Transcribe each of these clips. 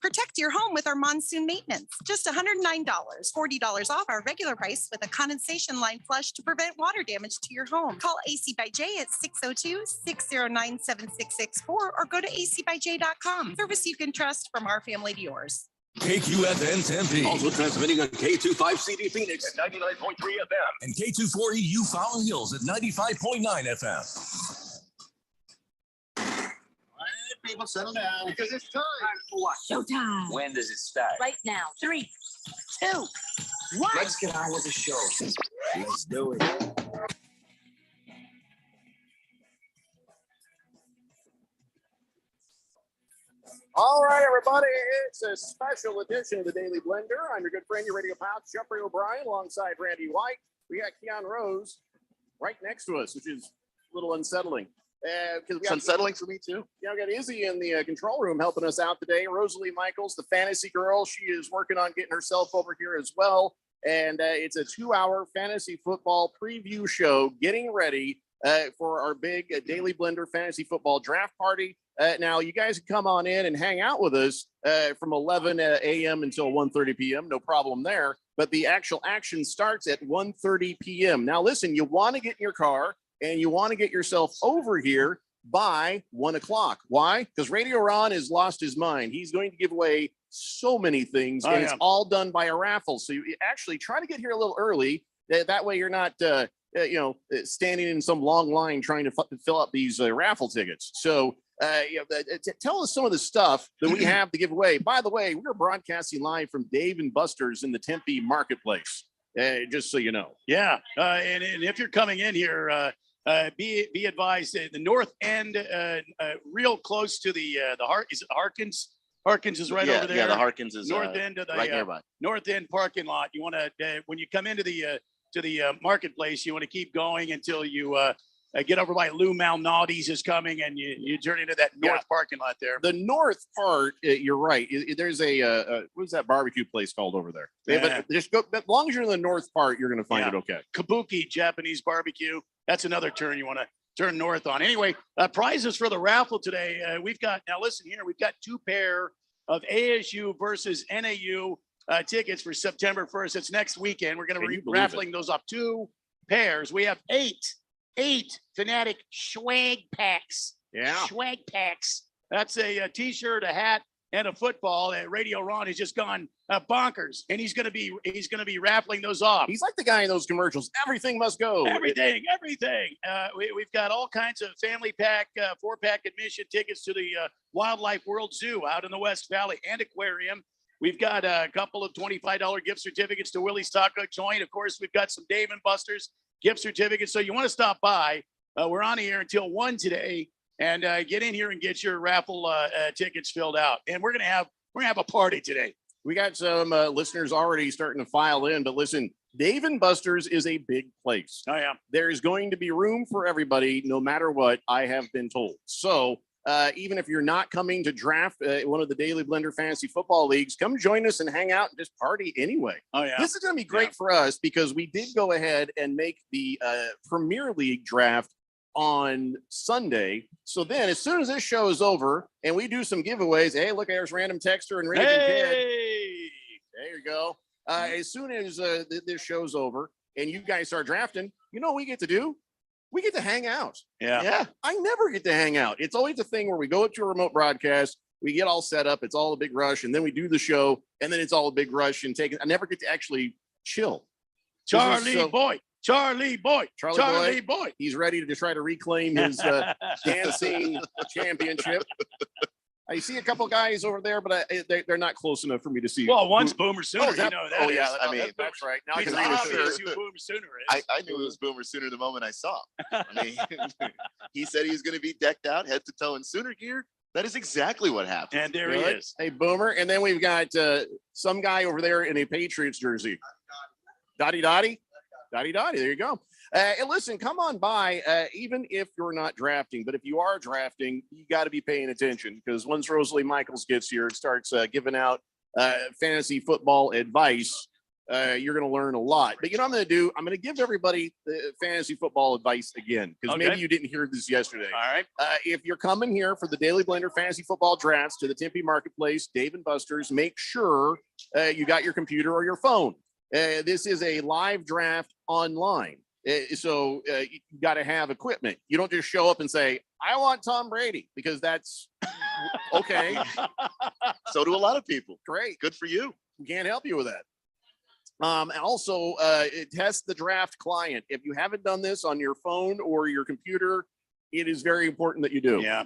Protect your home with our monsoon maintenance. Just $109, $40 off our regular price with a condensation line flush to prevent water damage to your home. Call AC by J at 602-609-7664 or go to acbyj.com. Service you can trust from our family to yours. KQFN Tempe. Also transmitting on K25CD Phoenix at 99.3 FM. And K24EU Fountain Hills at 95.9 FM. All right, people, settle down because it's time. For what? Showtime. When does it start? Right now. 3, 2, 1. Let's get on with the show. Let's do it. All right, everybody, it's a special edition of the Daily Blender. I'm your good friend, your radio pal, Jeffrey O'Brien, alongside Randy White. We got Keon Rose right next to us, which is a little unsettling. It's unsettling for me too. Yeah, we got Izzy in the control room helping us out today. Rosalie Michaels, the fantasy girl, she is working on getting herself over here as well. And it's a 2-hour fantasy football preview show getting ready for our big Daily Blender fantasy football draft party. Now, you guys can come on in and hang out with us from 11 a.m. until 1:30 p.m. No problem there. But the actual action starts at 1:30 p.m. Now, listen, you want to get in your car and you want to get yourself over here by 1 o'clock. Why? Because Radio Ron has lost his mind. He's going to give away so many things, and it's all done by a raffle. So you actually try to get here a little early. That way you're not standing in some long line trying to fill up these raffle tickets. So tell us some of the stuff that we have to give away. By the way, we're broadcasting live from Dave & Buster's in the Tempe Marketplace, just so you know. Yeah, and if you're coming in here, be advised that the north end, real close to the is it Harkins? Harkins is right over there. Yeah, the Harkins is north end of the right nearby. North end parking lot. You want to when you come into the marketplace, you want to keep going until you get over by Lou Malnati's is coming, and you turn into that north parking lot there. The north part, you're right. There's what's that barbecue place called over there? Yeah. But just go. As long as you're in the north part, you're going to find it okay. Kabuki Japanese barbecue. That's another turn you want to turn north on. Anyway, prizes for the raffle today. We've got, now listen here, we've got 2 pair of ASU versus NAU tickets for September 1st. It's next weekend. We're going to be raffling those off 2 pairs. We have 8 Fanatic swag packs. Yeah. Swag packs. That's a t-shirt, a hat, and a football. Radio Ron has just gone bonkers, and he's going to be raffling those off. He's like the guy in those commercials. Everything must go. Everything. We've got all kinds of family pack, 4-pack admission tickets to the Wildlife World Zoo out in the West Valley and aquarium. We've got a couple of $25 gift certificates to Willie's Taco Joint. Of course, we've got some Dave & Buster's gift certificates. So you want to stop by. We're on here until 1 today, and get in here and get your raffle tickets filled out. And we're gonna have a party today. We got some listeners already starting to file in, but listen, Dave & Buster's is a big place. Oh yeah, there is going to be room for everybody, no matter what. I have been told. So even if you're not coming to draft one of the Daily Blender Fantasy Football Leagues, come join us and hang out and just party anyway. Oh yeah, this is going to be great for us because we did go ahead and make the Premier League draft on Sunday. So then as soon as this show is over and we do some giveaways, hey, look, there's Random Texter and Raging Kid. There you go. As soon as this show's over and you guys start drafting, you know what we get to do? We get to hang out. Yeah. I never get to hang out. It's always a thing where we go up to a remote broadcast, we get all set up, it's all a big rush, and then we do the show, and then it's all a big rush and I never get to actually chill. Charlie Boy. He's ready to try to reclaim his dancing championship. I see a couple guys over there, but they're not close enough for me to see. Well, one's Boomer Sooner. You know that. Oh, yeah. I mean, that's right. Now it's obvious who Boomer Sooner is. I knew it was Boomer Sooner the moment I saw him. I mean, he said he was going to be decked out head to toe in Sooner gear. That is exactly what happened. And there he is. Hey, Boomer. And then we've got some guy over there in a Patriots jersey. Dottie. There you go. And listen, come on by, even if you're not drafting, but if you are drafting, you got to be paying attention because once Rosalie Michaels gets here and starts giving out fantasy football advice, You're going to learn a lot. But you know what I'm going to do? I'm going to give everybody the fantasy football advice again, because maybe you didn't hear this yesterday. All right. If you're coming here for the Daily Blender fantasy football drafts to the Tempe Marketplace, Dave and Buster's, make sure you got your computer or your phone. This is a live draft online. So you got to have equipment. You don't just show up and say, I want Tom Brady, because that's okay. So do a lot of people. Great. Good for you. We can't help you with that. And also, test the draft client. If you haven't done this on your phone or your computer, it is very important that you do. Yeah.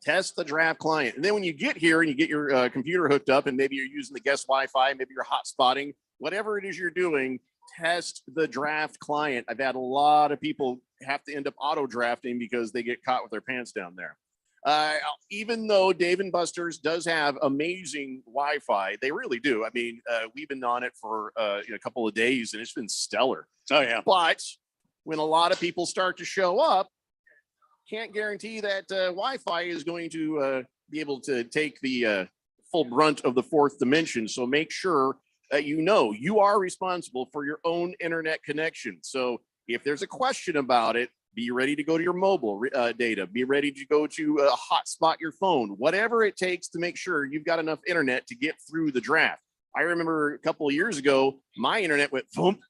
Test the draft client. And then when you get here and you get your computer hooked up, and maybe you're using the guest Wi-Fi, maybe you're hotspotting, whatever it is you're doing, test the draft client. I've had a lot of people have to end up auto drafting because they get caught with their pants down there. Even though Dave and Buster's does have amazing Wi-Fi, they really do. I mean, we've been on it for a couple of days, and it's been stellar. Oh, yeah. But when a lot of people start to show up, can't guarantee that Wi-Fi is going to be able to take the full brunt of the fourth dimension. So make sure that you are responsible for your own internet connection. So if there's a question about it, be ready to go to your mobile data. Be ready to go to hotspot your phone, whatever it takes to make sure you've got enough internet to get through the draft. I remember a couple of years ago, my internet went thump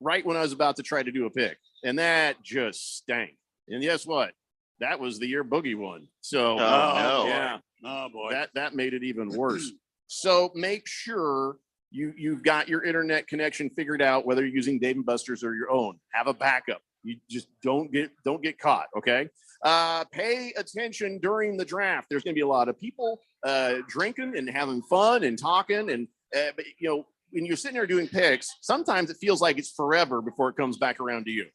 right when I was about to try to do a pick, and that just stank. And guess what? That was the year Boogie won. So no. yeah, Oh, boy. that made it even worse. So make sure you've got your internet connection figured out, whether you're using Dave and Buster's or your own. Have a backup. You just don't get caught. Okay. Pay attention during the draft. There's going to be a lot of people drinking and having fun and talking. And but when you're sitting there doing picks, sometimes it feels like it's forever before it comes back around to you.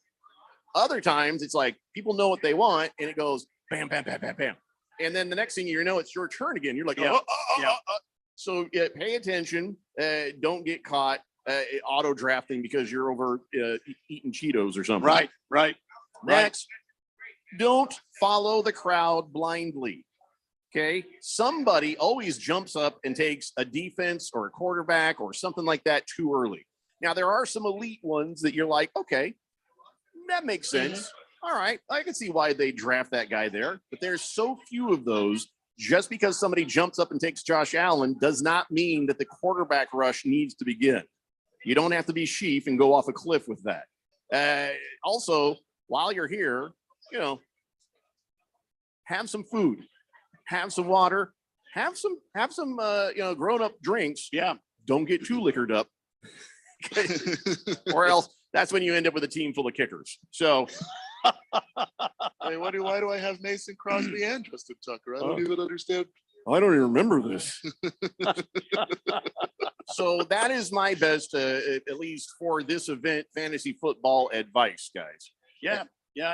Other times it's like people know what they want, and it goes bam, bam, bam, bam, bam. And then the next thing you know, it's your turn again. You're like, So pay attention. Don't get caught auto drafting because you're over eating Cheetos or something. Right. Next, don't follow the crowd blindly. Okay. Somebody always jumps up and takes a defense or a quarterback or something like that too early. Now, there are some elite ones that you're like, okay, that makes sense. All right. I can see why they draft that guy there, but there's so few of those. Just because somebody jumps up and takes Josh Allen does not mean that the quarterback rush needs to begin. You don't have to be sheep and go off a cliff with that. Also, while you're here, have some food, have some water, have some grown-up drinks. Yeah. Don't get too liquored up, or else that's when you end up with a team full of kickers. So. Hey, why do I have Mason Crosby and Justin Tucker? I don't even understand. I don't even remember this. So that is my best, at least for this event, fantasy football advice, guys. Yeah.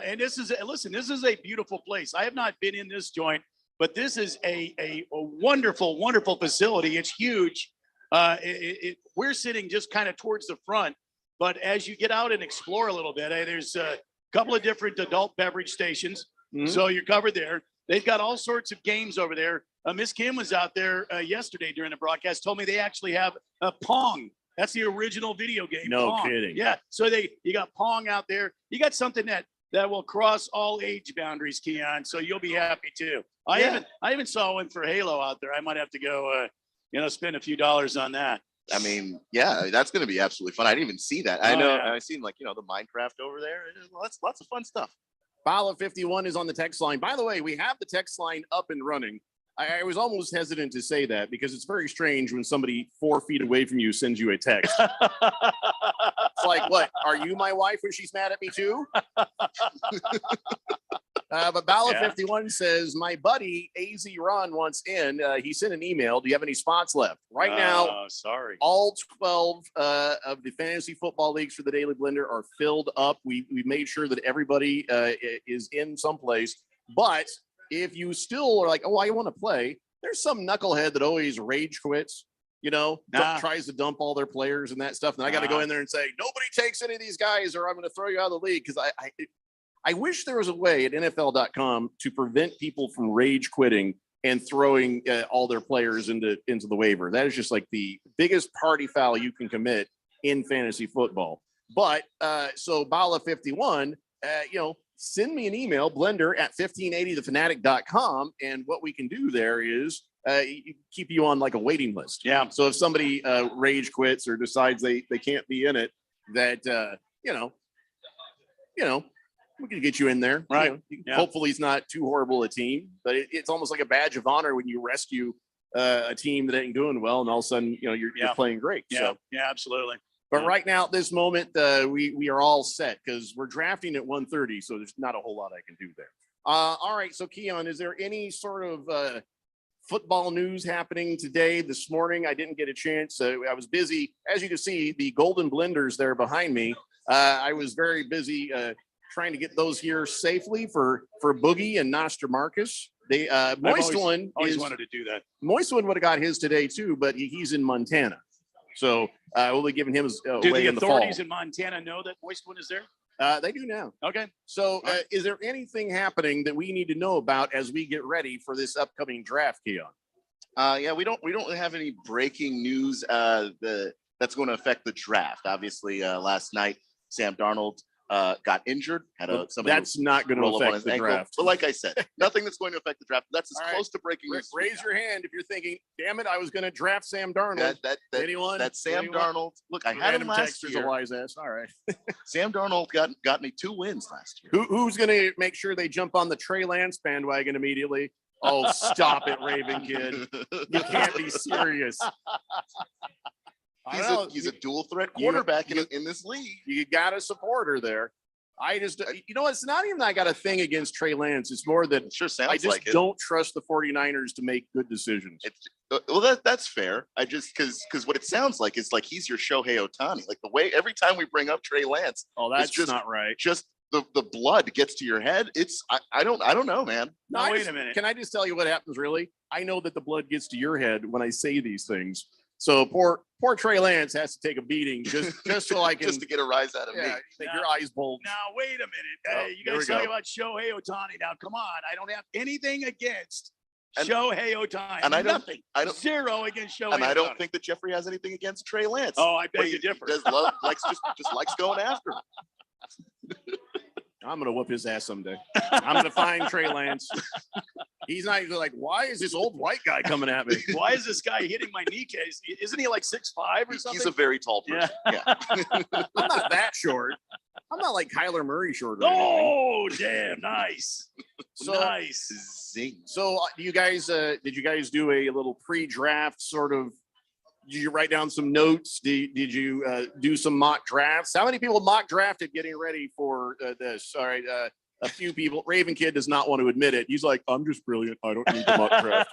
And this is a beautiful place. I have not been in this joint, but this is a wonderful, wonderful facility. It's huge. We're sitting just kind of towards the front, but as you get out and explore a little bit, there's a couple of different adult beverage stations. Mm-hmm. So you're covered there. They've got all sorts of games over there. Miss Kim was out there yesterday during the broadcast, told me they actually have a Pong. That's the original video game. No Pong. kidding. Yeah. So you got Pong out there. You got something that will cross all age boundaries, Keon. So you'll be happy too. I even saw one for Halo out there. I might have to go, spend a few dollars on that. I mean, yeah, that's going to be absolutely fun. I didn't even see that. I know. I've seen the Minecraft over there. Lots of fun stuff. Follow 51 is on the text line. By the way, we have the text line up and running. I was almost hesitant to say that because it's very strange when somebody 4 feet away from you sends you a text. It's like, what? Are you my wife when she's mad at me too? But Bala51 says, my buddy AZ Ron wants in. He sent an email. Do you have any spots left? Right now, sorry. All 12 of the fantasy football leagues for the Daily Blender are filled up. We made sure that everybody is in someplace. But if you still are like, oh, I want to play, there's some knucklehead that always rage quits, tries to dump all their players and that stuff. And I got to go in there and say, nobody takes any of these guys or I'm going to throw you out of the league. Because I wish there was a way at NFL.com to prevent people from rage quitting and throwing all their players into the waiver. That is just like the biggest party foul you can commit in fantasy football. But so Bala 51, send me an email, blender@1580thefanatic.com. And what we can do there is keep you on like a waiting list. Yeah. So if somebody rage quits or decides they can't be in it, that, we can get you in there. Right. Yeah. Hopefully it's not too horrible a team, but it's almost like a badge of honor when you rescue a team that ain't doing well, and all of a sudden, you're playing great. Yeah. So, Yeah, absolutely. but right now at this moment, we are all set because we're drafting at 1:30, so there's not a whole lot I can do there. All right, so Keon, is there any sort of football news happening today, this morning? I didn't get a chance. I was busy, as you can see, the Golden Blenders there behind me. I was very busy trying to get those here safely for Boogie and Nostramarcus. They Moist One always wanted to do that. Moist One would have got his today too, but he's in Montana, so we'll be giving him his Do away the in the fall. authorities in Montana know that Moist One is there? They do now. Okay. So is there anything happening that we need to know about as we get ready for this upcoming draft, Keon? Yeah, we don't have any breaking news that's going to affect the draft. Obviously, last night Sam Darnold got injured. That's not going to roll up on affect his the ankle. draft. But like I said, nothing that's going to affect the draft. That's as All right. close to breaking news. as we Raise got. your hand if you're thinking, "Damn it, I was going to draft Sam Darnold." Anyone? That Sam Anyone? Darnold. Look, I had him Random last texter's a year. wise ass. All right. Sam Darnold got me 2 wins last year. Who's going to make sure they jump on the Trey Lance bandwagon immediately? Oh, stop it, Raven kid. You can't be serious. I don't know. He's a dual threat you- quarterback in this league. You got to support her there. I just, it's not even that I got a thing against Trey Lance. It's more that Sure sounds I just like it. don't trust the 49ers to make good decisions. Well, that's fair. I just because what it sounds like is like he's your Shohei Ohtani. Like the way every time we bring up Trey Lance, Oh, that's just- not right. just the blood gets to your head. I don't know, man. No, I wait just- a minute. Can I just tell you what happens really? I know that the blood gets to your head when I say these things. So poor Trey Lance has to take a beating just so I can Just to get a rise out of me. make No. your eyes bulge. Now, wait a minute. Oh, Hey, you here we guys talk go. about Shohei Ohtani. Now, come on. I don't have anything against And- Shohei Ohtani. and I don't- Nothing. I don't- Zero against Shohei And I don't Ohtani. think that Jeffrey has anything against Trey Lance. Oh, I But beg he to differ. just likes going after him. I'm gonna whoop his ass someday. I'm gonna find Trey Lance. He's not even like, why is this old white guy coming at me? Why is this guy hitting my kneecase? Isn't he like 6'5" or something? He's a very tall person. Yeah. I'm not that short. I'm not like Kyler Murray short. Or anything. Oh, damn. Nice. So- Nice. Zing. So do you guys did you guys do a little pre-draft sort of? Did you write down some notes? Did you do some mock drafts? How many people mock drafted getting ready for this? All right, a few people. Raven Kid does not want to admit it. He's like, I'm just brilliant. I don't need to mock draft.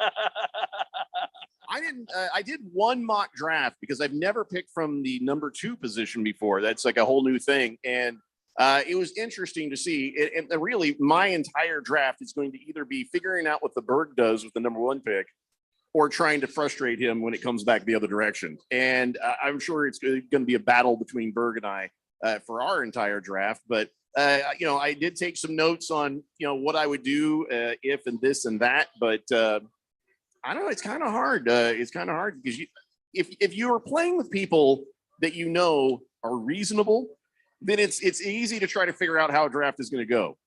I didn't. I did one mock draft because I've never picked from the number 2 position before. That's like a whole new thing, and it was interesting to see. And really, my entire draft is going to either be figuring out what the Berg does with the number 1 pick, or trying to frustrate him when it comes back the other direction. And I'm sure it's going to be a battle between Berg and I for our entire draft. But, I did take some notes on, what I would do if and this and that. But I don't know. It's kind of hard. It's kind of hard because if you are playing with people that are reasonable, then it's easy to try to figure out how a draft is going to go.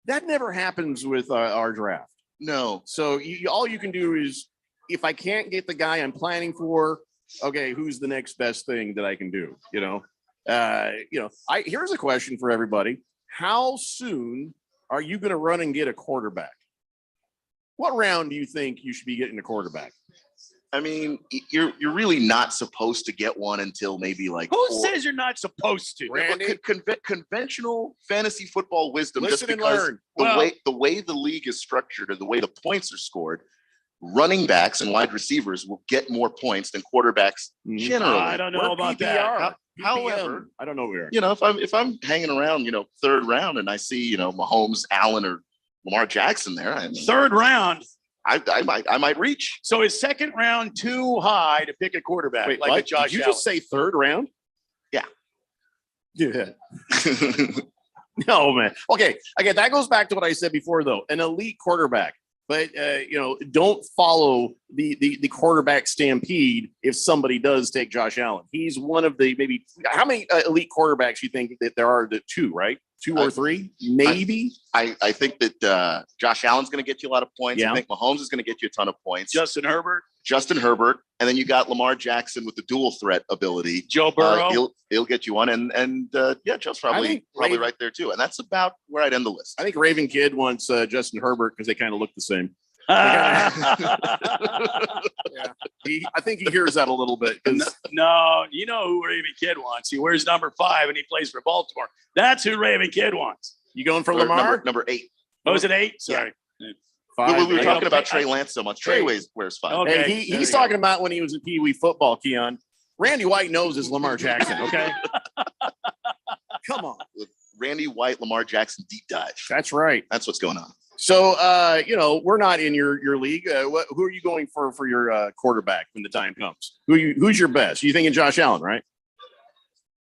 That never happens with our draft. No. So all you can do is, if I can't get the guy I'm planning for, okay, who's the next best thing that I can do? Here's a question for everybody. How soon are you going to run and get a quarterback? What round do you think you should be getting a quarterback? I mean, you're really not supposed to get one until maybe like Who 4. says you're not supposed to? Randy? Conventional fantasy football wisdom, Listen just and because learn. the way the league is structured or the way the points are scored, running backs and wide receivers will get more points than quarterbacks generally. I don't know We're about PPR. that. However, I don't know where. if I'm hanging around, 3rd round and I see, Mahomes, Allen, or Lamar Jackson there, Third round. I might reach. So is second round too high to pick a quarterback Wait, like what? a Josh Did you Allen? just say 3rd round? Yeah. Yeah. No, man. Okay. That goes back to what I said before, though. An elite quarterback. But don't follow the quarterback stampede if somebody does take Josh Allen. He's one of the maybe how many elite quarterbacks you think that there are? Two, right? Two or three, maybe. I think that Josh Allen's going to get you a lot of points. Yeah. I think Mahomes is going to get you a ton of points. Justin Herbert, and then you got Lamar Jackson with the dual threat ability. Joe Burrow. He'll get you one, and Joe's probably right there too. And that's about where I'd end the list. I think Raven Kid wants Justin Herbert because they kind of look the same. I think he hears that a little bit. No, you know who Raven Kid wants. He wears number 5 and he plays for Baltimore. That's who Raven Kid wants. You going for Or Lamar? number 8. Oh, is it 8? Sorry. Five. We were talking about Trey Lance so much. Trey wears 5. Okay. Hey, he's talking about when he was in Pee Wee football, Keon. Randy White knows his Lamar Jackson, okay? Come on. Randy White, Lamar Jackson deep dive. That's right. That's what's going on. So, we're not in your league. Who are you going for your quarterback when the time comes? Who's your best? You thinking Josh Allen, right?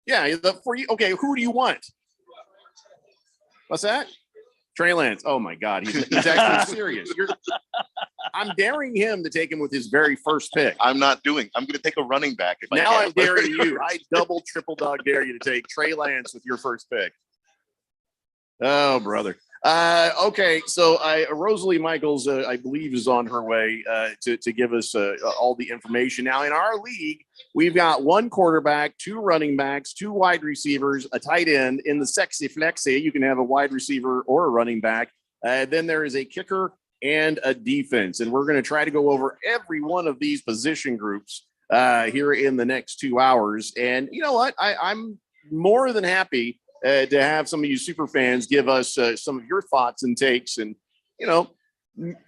Yeah. For you, okay. Who do you want? What's that? Trey Lance. Oh my God, he's actually serious. I'm daring him to take him with his very first pick. I'm going to take a running back. I'm daring you. I double, triple dog dare you to take Trey Lance with your first pick. Oh, brother. Okay, so Rosalie Michaels, I believe, is on her way to give us all the information. Now, in our league, we've got 1 quarterback, 2 running backs, 2 wide receivers, a tight end. In the sexy flexi, you can have a wide receiver or a running back. Then there is a kicker and a defense. And we're going to try to go over every one of these position groups here in the next 2 hours. And you know what? I'm more than happy to have some of you super fans give us some of your thoughts and takes. And,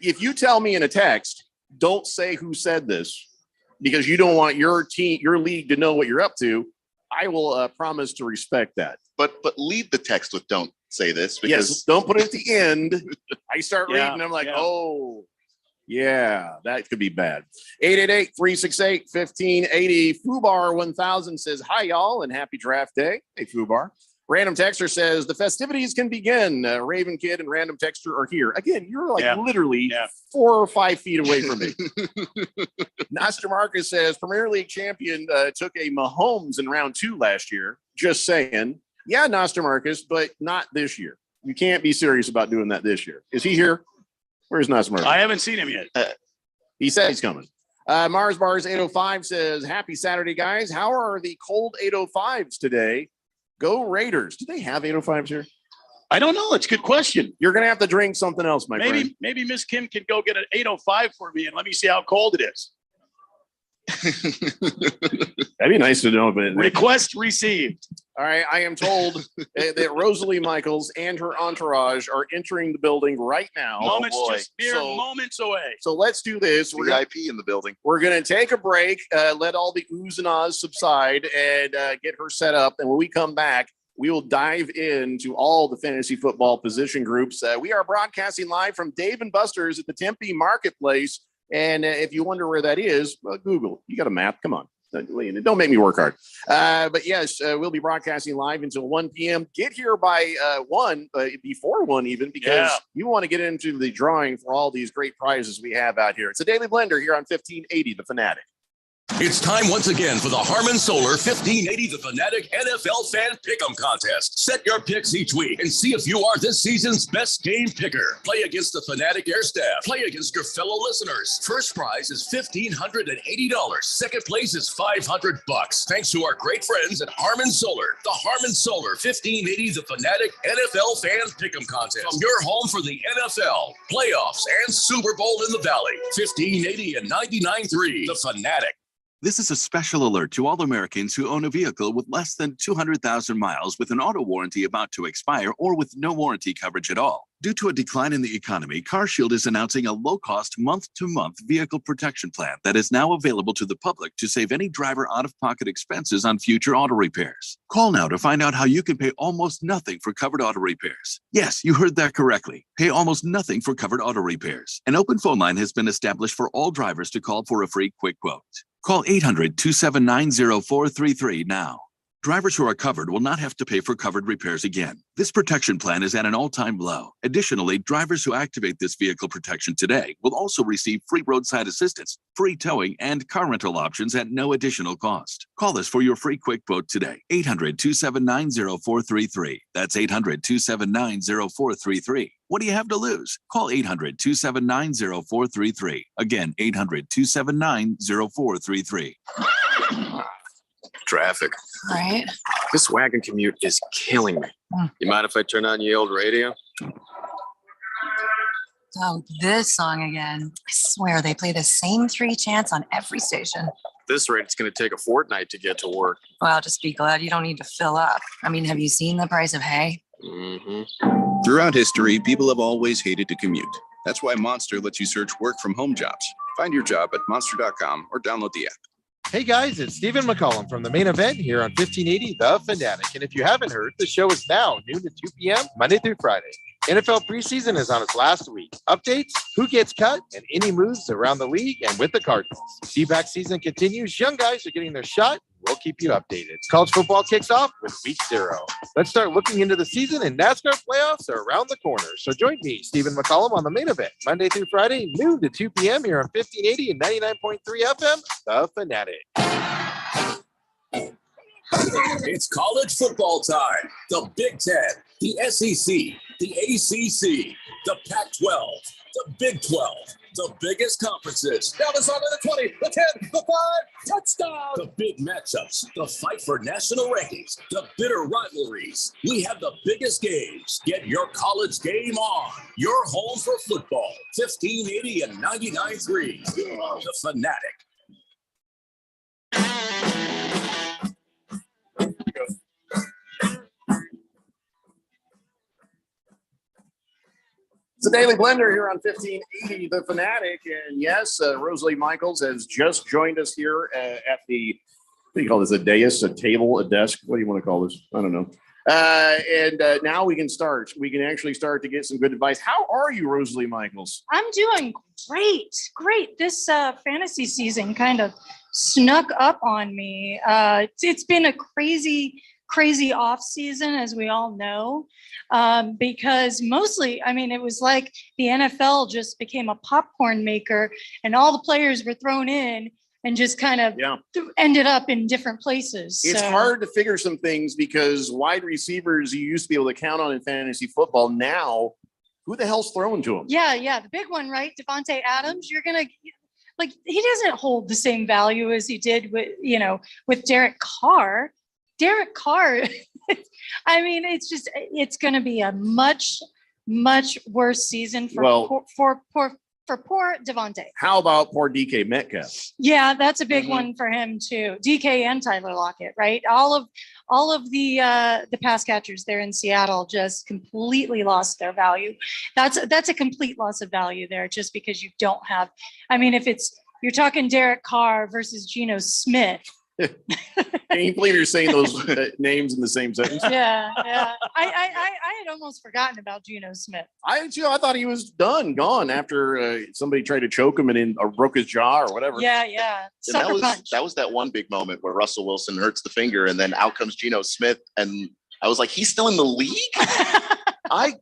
if you tell me in a text, don't say who said this because you don't want your team, your league to know what you're up to. I will promise to respect that. But lead the text with "Don't say this" because Yes, don't put it at the end. I start Yeah, reading. I'm like, yeah. oh, yeah, that could be bad. 888-368-1580. Fubar 1000 says, hi, y'all, and happy draft day. Hey, Fubar. Random Texter says, the festivities can begin. Raven Kid and Random Texter are here. Again, you're like literally 4 or 5 feet away from me. Noster Marcus says, Premier League champion took a Mahomes in round 2 last year. Just saying. Yeah, Noster Marcus, but not this year. You can't be serious about doing that this year. Is he here? Where's Noster Marcus? I haven't seen him yet. He said he's coming. Mars Bars 805 says, happy Saturday, guys. How are the cold 805s today? Go Raiders. Do they have 805s here? I don't know. It's a good question. You're going to have to drink something else, my friend. Maybe Miss Kim can go get an 805 for me and let me see how cold it is. That'd be nice to know. But Request received. all right, I am told that Rosalie Michaels and her entourage are entering the building right now. Moments boy. just mere moments away. So let's do this. VIP in the building. We're going to take a break, let all the oohs and ahs subside, and get her set up. And when we come back, we will dive into all the fantasy football position groups. We are broadcasting live from Dave & Buster's at the Tempe Marketplace. And if you wonder where that is, well, Google. You got a map. Come on. Don't make me work hard. But yes, we'll be broadcasting live until 1 p.m. Get here by 1, before 1 even, because you want to get into the drawing for all these great prizes we have out here. It's a Daily Blender here on 1580 The Fanatic. It's time once again for the Harman Solar 1580 The Fanatic NFL Fan Pick'em Contest. Set your picks each week and see if you are this season's best game picker. Play against the Fanatic Air staff. Play against your fellow listeners. First prize is $1,580. Second place is $500. Thanks to our great friends at Harman Solar. The Harman Solar 1580 The Fanatic NFL Fan Pick'em Contest. From your home for the NFL, playoffs, and Super Bowl in the Valley. 1580 and 99.3 The Fanatic. This is a special alert to all Americans who own a vehicle with less than 200,000 miles with an auto warranty about to expire or with no warranty coverage at all. Due to a decline in the economy, CarShield is announcing a low-cost month-to-month vehicle protection plan that is now available to the public to save any driver out-of-pocket expenses on future auto repairs. Call now to find out how you can pay almost nothing for covered auto repairs. Yes, you heard that correctly. Pay almost nothing for covered auto repairs. An open phone line has been established for all drivers to call for a free quick quote. Call 800-279-0433 now. Drivers who are covered will not have to pay for covered repairs again. This protection plan is at an all-time low. Additionally, drivers who activate this vehicle protection today will also receive free roadside assistance, free towing, and car rental options at no additional cost. Call us for your free quick quote today. 800-279-0433. That's 800-279-0433. What do you have to lose? Call 800-279-0433. Again, 800-279-0433. Traffic. Right. This wagon commute is killing me. You mind if I turn on your old radio? Oh, this song again. I swear they play the same 3 chants on every station. At this rate, it's going to take a fortnight to get to work. Well, just be glad you don't need to fill up. I mean, have you seen the price of hay? Mm-hmm. Throughout history, people have always hated to commute. That's why Monster lets you search work from home jobs. Find your job at monster.com or download the app. Hey guys, it's Stephen McCollum from the main event here on 1580 The Fanatic. And if you haven't heard, the show is now noon to 2 p.m. Monday through Friday. NFL preseason is on its last week. Updates, who gets cut, and any moves around the league and with the Cardinals. D-back season continues. Young guys are getting their shot. We'll keep you updated. College football kicks off with week 0. Let's start looking into the season, and NASCAR playoffs are around the corner. So join me, Stephen McCollum, on the main event, Monday through Friday, noon to 2 p.m. here on 1580 and 99.3 FM, The Fanatic. It's college football time. The Big Ten, the SEC, the ACC, the Pac-12, the Big 12, the biggest conferences. Now this on to the 20, the 10, the 5, touchdown. The big matchups, the fight for national rankings, the bitter rivalries. We have the biggest games. Get your college game on. Your home for football. 1580 and 99.3. The Fanatic. It's the Daily Blender here on 1580 The Fanatic. And yes, Rosalie Michaels has just joined us here at the, what do you call this, a dais, a table, a desk? What do you want to call this? I don't know. And now we can start. We can actually start to get some good advice. How are you, Rosalie Michaels? I'm doing great. This fantasy season kind of snuck up on me. It's been a crazy off season, as we all know, because mostly, I mean, it was like the NFL just became a popcorn maker and all the players were thrown in and just kind of ended up in different places. It's hard to figure some things because wide receivers you used to be able to count on in fantasy football. Now, who the hell's throwing to them? Yeah. The big one, right? Devontae Adams, you're going to, like, he doesn't hold the same value as he did with Derek Carr. Derek Carr, I mean, it's going to be a much worse season for poor Devontae. How about poor DK Metcalf? Yeah, that's a big one for him too. DK and Tyler Lockett, right? All of the pass catchers there in Seattle just completely lost their value. That's a complete loss of value there, just because you don't have. I mean, if you're talking Derek Carr versus Geno Smith. Can you believe you're saying those names in the same sentence? Yeah. I had almost forgotten about Geno Smith. I thought he was gone after somebody tried to choke him and broke his jaw or whatever. Yeah. That was that one big moment where Russell Wilson hurts the finger and then out comes Geno Smith, and I was like, he's still in the league? I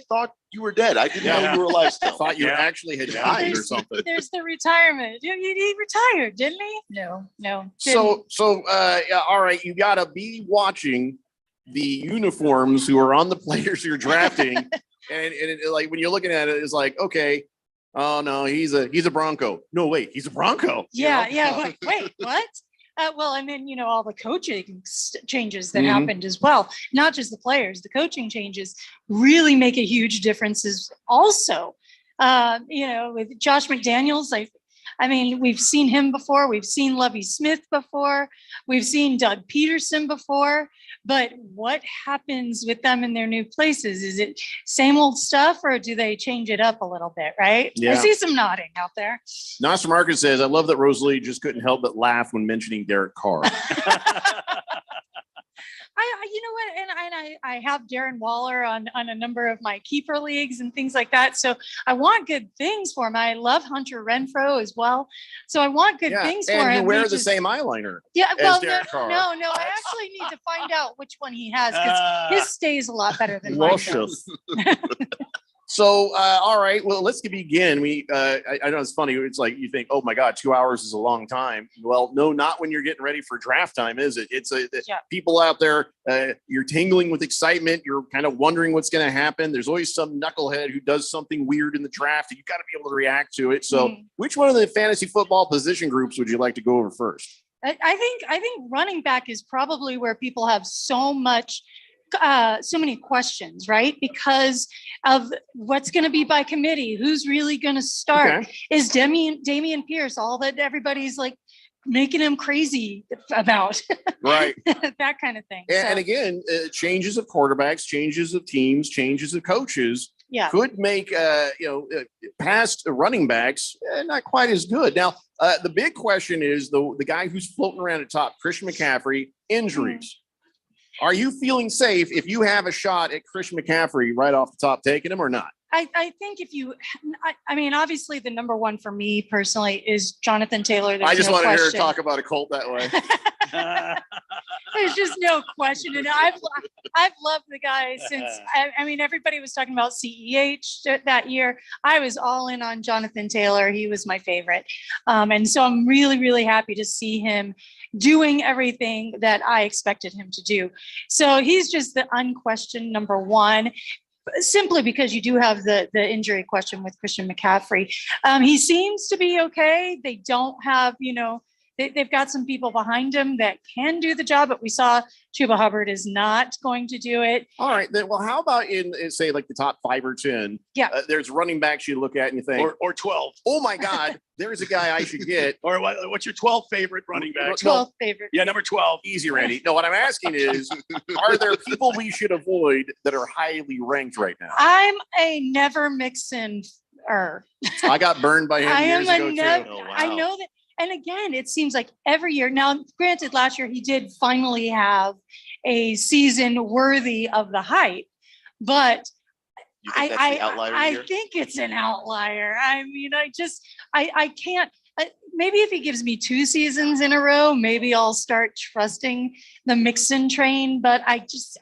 thought you were dead. I didn't know you were alive still. I thought you actually had died or something. There's the retirement. He retired, didn't he? No. So all right, you got to be watching the uniforms who are on the players you're drafting, and it, like when you're looking at it, it's like, okay, oh no, he's a Bronco. No, wait, he's a Bronco. Yeah. Wait, what? Well, and then, all the coaching changes that happened as well, not just the players, the coaching changes really make a huge difference also. With Josh McDaniels, I mean, we've seen him before. We've seen Lovie Smith before. We've seen Doug Peterson before. But what happens with them in their new places? Is it same old stuff, or do they change it up a little bit, right? Yeah. I see some nodding out there. Nasser Marcus says, I love that Rosalie just couldn't help but laugh when mentioning Derek Carr. you know what, and I have Darren Waller on a number of my keeper leagues and things like that. So I want good things for him. I love Hunter Renfro as well. So I want good things for him. And you wear He the just- same eyeliner. Yeah, as well, Derek Carr. no, I actually need to find out which one he has because his stays a lot better than mine Luscious. does. So, all right. Well, let's begin. I know it's funny. It's like you think, oh my God, 2 hours is a long time. Well, no, not when you're getting ready for draft time, is it? It's people out there. You're tingling with excitement. You're kind of wondering what's going to happen. There's always some knucklehead who does something weird in the draft, and you got to be able to react to it. So, which one of the fantasy football position groups would you like to go over first? I think running back is probably where people have so many questions, right? Because of what's going to be by committee, who's really going to start? Okay. Is Damian Pierce all that everybody's like making him crazy about? Right. That kind of thing. And again, changes of quarterbacks, changes of teams, changes of coaches could make past running backs not quite as good. Now, the big question is the guy who's floating around at top, Christian McCaffrey, injuries. Are you feeling safe if you have a shot at Christian McCaffrey right off the top, taking him or not? I think if you, I mean, obviously the number one for me personally is Jonathan Taylor. I just wanted to hear her question. talk about a Colt that way. There's just no question. And I've loved the guy since, I mean, everybody was talking about CEH that year. I was all in on Jonathan Taylor. He was my favorite. And so I'm really, really happy to see him doing everything that I expected him to do. So he's just the unquestioned number one. Simply because you do have the injury question with Christian McCaffrey. He seems to be okay. They don't have, they've got some people behind him that can do the job, but we saw Chuba Hubbard is not going to do it. All right. Then, well, how about in say like the top 5 or 10? Yeah. There's running backs you look at and you think, or 12. Oh my God, there's a guy I should get. Or what's your 12 favorite running back? 12 favorite. Yeah, number 12. Easy, Randy. No, what I'm asking is, are there people we should avoid that are highly ranked right now? I'm a never mixin. I got burned by him years ago too. Oh, wow. I know that. And again, it seems like every year now, granted, last year he did finally have a season worthy of the hype, but You think that's the outlier I year? think it's an outlier. I mean, I can't, maybe if he gives me 2 seasons in a row, maybe I'll start trusting the Mixon train, but I just,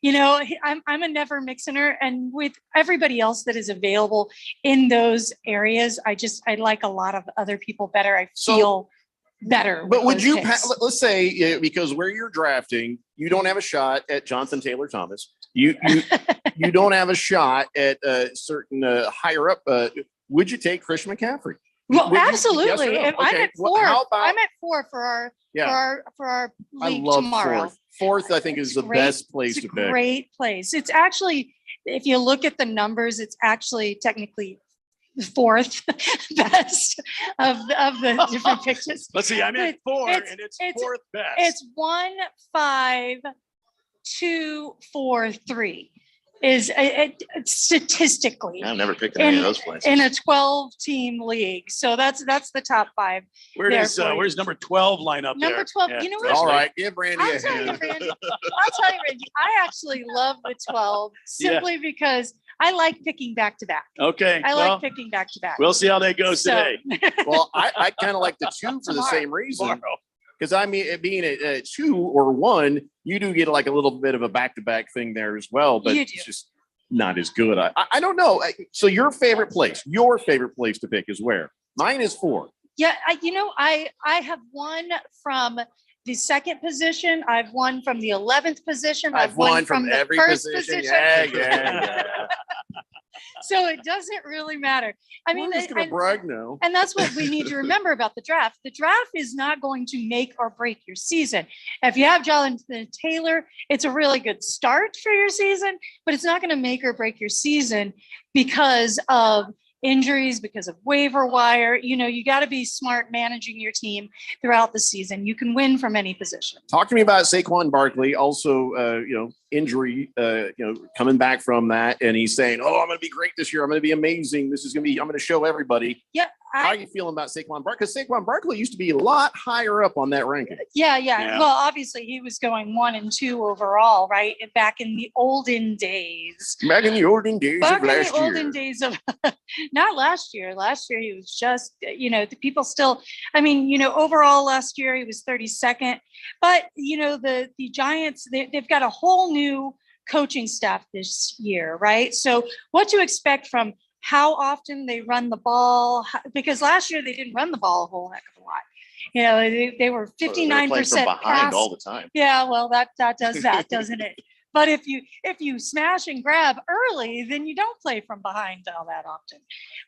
I'm a never mixiner, and with everybody else that is available in those areas, I like a lot of other people better. I feel better. But would with you, those picks. let's say, because where you're drafting, you don't have a shot at Jonathan Taylor Thomas. You don't have a shot at certain higher up. Would you take Christian McCaffrey? Well, Would you- absolutely. yes or no? If I'm Okay. at Well, 4. how about- I'm at 4 for our for our I league love tomorrow. Fourth, I think, is the Great. best place It's a to pick. great place. It's actually, if you look at the numbers, it's actually technically the 4th best of the different pitches. Let's see, I'm at 4, and it's 4th best. It's 1, 5, 2, 4, 3. Is statistically I've never picked any of those places. in a 12-team league. So that's the top 5. Where there does for you. where's number 12 line up Number there? 12, Yeah, you know what? that's All me. right, give Randy I'll a tell you, hand. Randy. I actually love the 12 simply because I like picking back to back. Okay. I well, like picking back to back. we'll see how that goes So- today. Well, I kind of like the 2 for the Tomorrow. same reason. Tomorrow. Because I mean, being at 2 or 1, you do get like a little bit of a back-to-back thing there as well, but You do. it's just not as good. I don't know. So your favorite place to pick is where? Mine is 4. Yeah, I have won from the 2nd position. I've won from the 11th position. I've won from the every 1st position. Yeah. So it doesn't really matter. I mean, We're just gonna brag now. and that's what we need to remember about the draft. The draft is not going to make or break your season. If you have Jonathan Taylor, it's a really good start for your season, but it's not going to make or break your season because of injuries, because of waiver wire. You got to be smart managing your team throughout the season. You can win from any position. Talk to me about Saquon Barkley. Also, injury, coming back from that, and he's saying, "Oh, I'm going to be great this year. I'm going to be amazing. I'm going to show everybody." Yeah. How are you feeling about Saquon Barkley? Because Saquon Barkley used to be a lot higher up on that ranking. Yeah. Well, obviously he was going 1 and 2 overall, right? Back in the olden days. Back in the olden days of last year. Olden days of not last year. Last year he was just, the people still. I mean, overall last year he was 32nd, but the Giants they've got a whole new coaching staff this year, right? So what to expect from how often they run the ball, because last year they didn't run the ball a whole heck of a lot. They were 59% behind all the time. Yeah, well, that does that, doesn't it? But if you smash and grab early, then you don't play from behind all that often.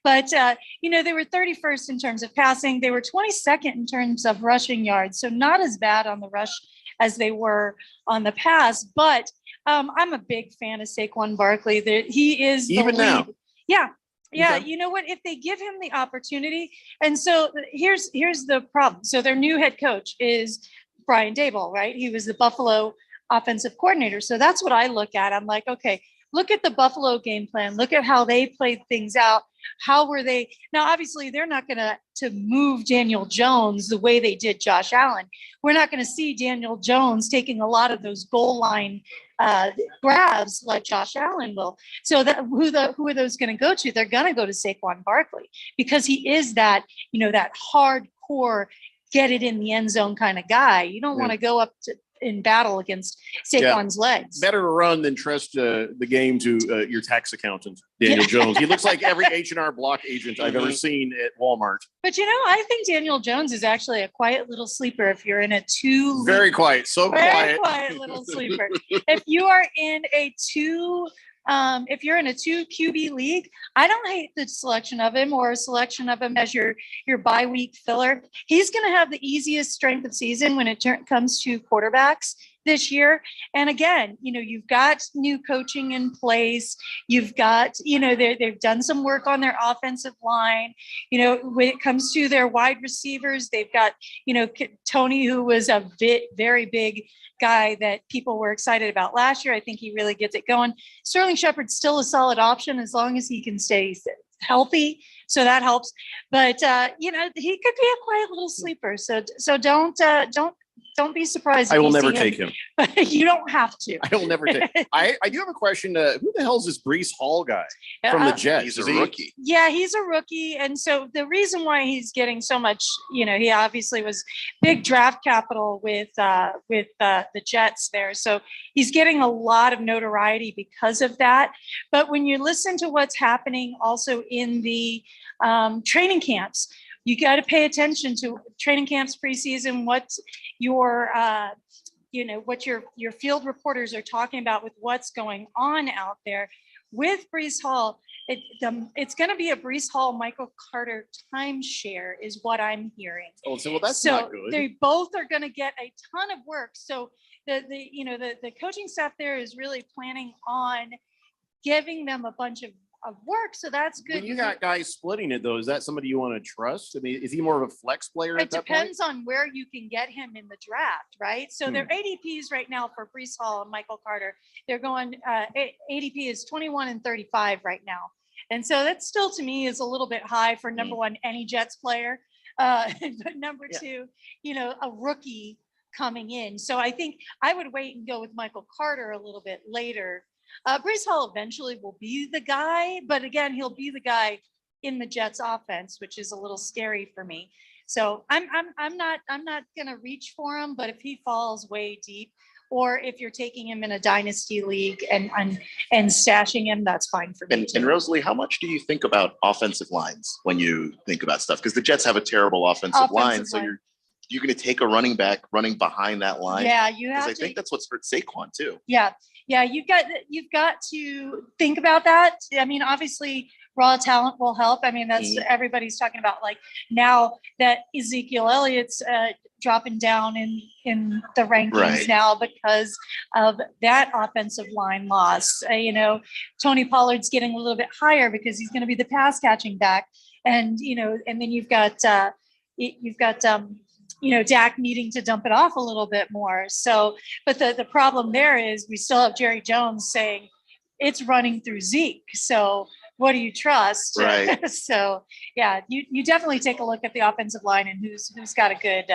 But they were 31st in terms of passing. They were 22nd in terms of rushing yards, so not as bad on the rush as they were on the pass. But I'm a big fan of Saquon Barkley. He is even now. Yeah. Okay. You know what? If they give him the opportunity, and so here's the problem. So their new head coach is Brian Daboll, right? He was the Buffalo offensive coordinator. So that's what I look at. I'm like, okay, look at the Buffalo game plan. Look at how they played things out. How were they? Now, obviously, they're not going to move Daniel Jones the way they did Josh Allen. We're not going to see Daniel Jones taking a lot of those goal line grabs like Josh Allen will. So that who are those going to go to? They're going to go to Saquon Barkley because he is that that hardcore get it in the end zone kind of guy. You don't want to go up in battle against Saquon's legs. Better to run than trust the game to your tax accountant, Daniel Jones. He looks like every H&R Block agent I've ever seen at Walmart. But I think Daniel Jones is actually a quiet little sleeper if you're in a very quiet, very quiet little sleeper. If you are in a if you're in a 2 QB league, I don't hate the selection of him or a selection of him as your bye week filler. He's going to have the easiest strength of season when it comes to quarterbacks this year. And again, you've got new coaching in place. You've got, they've done some work on their offensive line. When it comes to their wide receivers, they've got, Tony, who was a very big guy that people were excited about last year. I think he really gets it going. Sterling Shepard's still a solid option as long as he can stay healthy. So that helps. But, he could be a quiet little sleeper. So don't be surprised. I will never take him. You don't have to. I will never take. I do have a question. Who the hell is this Breece Hall guy from the Jets? He's a rookie. Yeah, he's a rookie, and so the reason why he's getting so much, he obviously was big draft capital with the Jets there, so he's getting a lot of notoriety because of that. But when you listen to what's happening also in the training camps, you got to pay attention to training camps preseason, what your field reporters are talking about with what's going on out there with Breece Hall. It's going to be a Breece Hall, Michael Carter timeshare is what I'm hearing. Oh, so that's not good. They both are going to get a ton of work. So the coaching staff there is really planning on giving them a bunch of work, so that's good. When you got guys splitting it, though, is that somebody you want to trust? I mean, is he more of a flex player? It depends on where you can get him in the draft, right? So their ADPs right now for Breece Hall and Michael Carter, they're going. ADP is 21 and 35 right now, and so that still to me is a little bit high for number one any Jets player, but number two, a rookie coming in. So I think I would wait and go with Michael Carter a little bit later. Breece Hall eventually will be the guy, but again, he'll be the guy in the Jets offense, which is a little scary for me. So I'm not going to reach for him, but if he falls way deep, or if you're taking him in a dynasty league and stashing him, that's fine for me. And Rosalie, how much do you think about offensive lines when you think about stuff? Because the Jets have a terrible offensive line, so you're going to take a running back running behind that line. Yeah, you have to. I think that's what's hurt Saquon too. Yeah, you've got to think about that. I mean, obviously, raw talent will help. I mean, that's everybody's talking about, like, now that Ezekiel Elliott's dropping down in the rankings now because of that offensive line loss. Tony Pollard's getting a little bit higher because he's going to be the pass catching back. And, and then you've got Dak needing to dump it off a little bit more. So, but the problem there is we still have Jerry Jones saying it's running through Zeke. So what do you trust? Right. So yeah, you definitely take a look at the offensive line and who's got a good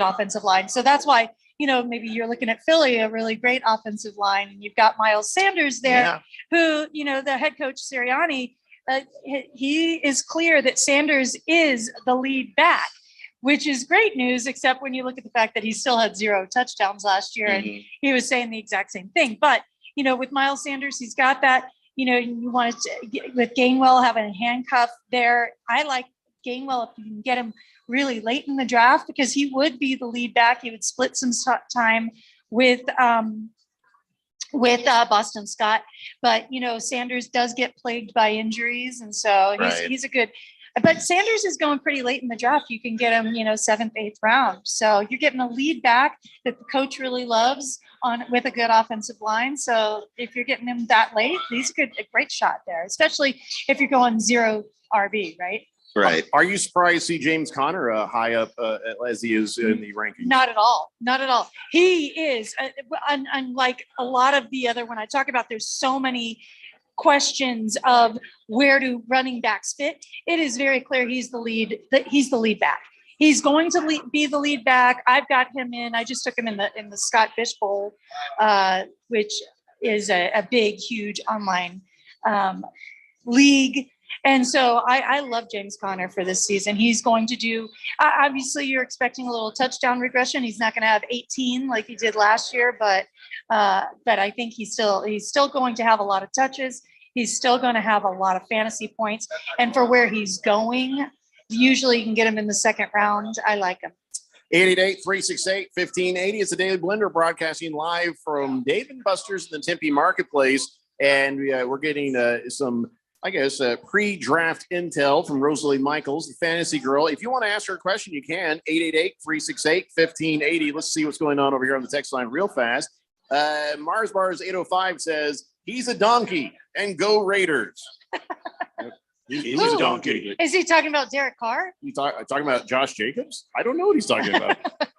offensive line. So that's why, maybe you're looking at Philly, a really great offensive line, and you've got Miles Sanders there, who, the head coach Sirianni, he is clear that Sanders is the lead back, which is great news, except when you look at the fact that he still had 0 touchdowns last year. And he was saying the exact same thing. But, with Miles Sanders, he's got that, you want to get with Gainwell having a handcuff there. I like Gainwell if you can get him really late in the draft, because he would be the lead back. He would split some time with Boston Scott. But, Sanders does get plagued by injuries. And so he's a good, but Sanders is going pretty late in the draft. You can get him, 7th, 8th round. So you're getting a lead back that the coach really loves with a good offensive line. So if you're getting him that late, he's a great shot there, especially if you're going 0 RB, right? Right. Are you surprised to see James Conner high up as he is in the rankings? Not at all. Not at all. He is, unlike a lot of the other, when I talk about there's so many questions of where do running backs fit, it is very clear he's the lead back. He's going to be the lead back. I've got him in. I just took him in the Scott Fish Bowl, which is a big, huge online league. And so I love James Conner for this season. He's going to do, obviously you're expecting a little touchdown regression. He's not going to have 18 like he did last year, but I think he's still going to have a lot of touches. He's still going to have a lot of fantasy points. And for where he's going, usually you can get him in the 2nd round. I like him. 888-368-1580. It's the Daily Blender, broadcasting live from Dave & Buster's in the Tempe Marketplace. And we're getting some, pre-draft intel from Rosalie Michaels, the fantasy girl. If you want to ask her a question, you can. 888-368-1580. Let's see what's going on over here on the text line real fast. Mars Bars 805 says, he's a donkey and go Raiders. He's a donkey. Is he talking about Derek Carr? You talking about Josh Jacobs? I don't know what he's talking about.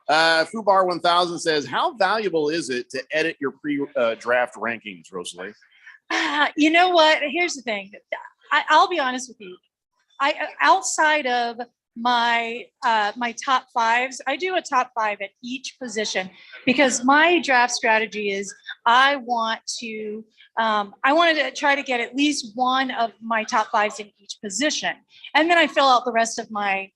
Fubar 1000 says, how valuable is it to edit your pre-draft rankings, Rosalie? You know what? Here's the thing. I'll be honest with you. Outside of my top 5s, I do a top 5 at each position, because my draft strategy is I wanted to try to get at least one of my top 5s in each position, and then I fill out the rest of my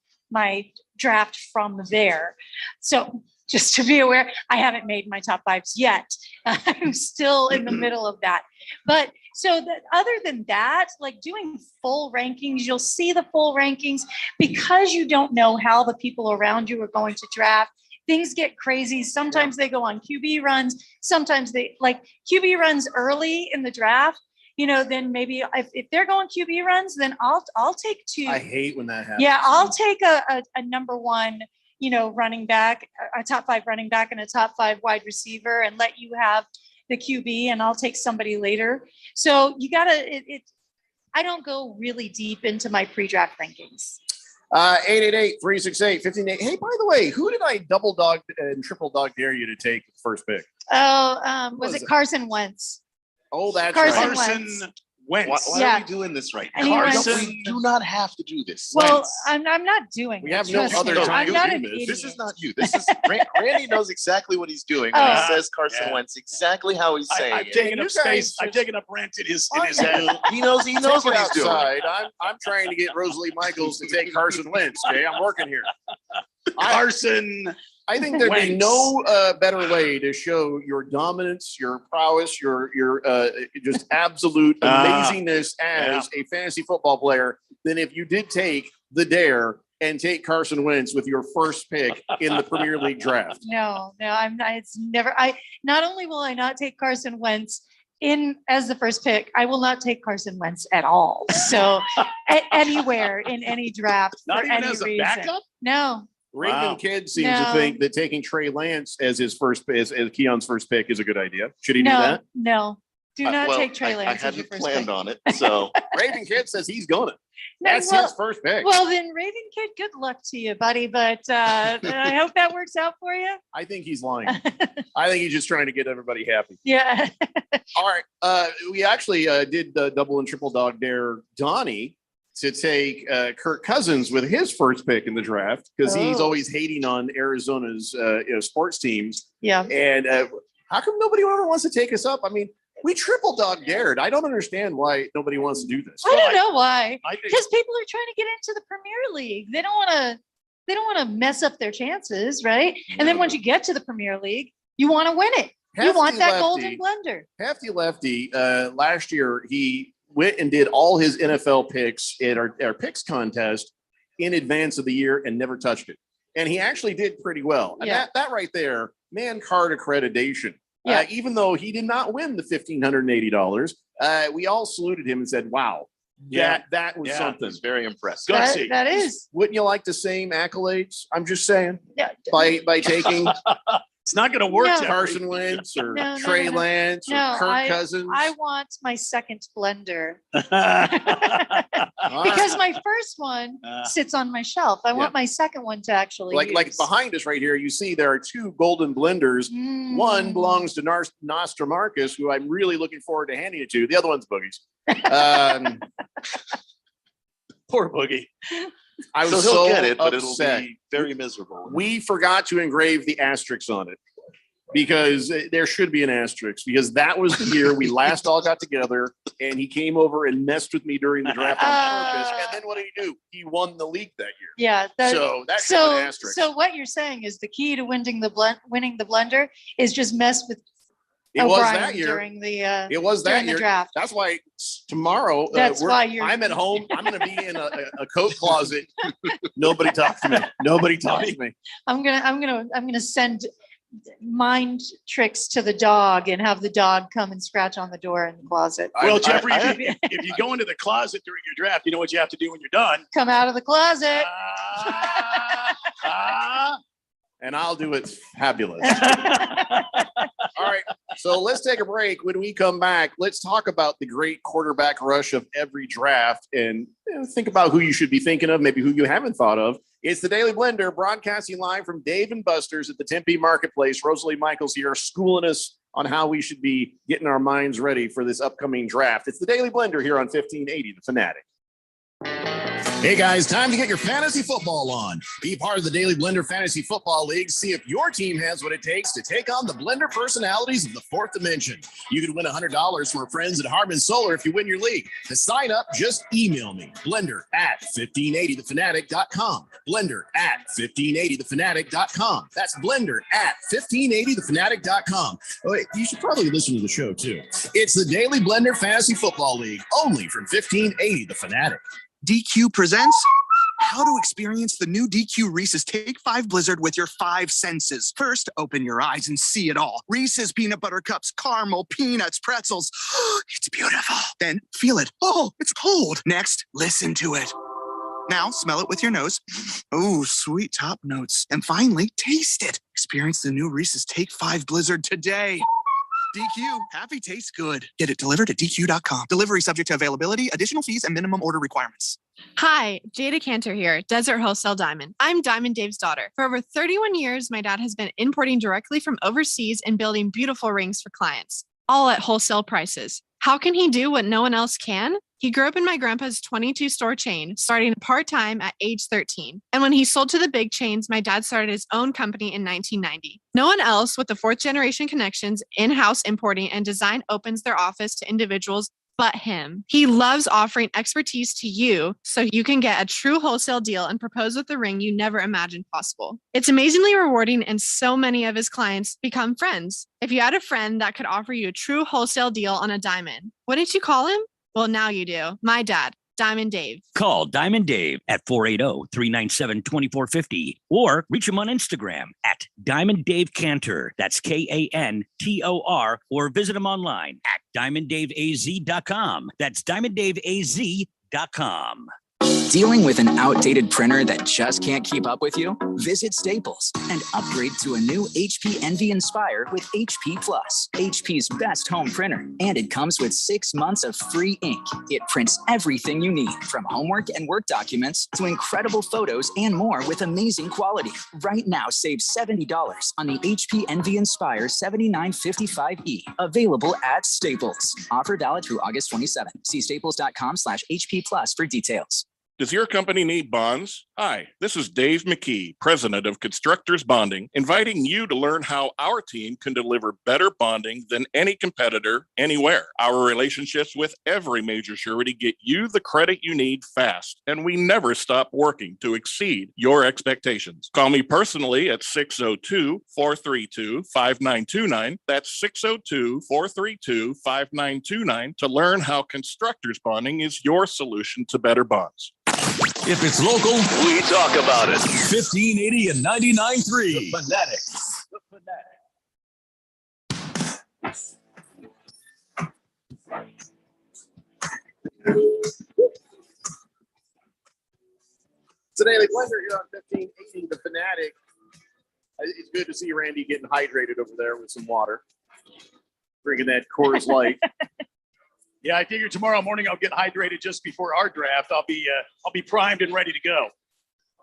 draft from there. So just to be aware, I haven't made my top 5s yet. I'm still in the middle of that. But so that other than that, like doing full rankings, you'll see the full rankings because you don't know how the people around you are going to draft. Things get crazy. Sometimes they go on QB runs. Sometimes they like QB runs early in the draft. Then maybe if they're going QB runs, then I'll take 2. I hate when that happens. Yeah, I'll take a number 1, running back, a top 5 running back and a top 5 wide receiver, and let you have the QB, and I'll take somebody later. So you gotta, I don't go really deep into my pre-draft rankings. 888-368-1580. Hey, by the way, who did I double dog and triple dog dare you to take the first pick? Oh, was it Carson Wentz? Oh, that's Carson right. Wentz. Why are we doing this right now? We do not have to do this. Well, I'm not doing it. We have no other time. I'm not an this. idiot. This is not you. This is Randy knows exactly what he's doing when he says Carson Wentz, exactly how he's saying I've taken up space. I've taken up rent in his head. He knows what he's doing. I'm trying to get Rosalie Michaels to take Carson Wentz. Okay, I'm working here. Carson. I think there'd be no better way to show your dominance, your prowess, your just absolute amazingness as a fantasy football player than if you did take the dare and take Carson Wentz with your first pick in the Premier League draft. No, I'm not. It's never. Not only will I not take Carson Wentz as the first pick, I will not take Carson Wentz at all. So anywhere in any draft. Not for even any as a reason. backup? No. Raven Wow. Kidd seems No. to think that taking Trey Lance as his first as Keon's first pick is a good idea. Should he do No, that? no. Do not Well, take Trey I Lance as your hadn't first planned pick. on it, so Raven Kidd says he's going to. No, That's well- his first pick. Well, then Raven Kid, good luck to you, buddy. But I hope that works out for you. I think he's lying. I think he's just trying to get everybody happy. Yeah. All right. We actually did the double and triple dog dare Donnie to take Kirk Cousins with his first pick in the draft because he's Oh. always hating on Arizona's sports teams. Yeah. And how come nobody ever wants to take us up? I mean, we triple dog dared. I don't understand why nobody wants to do this. I don't know why. I think Because people are trying to get into the Premier League. They don't want to mess up their chances, right? And then once you get to the Premier League, you want to win it. You Hefty want that lefty. golden blender. Hefty Lefty, last year, he went and did all his NFL picks at our picks contest in advance of the year and never touched it. And he actually did pretty well. And Yeah. that right there, man card accreditation. Yeah. Even though he did not win the $1,580, we all saluted him and said, wow, Yeah. that was Yeah. something. it's very impressive. Good. That, see. that is. Wouldn't you like the same accolades? I'm just saying, Yeah. by taking It's not going to work. No. Jeffrey. Carson Wentz or No, no, Trey no, no. Lance or No, Kirk Cousins. I want my second blender All right. because my first one Uh, sits on my shelf. I want my second one to actually like use. behind us right here, you see there are two golden blenders. Mm. One belongs to Nostramarcus, who I'm really looking forward to handing it to. The other one's Boogie's. Poor Boogie. I was So he'll so get it, but upset. it'll be very miserable. We forgot to engrave the asterisks on it because there should be an asterisk because that was the year we last all got together and he came over and messed with me during the draft on purpose. And then what did he do? He won the league that year. Yeah. So that should be an asterisk. So what you're saying is the key to winning the blender is just mess with It was O'Brien that year. during the It was that during the year. draft. That's why tomorrow That's why you're. I'm at home. I'm going to be in a coat closet. Nobody talk to me. Nobody talk to me. I'm gonna send mind tricks to the dog and have the dog come and scratch on the door in the closet. Well, I- Jeffrey, I- if you go into the closet during your draft, you know what you have to do when you're done. Come out of the closet. And I'll do it fabulous. All right. So let's take a break. When we come back, let's talk about the great quarterback rush of every draft and think about who you should be thinking of, maybe who you haven't thought of. It's the Daily Blender broadcasting live from Dave and Buster's at the Tempe Marketplace. Rosalie Michaels here schooling us on how we should be getting our minds ready for this upcoming draft. It's the Daily Blender here on 1580 The Fanatic. Hey guys, time to get your fantasy football on. Be part of the Daily Blender Fantasy Football League. See if your team has what it takes to take on the Blender personalities of the fourth dimension. You could win $100 from our friends at Harman Solar if you win your league. To sign up, just email me, blender@1580thefanatic.com. Blender@1580thefanatic.com. That's blender@1580thefanatic.com. Oh, wait, you should probably listen to the show too. It's the Daily Blender Fantasy Football League, only from 1580 The Fanatic. DQ presents how to experience the new DQ Reese's Take 5 Blizzard with your 5 senses. First, open your eyes and see it all. Reese's peanut butter cups, caramel, peanuts, pretzels. It's beautiful. Then feel it. Oh, it's cold. Next, listen to it. Now, smell it with your nose. Oh, sweet top notes. And finally, taste it. Experience the new Reese's Take 5 Blizzard today. DQ, happy tastes good. Get it delivered at DQ.com. Delivery subject to availability, additional fees, and minimum order requirements. Hi, Jada Cantor here, Desert Wholesale Diamond. I'm Diamond Dave's daughter. For over 31 years, my dad has been importing directly from overseas and building beautiful rings for clients, all at wholesale prices. How can he do what no one else can? He grew up in my grandpa's 22-store chain, starting part-time at age 13. And when he sold to the big chains, my dad started his own company in 1990. No one else with the fourth-generation connections, in-house importing, and design opens their office to individuals but him. He loves offering expertise to you so you can get a true wholesale deal and propose with a ring you never imagined possible. It's amazingly rewarding, and so many of his clients become friends. If you had a friend that could offer you a true wholesale deal on a diamond, wouldn't you call him? Well, now you do. My dad. Diamond Dave. Call Diamond Dave at 480-397-2450 or reach him on Instagram at Diamond Dave Cantor. That's Kantor, or visit him online at diamonddaveaz.com. That's diamonddaveaz.com. Dealing with an outdated printer that just can't keep up with you? Visit Staples and upgrade to a new HP Envy Inspire with HP Plus, HP's best home printer. And it comes with 6 months of free ink. It prints everything you need, from homework and work documents to incredible photos and more with amazing quality. Right now, save $70 on the HP Envy Inspire 7955E, available at Staples. Offer valid through August 27. See staples.com/HP Plus for details. Does your company need bonds? Hi, this is Dave McKee, president of Constructors Bonding, inviting you to learn how our team can deliver better bonding than any competitor anywhere. Our relationships with every major surety get you the credit you need fast, and we never stop working to exceed your expectations. Call me personally at 602-432-5929. That's 602-432-5929 to learn how Constructors Bonding is your solution to better bonds. If it's local, we talk about it. 1580 and 99.3. The Fanatic. Today, the Blender here on 1580, the Fanatic. It's good to see Randy getting hydrated over there with some water. Drinking that Coors Light. Yeah, I figure tomorrow morning I'll get hydrated just before our draft. I'll be primed and ready to go.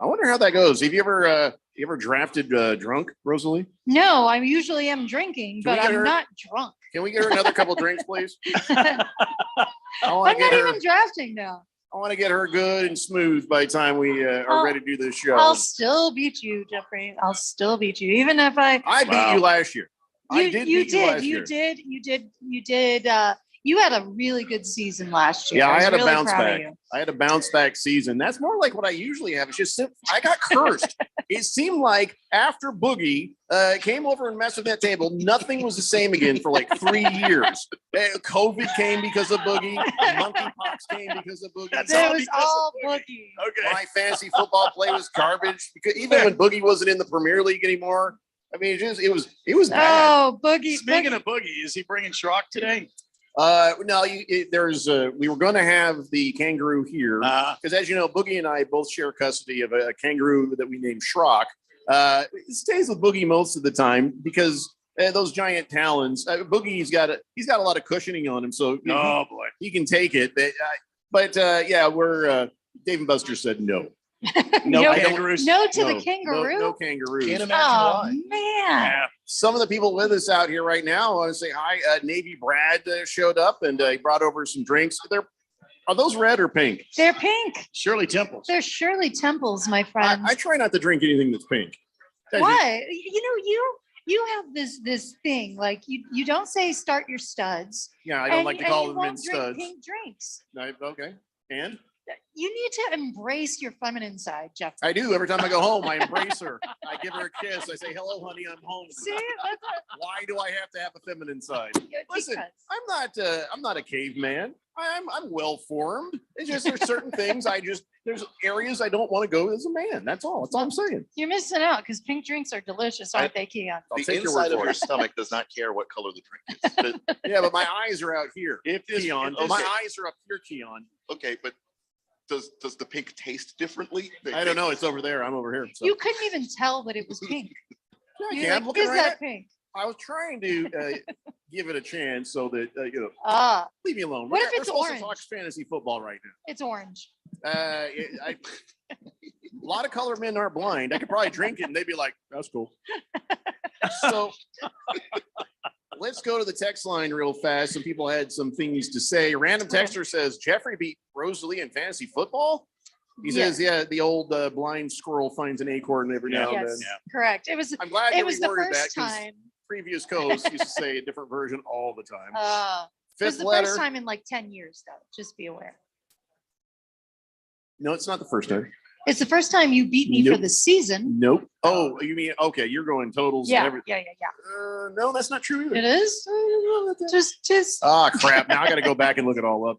I wonder how that goes. Have you ever drafted drunk, Rosalie? No, I usually am drinking, Can we but get I'm her- not drunk. Can we get her another couple drinks, please? I I'm want to not get her. even drafting now. I want to get her good and smooth by the time we are ready to do this show. I'll still beat you, Jeffrey. I'll still beat you, even if I. I beat you last year. I did beat you last year. You did. You had a really good season last year. Yeah, I was had a really bounce proud of back. you. I had a bounce back season. That's more like what I usually have. It's just I got cursed. It seemed like after Boogie came over and messed with that table, nothing was the same again for like 3 years. COVID came because of Boogie. Monkeypox came because of Boogie. It was all Boogie. Okay. My fantasy football play was garbage because even when Boogie wasn't in the Premier League anymore. I mean, it was bad. Oh, Boogie. Speaking of Boogie, is he bringing Schrock today? No, we were going to have the kangaroo here because, as you know, Boogie and I both share custody of a kangaroo that we named Schrock. It stays with Boogie most of the time because those giant talons. Boogie's got a lot of cushioning on him, so Oh boy, he can take it. But we're Dave and Buster said no. No kangaroos. No to the kangaroo. No kangaroos. Can't imagine Oh why. man. Yeah. Some of the people with us out here right now, I want to say hi. Navy Brad showed up and he brought over some drinks. Are those red or pink? They're pink. Shirley Temples. They're Shirley Temples, my friend. I try not to drink anything that's pink. Why? You have this thing like you don't say start your studs. Yeah, I don't like to call you them won't in drink studs. pink drinks. Okay. And You need to embrace your feminine side, Jeff. I do. Every time I go home, I embrace her. I give her a kiss. I say, hello, honey, I'm home. See, that's Why do I have to have a feminine side? Listen, because- I'm not a caveman. I'm well formed. It's just there's certain things there's areas I don't want to go as a man. That's all. That's all I'm saying. You're missing out because pink drinks are delicious, aren't they, Keon? I'll The take your word inside of for your it. stomach does not care what color the drink is. But, Yeah, but my eyes are out here. Keon. okay. My eyes are up here, Keon. okay, but does the pink taste differently? I don't know. It's over there. I'm over here. So. You couldn't even tell that it was pink. Yeah, I You're can. I'm like, looking is right that at- pink? I was trying to give it a chance so that Ah, leave me alone. What if We're it's supposed orange? to talk fantasy football right now. it's orange. A lot of color men aren't blind. I could probably drink it and they'd be like, that's cool. So let's go to the text line real fast. Some people had some things to say. Random texter says Jeffrey beat Rosalie in fantasy football. He says, yeah, the old blind squirrel finds an acorn every now and Yes, then. correct. It was. I'm glad It you was the reworded that first 'cause time. previous co-hosts used to say a different version all the time. It was Fifth the letter. first time in like 10 years, though. Just be aware. No, it's not the first time. It's the first time you beat me for Nope. the season. Nope. Oh, you mean okay? You're going totals. And Yeah, everything. yeah. No, that's not true either. It is. Just. Ah, crap. Now I got to go back and look it all up.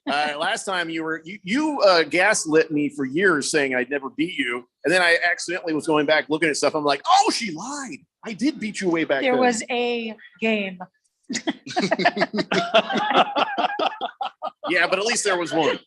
Last time you gaslit me for years saying I'd never beat you. And then I accidentally was going back looking at stuff. I'm like, oh, she lied. I did beat you way back There then. was a game. Yeah, but at least there was one.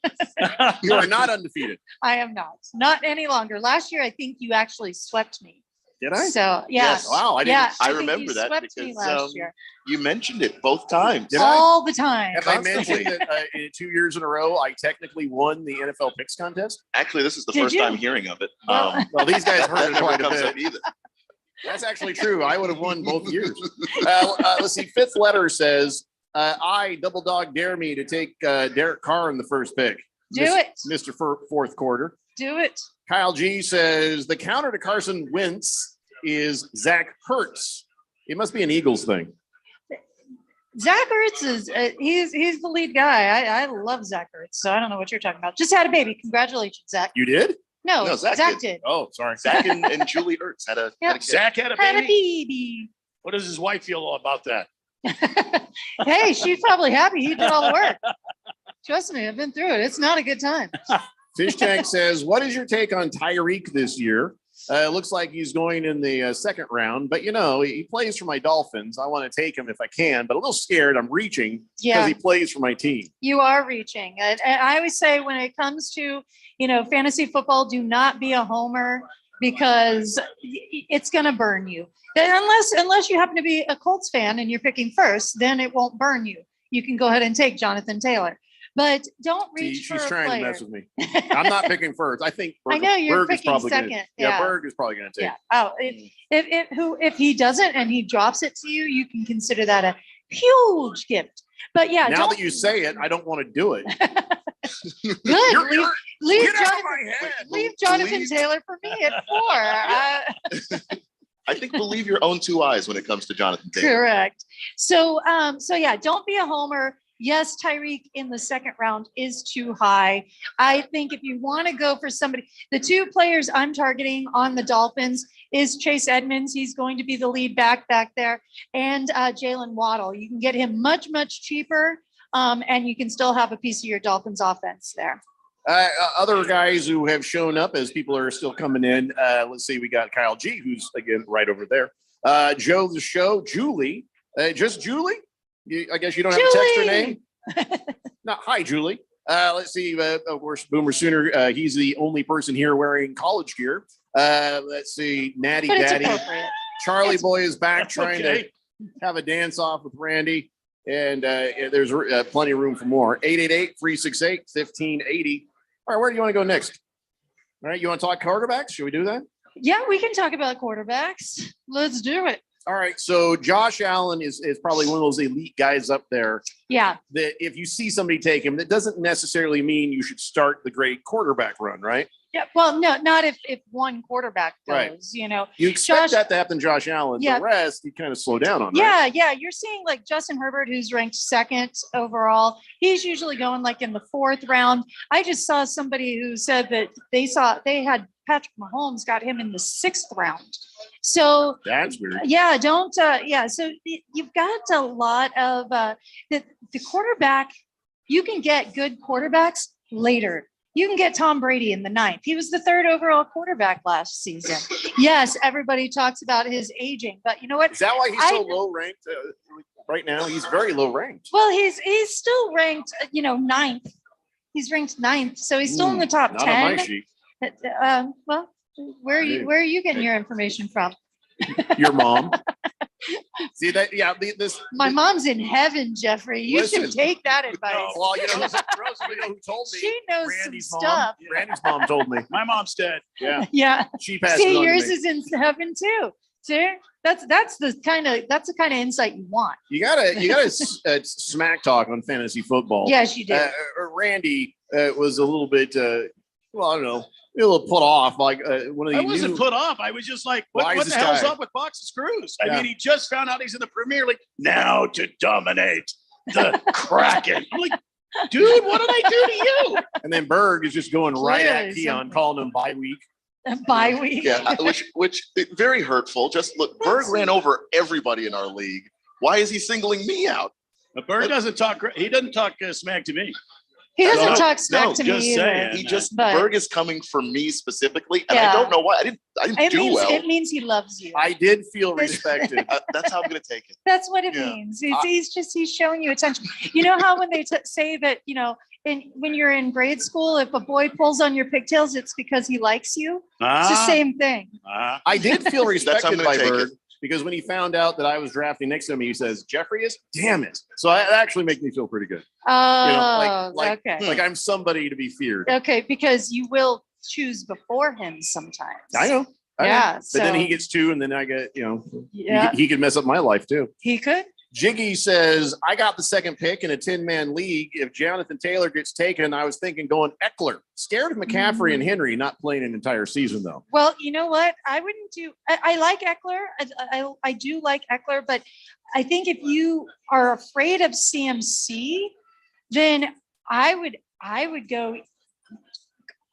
You are not undefeated. I am not any longer. Last year, I think you actually swept me. Did I? So yeah. Yes. Wow, I didn't. Yeah, I think remember you that swept me because last year. you mentioned it both times. Did I? All the time. Have I mentioned that in 2 years in a row, I technically won the NFL picks contest? Actually, this is the Did first you? time hearing of it. Well- Well, these guys that heard it never quite a comes bit. up either. That's actually true. I would have won both years. Let's see. Fifth letter says, I double dog dare me to take Derek Carr in the first pick. Do it. Mr. Fourth quarter. Do it. Kyle G says the counter to Carson Wentz is Zach Ertz. It must be an Eagles thing. Zach Ertz is he's the lead guy. I love Zach Ertz, so I don't know what you're talking about. Just had a baby. Congratulations, Zach. You did? No, No, Zach Zach did. did. Oh, sorry. Zach and Julie Ertz had a, Yep. had a kid. Zach had a Had a baby. baby. What does his wife feel about that? Hey, she's probably happy he did all the work. Trust me, I've been through it. It's not a good time. Fish Tank says, what is your take on Tyreek this year? It looks like he's going in the second round, but he plays for my Dolphins. I want to take him if I can, but a little scared. I'm reaching because Yeah. he plays for my team. You are reaching. And I always say when it comes to, fantasy football, do not be a homer because it's going to burn you. Unless you happen to be a Colts fan and you're picking first, then it won't burn you. You can go ahead and take Jonathan Taylor. But don't reach See, for she's a trying player. to mess with me. I'm not picking first. I think I know you're Berg is picking probably second. Gonna, Yeah. Berg is probably going to take. Yeah. Oh, if he doesn't and he drops it to you, you can consider that a huge gift. But yeah, Now don't, that you say it, I don't want to do it. good. You're- leave get out of Jonathan, my head. leave Jonathan Please. Taylor for me at 4. I think believe your own two eyes when it comes to Jonathan Taylor. Correct. So yeah, don't be a homer. Yes, Tyreek in the second round is too high. I think if you want to go for somebody, the two players I'm targeting on the Dolphins is Chase Edmonds. He's going to be the lead back there, and Jalen Waddle. You can get him much, much cheaper, and you can still have a piece of your Dolphins offense there. Other guys who have shown up as people are still coming in. Let's see, we got Kyle G, who's again right over there. Joe the Show, Julie, just Julie. I guess you don't have to text her name. No, hi, Julie. Let's see. Of course, Boomer Sooner. He's the only person here wearing college gear. Let's see, Natty But it's Daddy. appropriate. Charlie Boy is back trying Okay. to have a dance off with Randy. And there's plenty of room for more. 888-368-1580. All right, where do you want to go next? All right, you want to talk quarterbacks? Should we do that? Yeah, we can talk about quarterbacks. Let's do it. All right, so Josh Allen is probably one of those elite guys up there Yeah. that if you see somebody take him, that doesn't necessarily mean you should start the great quarterback run, right? Yeah. Well, no, not if one quarterback goes, Right. You expect Josh- that to happen to Josh Allen. Yeah. The rest, you kind of slow down on. Yeah, Right? yeah. You're seeing like Justin Herbert, who's ranked second overall. He's usually going like in the 4th round. I just saw somebody who said that they had Patrick Mahomes got him in the 6th round. So That's weird. yeah, don't yeah. So you've got a lot of the quarterback. You can get good quarterbacks later. You can get Tom Brady in the 9th. He was the 3rd overall quarterback last season. Yes, everybody talks about his aging, but you know what? Is that why he's so low ranked right now? He's very low ranked. Well, he's still ranked, 9th. He's ranked 9th, so he's still in the top Not 10. on my sheet. Well, where are you getting your information from? Your mom. See that? Yeah. My mom's in heaven, Jeffrey. You should Listen. take that advice. Well, you know who told me? She knows Randy's some mom. stuff. Randy's mom told me. My mom's dead. Yeah. Yeah. She passed it See, on to yours me. is in heaven too. See, that's the kind of insight you want. You gotta smack talk on fantasy football. Yes, you do. Randy was a little bit, well, I don't know, a little put off. Like one of I the wasn't put off. I was just like, what Why is the this hell's guy- up with Box of Screws? I Yeah. mean, he just found out he's in the Premier League now to dominate the Kraken. I'm like, Dude, what did I do to you? And then Berg is just going right at Clearly Keon, something. calling him bye week. Bye week. Yeah, which very hurtful. Just look, Berg ran over everybody in our league. Why is he singling me out? But Berg doesn't talk. He doesn't talk smack to me. He doesn't No, talk smack no, to just me either. saying. He just But- Berg is coming for me specifically, and Yeah. I don't know why. I didn't It do means, well. it means he loves you. I did feel respected. That's how I'm gonna take it. That's what it Yeah. means. He's showing you attention. You know how when they say that, when you're in grade school, if a boy pulls on your pigtails, it's because he likes you. It's the Ah. same thing. I did feel That's how I'm respected gonna by take Berg it. because when he found out that I was drafting next to him, he says, Jeffrey is, damn it. So that actually makes me feel pretty good. Oh, okay. Like I'm somebody to be feared. Okay, because you will choose before him sometimes. I know. Yeah, But then so- he gets two, and then I get, Yeah. he could mess up my life too. He could. Jiggy says, I got the second pick in a 10-man league. If Jonathan Taylor gets taken, I was thinking going Eckler. Scared of McCaffrey and Henry not playing an entire season, though. Well, you know what? I wouldn't do. I like Eckler. I do like Eckler, but I think if you are afraid of CMC, then I would go.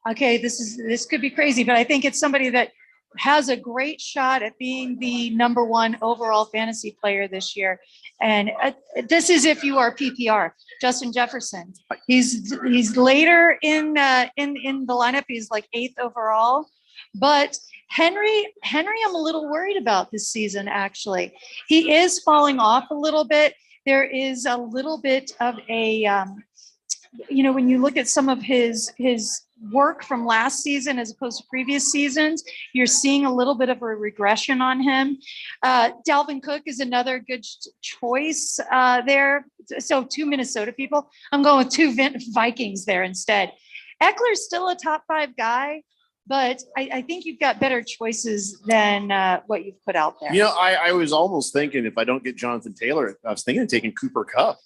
Okay, this could be crazy, but I think it's somebody that has a great shot at being the number one overall fantasy player this year. And this is if you are PPR. Justin Jefferson. He's later in the lineup. He's like 8th overall. But Henry, I'm a little worried about this season, actually. He is falling off a little bit. There is a little bit of a, when you look at some of his work from last season as opposed to previous seasons, you're seeing a little bit of a regression on him. Dalvin Cook is another good choice there. So 2 Minnesota people. I'm going with 2 Vikings there instead. Eckler's still a top 5 guy, but I think you've got better choices than what you've put out there. I was almost thinking if I don't get Jonathan Taylor, I was thinking of taking Cooper Kupp.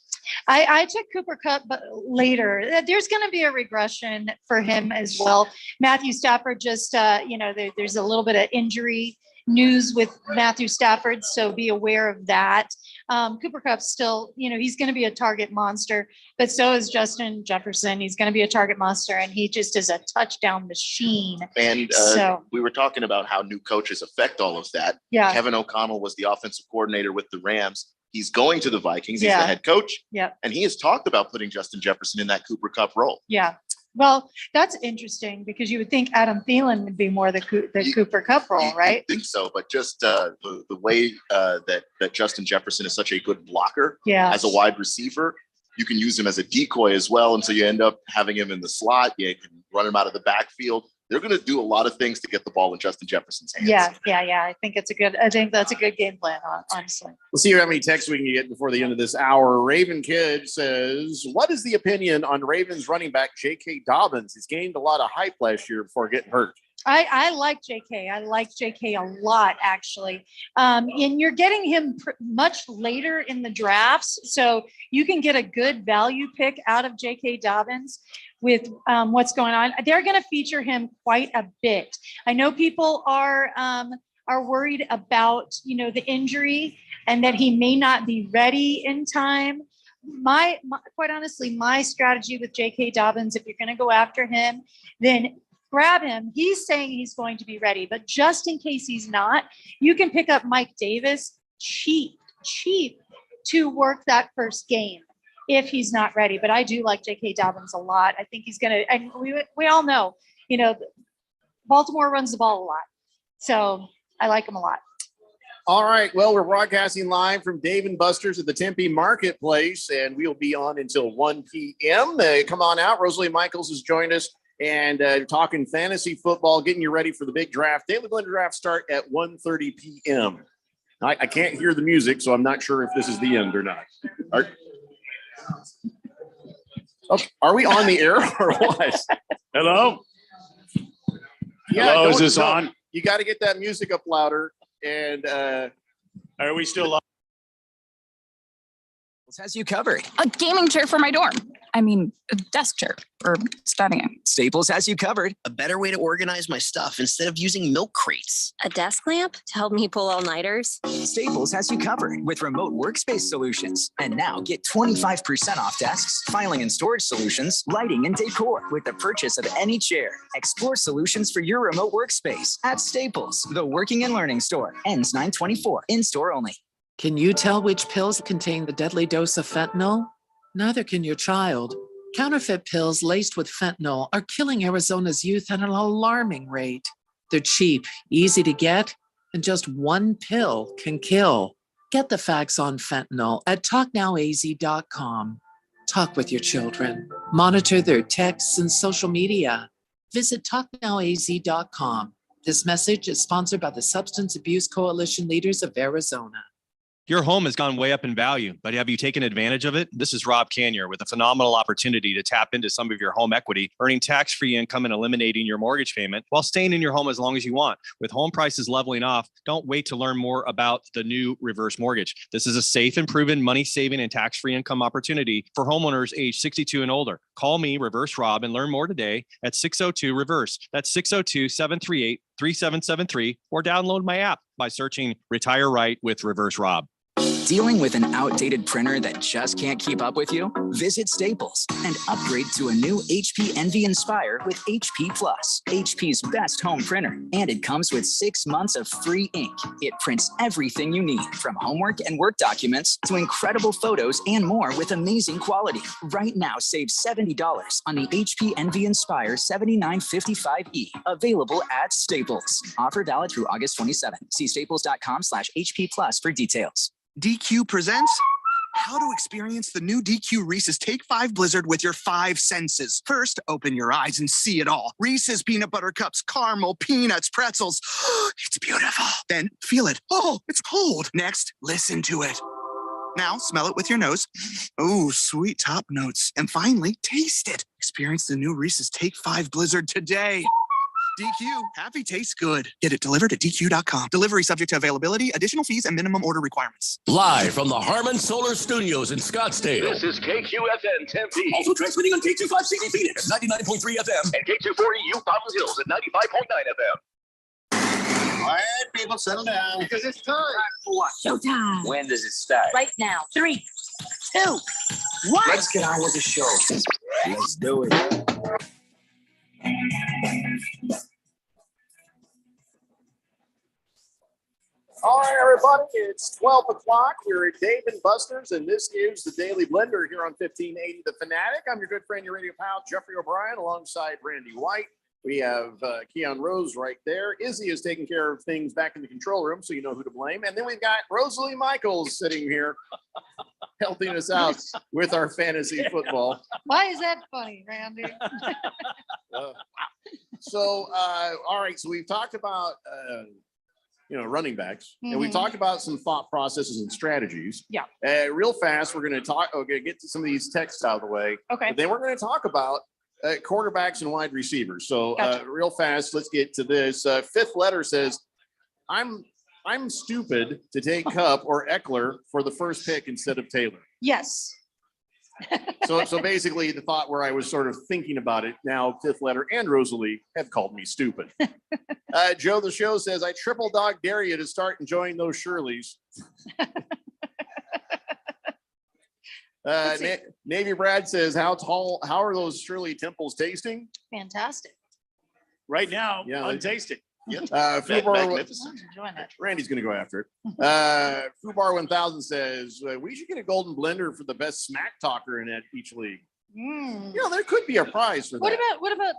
I took Cooper Kupp, but later there's going to be a regression for him as well. Matthew Stafford just, there's a little bit of injury news with Matthew Stafford, so be aware of that. Cooper Kupp still, he's going to be a target monster, but so is Justin Jefferson. He's going to be a target monster, and he just is a touchdown machine. And So- we were talking about how new coaches affect all of that. Yeah. Kevin O'Connell was the offensive coordinator with the Rams. He's going to the Vikings. He's Yeah. the head coach. Yep. And he has talked about putting Justin Jefferson in that Cooper Kupp role. Yeah. Well, that's interesting because you would think Adam Thielen would be more the Cooper Kupp role, right? I think so, but just the way that Justin Jefferson is such a good blocker Yeah. as a wide receiver, you can use him as a decoy as well. And so you end up having him in the slot. You can run him out of the backfield. They're going to do a lot of things to get the ball in Justin Jefferson's hands. Yeah. I think that's a good game plan, honestly. Let's see how many texts we can get before the end of this hour. Raven Kid says, what is the opinion on Ravens running back J.K. Dobbins? He's gained a lot of hype last year before getting hurt. I like JK. I like JK a lot, actually. And you're getting him much later in the drafts. So you can get a good value pick out of JK Dobbins with what's going on. They're going to feature him quite a bit. I know people are worried about, the injury and that he may not be ready in time. My quite honestly, my strategy with JK Dobbins, if you're going to go after him, then grab him. He's saying he's going to be ready, but just in case he's not, you can pick up Mike Davis cheap to work that first game if he's not ready. But I do like J.K. Dobbins a lot. I think he's going to, and we all know, Baltimore runs the ball a lot. So I like him a lot. All right. Well, we're broadcasting live from Dave & Buster's at the Tempe Marketplace, and we'll be on until 1 p.m. Come on out. Rosalie Michaels has joined us and talking fantasy football, getting you ready for the big draft. Daily Blender draft start at 1:30 p.m. I can't hear the music, so I'm not sure if this is the end or not. Are we on the air or what? Hello? Yeah, Hello, is this no, on? You got to get that music up louder. And are we still on? Has you covered. A gaming chair for my dorm. I mean, a desk chair for studying. Staples has you covered. A better way to organize my stuff instead of using milk crates. A desk lamp to help me pull all-nighters. Staples has you covered with remote workspace solutions. And now get 25% off desks, filing and storage solutions, lighting and decor with the purchase of any chair. Explore solutions for your remote workspace at Staples, the working and learning store. Ends 9/24, in-store only. Can you tell which pills contain the deadly dose of fentanyl? Neither can your child. Counterfeit pills laced with fentanyl are killing Arizona's youth at an alarming rate. They're cheap, easy to get, and just one pill can kill. Get the facts on fentanyl at talknowaz.com. Talk with your children. Monitor their texts and social media. Visit talknowaz.com. This message is sponsored by the Substance Abuse Coalition Leaders of Arizona. Your home has gone way up in value, but have you taken advantage of it? This is Rob Canier with a phenomenal opportunity to tap into some of your home equity, earning tax-free income and eliminating your mortgage payment while staying in your home as long as you want. With home prices leveling off, don't wait to learn more about the new reverse mortgage. This is a safe and proven money-saving and tax-free income opportunity for homeowners age 62 and older. Call me, Reverse Rob, and learn more today at 602-REVERSE. That's 602-738-3773, or download my app by searching Retire Right with Reverse Rob. Dealing with an outdated printer that just can't keep up with you? Visit Staples and upgrade to a new HP Envy Inspire with HP Plus, HP's best home printer. And it comes with 6 months of free ink. It prints everything you need, from homework and work documents to incredible photos and more with amazing quality. Right now, save $70 on the HP Envy Inspire 7955E, available at Staples. Offer valid through August 27. See staples.com/HP Plus for details. DQ presents how to experience the new DQ Reese's Take 5 Blizzard with your 5 senses. First, open your eyes and see it all. Reese's peanut butter cups, caramel, peanuts, pretzels. It's beautiful. Then feel it. Oh, it's cold. Next, listen to it. Now, smell it with your nose. Oh, sweet top notes. And finally, taste it. Experience the new Reese's Take 5 Blizzard today. DQ, happy tastes good. Get it delivered at DQ.com. Delivery subject to availability, additional fees, and minimum order requirements. Live from the Harmon Solar Studios in Scottsdale. This is KQFN Tempe. Also transmitting on K25CD Phoenix, 99.3 FM, and K240 U Fountain Hills at 95.9 FM. All right, people, settle down because it's time. Showtime. When does it start? Right now. 3, 2, 1. Let's get on with the show. Let's do it. All right, everybody, it's 12 o'clock. We're at Dave & Buster's, and this is the Daily Blender here on 1580 The Fanatic. I'm your good friend, your radio pal, Jeffrey O'Brien, alongside Randy White. We have Keon Rose right there. Izzy is taking care of things back in the control room, so you know who to blame. And then we've got Rosalie Michaels sitting here helping us out with our fantasy football. Why is that funny, Randy? All right, so we've talked about running backs, and we talked about some thought processes and strategies. Yeah. Real fast, we're going to get to some of these texts out of the way. Okay. But then we're going to talk about quarterbacks and wide receivers. So Gotcha. real fast, let's get to this. Fifth letter says, I'm stupid to take Kupp or Eckler for the first pick instead of Taylor. Yes. So basically the thought where I was sort of thinking about it now, fifth letter and Rosalie have called me stupid. Joe the Show says, I triple dog dare you to start enjoying those Shirleys. Navy Brad says, how are those Shirley Temples tasting? Fantastic. Right now, untasted. Randy's going to go after it. Fubar 1000 says, we should get a golden blender for the best smack talker in each league. There could be a prize for that. What about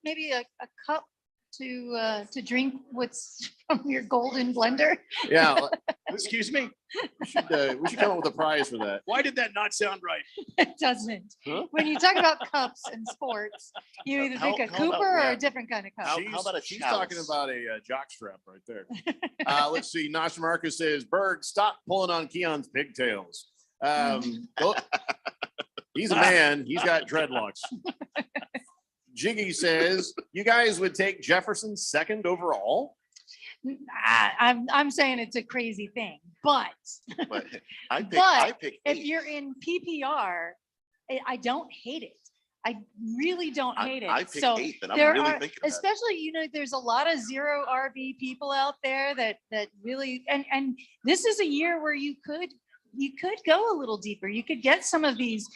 maybe a cup to drink what's from your golden blender? Yeah. Excuse me. We should come up with a prize for that. Why did that not sound right? It doesn't. Huh? When you talk about cups and sports, you either think a Cooper or a different kind of cup. How about she's talking about a jock strap right there. Let's see. Nasha Marcus says, Berg, stop pulling on Keon's pigtails. He's a man. He's got dreadlocks. Jiggy says, you guys would take Jefferson second overall? I'm saying it's a crazy thing, but But I but pick if 8. you're in PPR, I don't hate it. I really don't hate it. I pick So 8th, and I'm there really are, thinking about it. especially, there's a lot of zero RB people out there that really, and this is a year where you could go a little deeper. You could get some of these,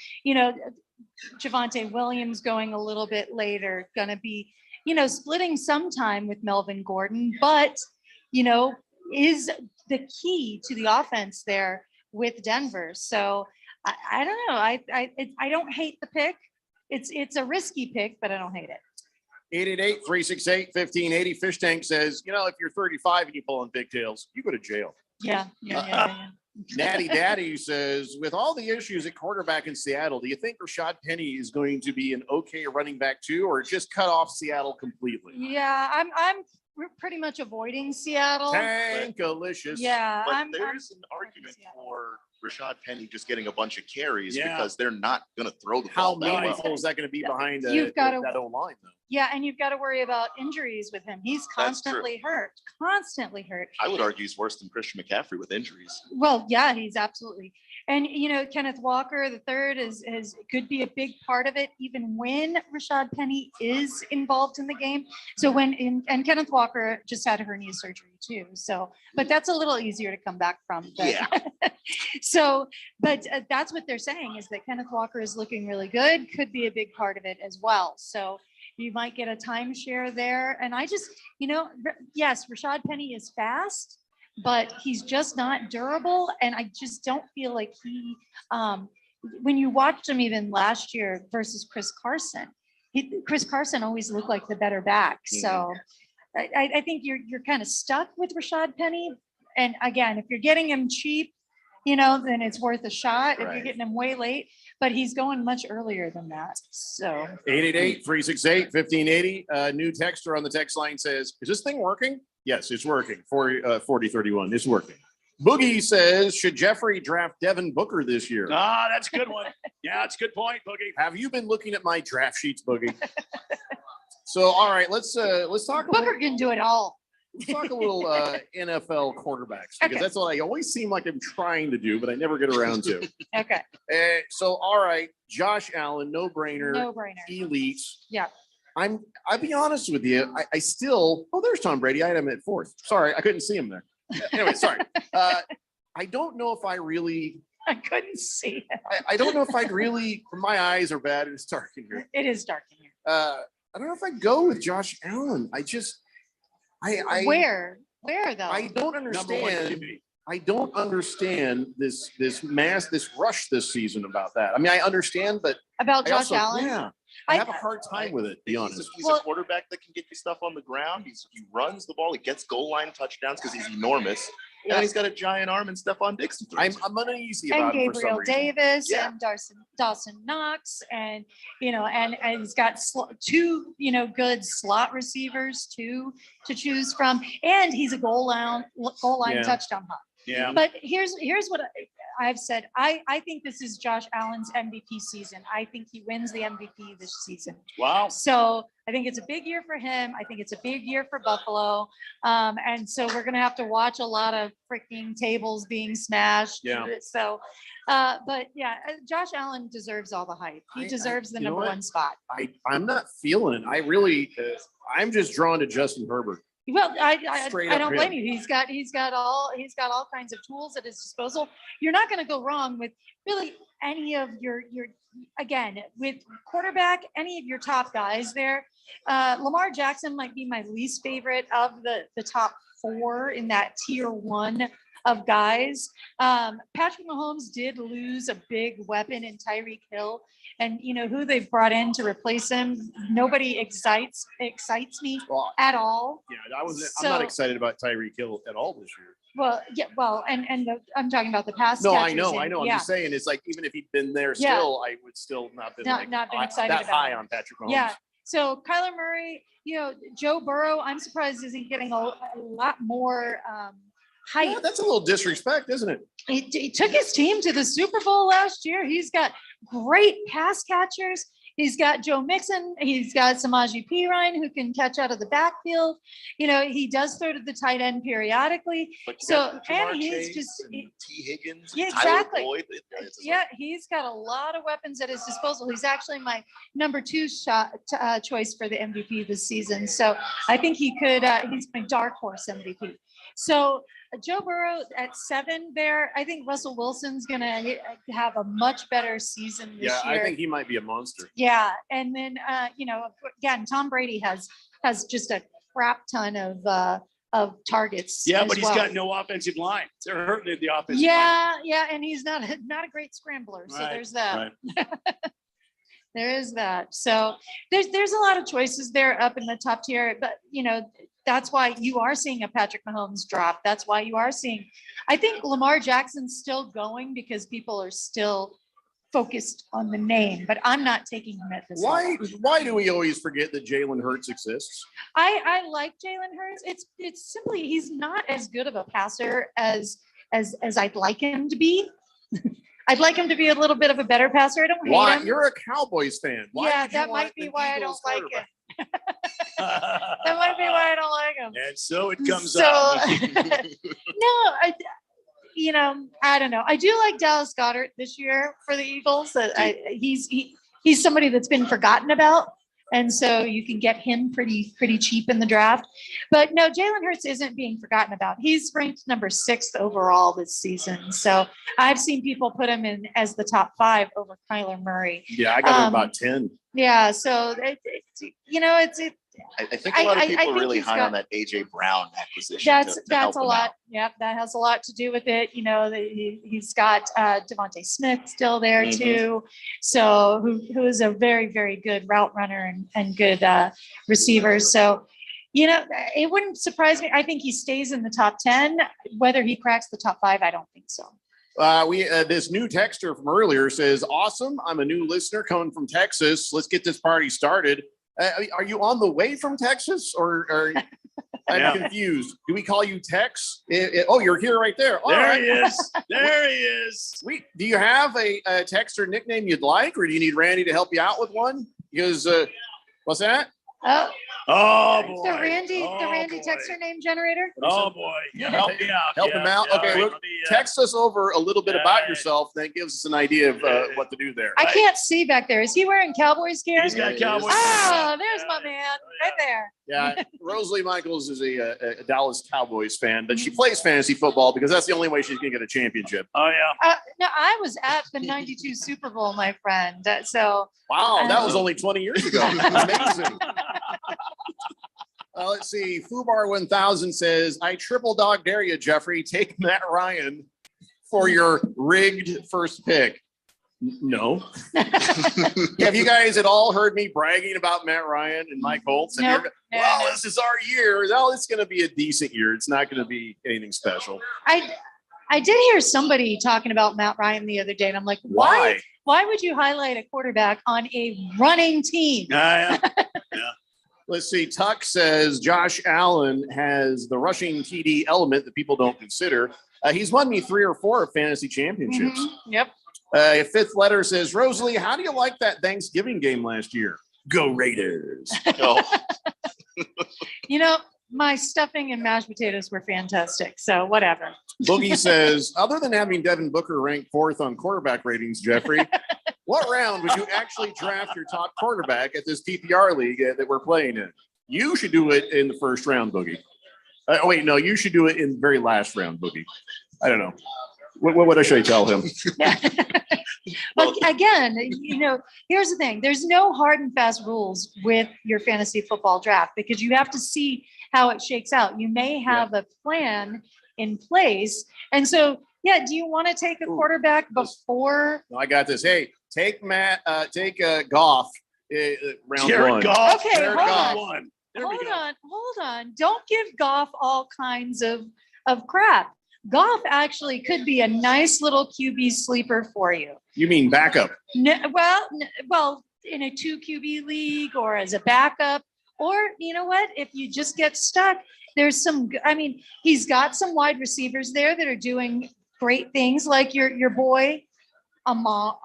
Javonte Williams going a little bit later, going to be, splitting some time with Melvin Gordon, but, is the key to the offense there with Denver. So I don't know. I don't hate the pick. It's a risky pick, but I don't hate it. 888-368-1580. Fish Tank says, if you're 35 and you pull on pigtails, you go to jail. Yeah. Natty Daddy says, with all the issues at quarterback in Seattle, do you think Rashad Penny is going to be an okay running back too, or just cut off Seattle completely? Yeah, I'm pretty much avoiding Seattle. Tankalicious. Yeah, But there's an argument for Rashad Penny just getting a bunch of carries because they're not going to throw the How ball that meaningful well. is that going to be behind You've gotta- that O-line, though? Yeah, and you've got to worry about injuries with him. He's constantly hurt. I would argue he's worse than Christian McCaffrey with injuries. Well, yeah, he's absolutely. And Kenneth Walker the third is could be a big part of it, even when Rashad Penny is involved in the game. So and Kenneth Walker just had hernia surgery too. So, but that's a little easier to come back from. Yeah. So, but that's what they're saying is that Kenneth Walker is looking really good. Could be a big part of it as well. So you might get a timeshare there. And I just, yes, Rashad Penny is fast, but he's just not durable. And I just don't feel like he, when you watched him even last year versus Chris Carson, Chris Carson always looked like the better back. So I think you're kind of stuck with Rashad Penny. And again, if you're getting him cheap, then it's worth a shot. If you're getting him way late, but he's going much earlier than that. So 888-368-1580. New texter on the text line says, is this thing working? Yes, it's working. 4031. It's working. Boogie says, should Jeffrey draft Devin Booker this year? Ah, that's a good one. Yeah, it's a good point, Boogie. Have you been looking at my draft sheets, Boogie? So, all right, let's talk. Booker can do it all. Let's talk a little NFL quarterbacks, because that's what I always seem like I'm trying to do, but I never get around to. Okay. So, all right, Josh Allen, no brainer. Elite. Yeah. I'll be honest with you. I still. Oh, there's Tom Brady. I had him at 4th. Sorry, I couldn't see him there. Anyway, sorry. I don't know if I really. I couldn't see him. I don't know if I'd really. My eyes are bad. It's dark in here. It is dark in here. I don't know if I'd go with Josh Allen. Where though? I don't understand. I don't understand this rush this season about that. I mean, I understand, but about Josh Allen. Yeah, I have a hard time with it. To be honest, He's a quarterback that can get you stuff on the ground. He runs the ball. He gets goal line touchdowns because he's enormous. And he's got a giant arm and Stephon Diggs. I'm uneasy about and him for some Gabriel reason. Davis and Dawson Knox, and and he's got 2 good slot receivers to choose from, and he's a goal line touchdown hawk. Yeah. But here's what I've said. I think this is Josh Allen's MVP season. I think he wins the MVP this season. Wow. So I think it's a big year for him. I think it's a big year for Buffalo. And so we're going to have to watch a lot of freaking tables being smashed. Yeah. So, but yeah, Josh Allen deserves all the hype. He deserves the number 1 spot. I'm not feeling it. I really, I'm just drawn to Justin Herbert. Well, I Straight up don't blame him. you. He's got all kinds of tools at his disposal. You're not going to go wrong with really any of your again with quarterback, any of your top guys there. Lamar Jackson might be my least favorite of the top 4 in that tier 1 of guys. Patrick Mahomes did lose a big weapon in Tyreek Hill, and who they've brought in to replace him. Nobody excites me at all. Yeah, I'm not excited about Tyreek Hill at all this year. Well, yeah, and I'm talking about the pass. No, I catchers know. and- I'm yeah. just saying, it's like even if he'd been there, Yeah. still, I would still not been Not been excited that about high him. on Patrick Mahomes. Yeah. So Kyler Murray, Joe Burrow, I'm surprised isn't getting a lot more hype. Yeah, that's a little disrespect, isn't it? He took his team to the Super Bowl last year. He's got great pass catchers. He's got Joe Mixon. He's got Samaje Perine who can catch out of the backfield. You know, he does throw to the tight end periodically. So, and he's just T. Higgins, yeah, Tyler exactly. Boyd. Yeah, he's got a lot of weapons at his disposal. He's actually my number 2 choice for the MVP this season. So I think he could. He's my dark horse MVP. So Joe Burrow at 7 there. I think Russell Wilson's going to have a much better season this year. I think he might be a monster. Yeah. And then, you know, again, Tom Brady has just a crap ton of targets. Yeah, as but he's well. got no offensive line. They're hurting the offensive line. Yeah. And he's not a great scrambler. So there's that. Right. There is that. So there's a lot of choices there up in the top tier, but you know, that's why you are seeing a Patrick Mahomes drop. That's why you are seeing, I think Lamar Jackson's still going because people are still focused on the name, but I'm not taking him at this Why level. why do we always forget that Jalen Hurts exists? I like Jalen Hurts. It's simply he's not as good of a passer as I'd like him to be. I'd like him to be a little bit of a better passer. I don't hate Why? him. You're a Cowboys fan. Why Yeah, would you that want might be the why I don't Eagles like quarterback? him. That might be why I don't like him. And so it comes So- up. No, I don't know. I do like Dallas Goedert this year for the Eagles. He's somebody that's been forgotten about. And so you can get him pretty cheap in the draft. But no, Jalen Hurts isn't being forgotten about. He's ranked number 6th overall this season. So I've seen people put him in as the top 5 over Kyler Murray. Yeah, I got him about 10. Yeah. So, I think a lot of I people think really he's high got- on that AJ Brown acquisition. That's to help a him lot. out. Yep, that has a lot to do with it. You know, he's got Devontae Smith still there Mhm. too. So who is a very, very good route runner and good receiver. So, you know, it wouldn't surprise me. I think he stays in the top 10. Whether he cracks the top 5, I don't think so. This new texter from earlier says, "Awesome! I'm a new listener coming from Texas. Let's get this party started." Are you on the way from Texas, or I'm Yeah. confused? Do we call you Tex? Oh, you're here right there. All There right. he is. There he is. Do you have a texter nickname you'd like, or do you need Randy to help you out with one? Because what's that? Oh boy. The Randy texter name generator. Oh boy. Yeah, help me out. Help him out. Okay, All look, right, text us over a little bit about right. yourself. That gives us an idea of what to do there. I can't see back there. Is he wearing Cowboys gear? He's got Cowboys. Oh, there's my man right there. Yeah, Rosalie Michaels is a Dallas Cowboys fan, but she plays fantasy football because that's the only way she's going to get a championship. Oh yeah. No, I was at the '92 Super Bowl, my friend. So Wow, that was only 20 years ago. Amazing. Let's see. Fubar 1000 says, "I triple dog dare you, Jeffrey. Take Matt Ryan for your rigged first pick." No. Have you guys at all heard me bragging about Matt Ryan and Mike Holtz? And Nope. well, this is our year. Well, it's going to be a decent year. It's not going to be anything special. I did hear somebody talking about Matt Ryan the other day, and I'm like, why would you highlight a quarterback on a running team? Yeah. Let's see. Tuck says Josh Allen has the rushing TD element that people don't consider. He's won me 3 or 4 fantasy championships. Yep. Fifth letter says, Rosalie, how do you like that Thanksgiving game last year? Go Raiders. You know, my stuffing and mashed potatoes were fantastic. So whatever. Boogie says, other than having Devin Booker ranked 4th on quarterback ratings, Jeffrey, what round would you actually draft your top quarterback at this PPR league that we're playing in? You should do it in the first round, Boogie. Wait, no, you should do it in the very last round, Boogie. I don't know. What should I tell him? But again, you know, here's the thing. There's no hard and fast rules with your fantasy football draft because you have to see how it shakes out. You may have a plan in place. And so, yeah, do you want to take a quarterback before? No, I got this. Hey, take Goff round Jared 1. Goff. Okay, Jared hold Goff. on. Hold on. Don't give Goff all kinds of crap. Goff actually could be a nice little QB sleeper for you. You mean backup? Well, in a 2 QB league or as a backup, or you know what? If you just get stuck, there's he's got some wide receivers there that are doing great things, like your boy Amon.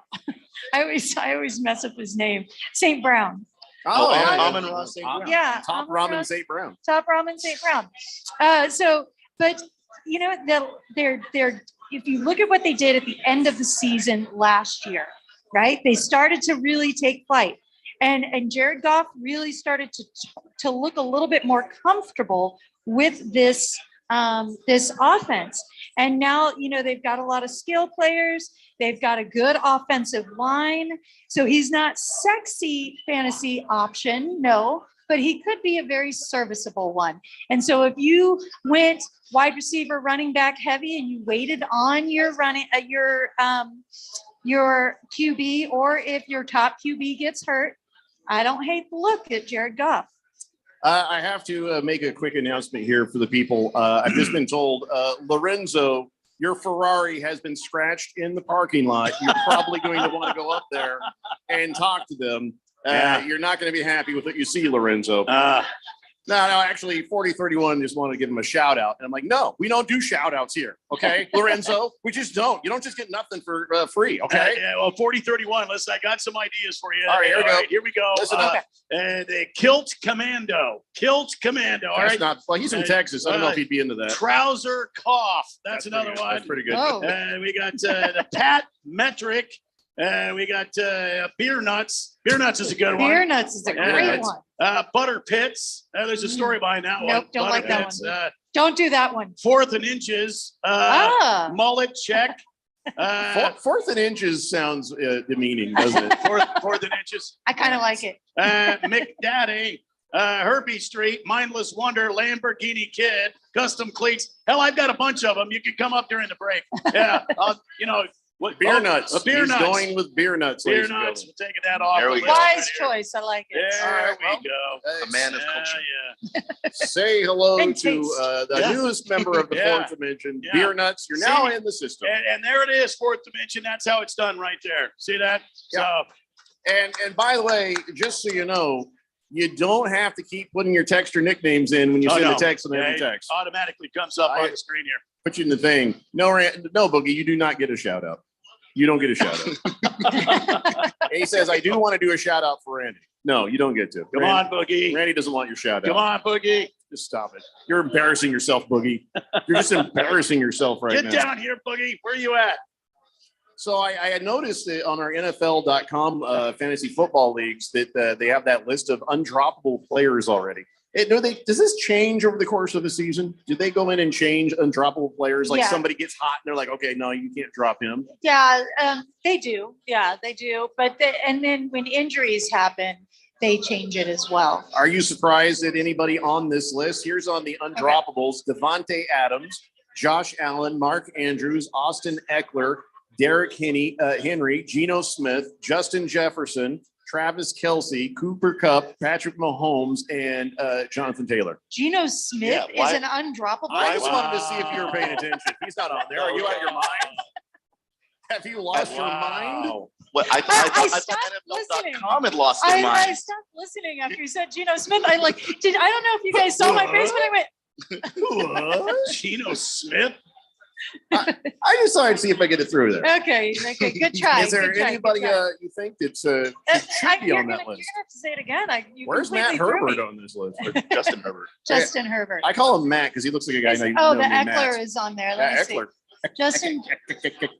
I always mess up his name. St. Brown. Oh, yeah. Amon-Ra St. Brown. Yeah. Top ramen St. Brown. Top ramen St. Brown. But you know, they're if you look at what they did at the end of the season last year, right? They started to really take flight. And Jared Goff really started to look a little bit more comfortable with this this offense. And now, you know, they've got a lot of skill players. They've got a good offensive line. So he's not sexy fantasy option, no, but he could be a very serviceable one. And so if you went wide receiver, running back heavy, and you waited on your your QB, or if your top QB gets hurt, I don't hate the look at Jared Goff. I have to make a quick announcement here for the people. I've just been told, Lorenzo, your Ferrari has been scratched in the parking lot. You're probably going to want to go up there and talk to them. You're not going to be happy with what you see, Lorenzo. No, actually, 4031 just wanted to give him a shout out. And I'm like, no, we don't do shout outs here. Okay, Lorenzo, we just don't. You don't just get nothing for free. Okay. Well, 4031. Listen, I got some ideas for you. All right, here we go. Here we go. Listen up. Kilt Commando. Kilt Commando. All right. Well, he's in Texas. I don't know if he'd be into that. Trouser Cough. That's another one. That's pretty good. Oh. And we got the Pat Metric. We got Beer Nuts. Beer Nuts is a good one. Beer Nuts is a great one. Butter Pits. There's a story behind that one. Nope, don't Butter like that Pits. one. Don't do that one. 4th and Inches. Mullet check. Fourth and Inches sounds demeaning, doesn't it? Fourth and Inches. I kind of like it. McDaddy. Herbie Street, Mindless Wonder, Lamborghini Kid, Custom Cleats. Hell, I've got a bunch of them. You can come up during the break. Yeah, what Beer Nuts. Beer He's Nuts. going with Beer Nuts. Beer ladies and Nuts. gentlemen. We're taking that off. There we go. Wise choice. I like it. There we go. A man of culture. Yeah. Say hello And to taste. the newest member of the Yeah. Fourth Dimension, Yeah. Beer Nuts. You're now See? in the system. And there it is, 4th Dimension. That's how it's done right there. See that? Yeah. So And by the way, just so you know, you don't have to keep putting your texter nicknames in when you send a text on every it text. automatically comes up on the screen here. Put you in the thing. No, Boogie, you do not get a shout out. You don't get a shout out. He says, I do want to do a shout out for Randy. No, you don't get to. Come on, Boogie. Randy doesn't want your shout out. Come on, Boogie. Just stop it. You're embarrassing yourself, Boogie. You're just embarrassing yourself right now. Get down here, Boogie. Where you at? So I had noticed that on our NFL.com fantasy football leagues that they have that list of undroppable players already. Does this change over the course of the season? Do they go in and change undroppable players? Like Yeah. somebody gets hot and they're like, okay, no, you can't drop him. Yeah, they do. Yeah, they do. But and then when injuries happen, they change it as well. Are you surprised at anybody on this list? Here's on the undroppables: Devontae Adams, Josh Allen, Mark Andrews, Austin Eckler, Derrick Henry, Geno Smith, Justin Jefferson, Travis Kelce, Cooper Kupp, Patrick Mahomes, and Jonathan Taylor. Geno Smith why- is an undroppable. I just wanted to see if you were paying attention. He's not on there. Are you out of your mind? Have you lost your mind? What I I thought stopped listening. NFL.com had lost their I mind. stopped listening after you said Geno Smith. I don't know if you guys saw my face when I went. What? Geno Smith? I decided to see if I get it through there. Okay, good try. Is there good try, anybody good try. you think that's should be you're on gonna, that you're list? gonna have to say it again. You Where's Matt completely threw Herbert me. on this list? Justin Herbert. Justin Herbert. I call him Matt because he looks like a guy named Oh, the named Eckler Matt. is on there. Yeah, Let me see. Eckler. Justin.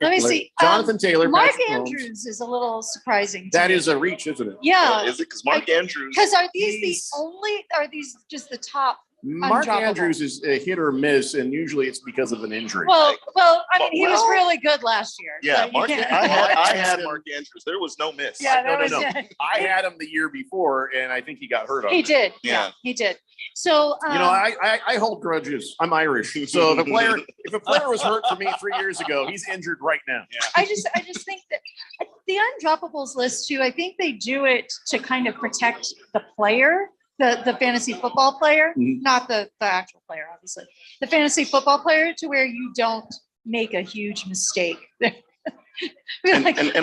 Let me see. Jonathan Taylor. Mark Patrick Mahomes. Andrews is a little surprising. To That me. is a reach, isn't it? Yeah. Is it? Because Mark Andrews. Because are these the only? Are these just the top? Mark undroppable? Andrews is a hit or miss, and usually it's because of an injury. Well, I mean, he was really good last year. Yeah, so you Mark, can't- I had Mark Andrews. There was no miss. Yeah, no, that no, was no. I had him the year before, and I think he got hurt on He it. did. Yeah. Yeah, he did. So You know, I hold grudges. I'm Irish, so if a player was hurt for me 3 years ago, he's injured right now. I just think that the undroppables list too. I think they do it to kind of protect the player, the fantasy football player, Mhm. not the actual player, obviously. The fantasy football player, to where you don't make a huge mistake. And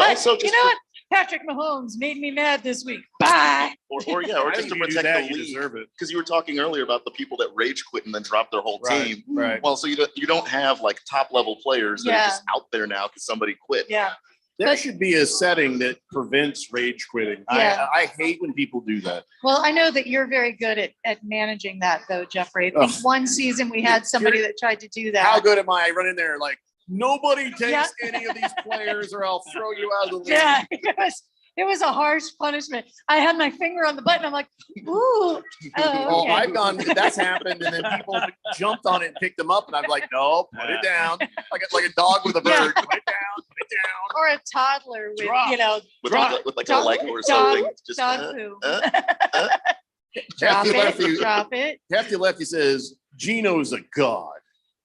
also you just know what? Patrick Mahomes made me mad this week. Bye. or I just think to if you do protect that, the you league. deserve it. Because you were talking earlier about the people that rage quit and then drop their whole Right, team. right. Well, so you don't have like top level players that Yeah. are just out there now because somebody quit. Yeah. There should be a setting that prevents rage quitting. Yeah. I hate when people do that. Well, I know that you're very good at managing that, though, Jeffrey. I think one season we had somebody that tried to do that. How good am I? I run in there like, nobody takes any of these players or I'll throw you out of the league. Yeah, it was a harsh punishment. I had my finger on the button. I'm like, ooh. Oh, I've gone, that's happened. And then people jumped on it and picked them up. And I'm like, no, put it down. Like a dog with a bird. Put it down, put it down. Or a toddler with, with like a leg or something. Just, dog poo. Drop it. Hefty Lefty says, Gino's a god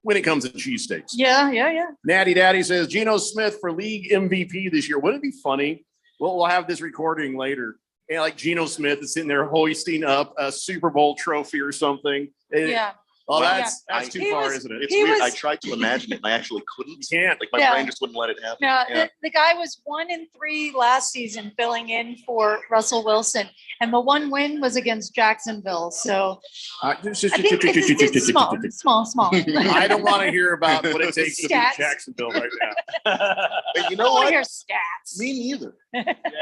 when it comes to cheesesteaks. Yeah. Natty Daddy says, Geno Smith for league MVP this year. Wouldn't it be funny? We'll have this recording later. And like Geno Smith is sitting there hoisting up a Super Bowl trophy or something. Yeah. Oh, that's too far, isn't it? It's weird. I tried to imagine it and I actually couldn't. You can't. Like my brain just wouldn't let it happen. Now, Yeah. the guy was 1-3 last season filling in for Russell Wilson. And the one win was against Jacksonville. So I think it's small. I don't want to hear about what it takes to beat Jacksonville right now. But you know what? I hear stats. Me neither.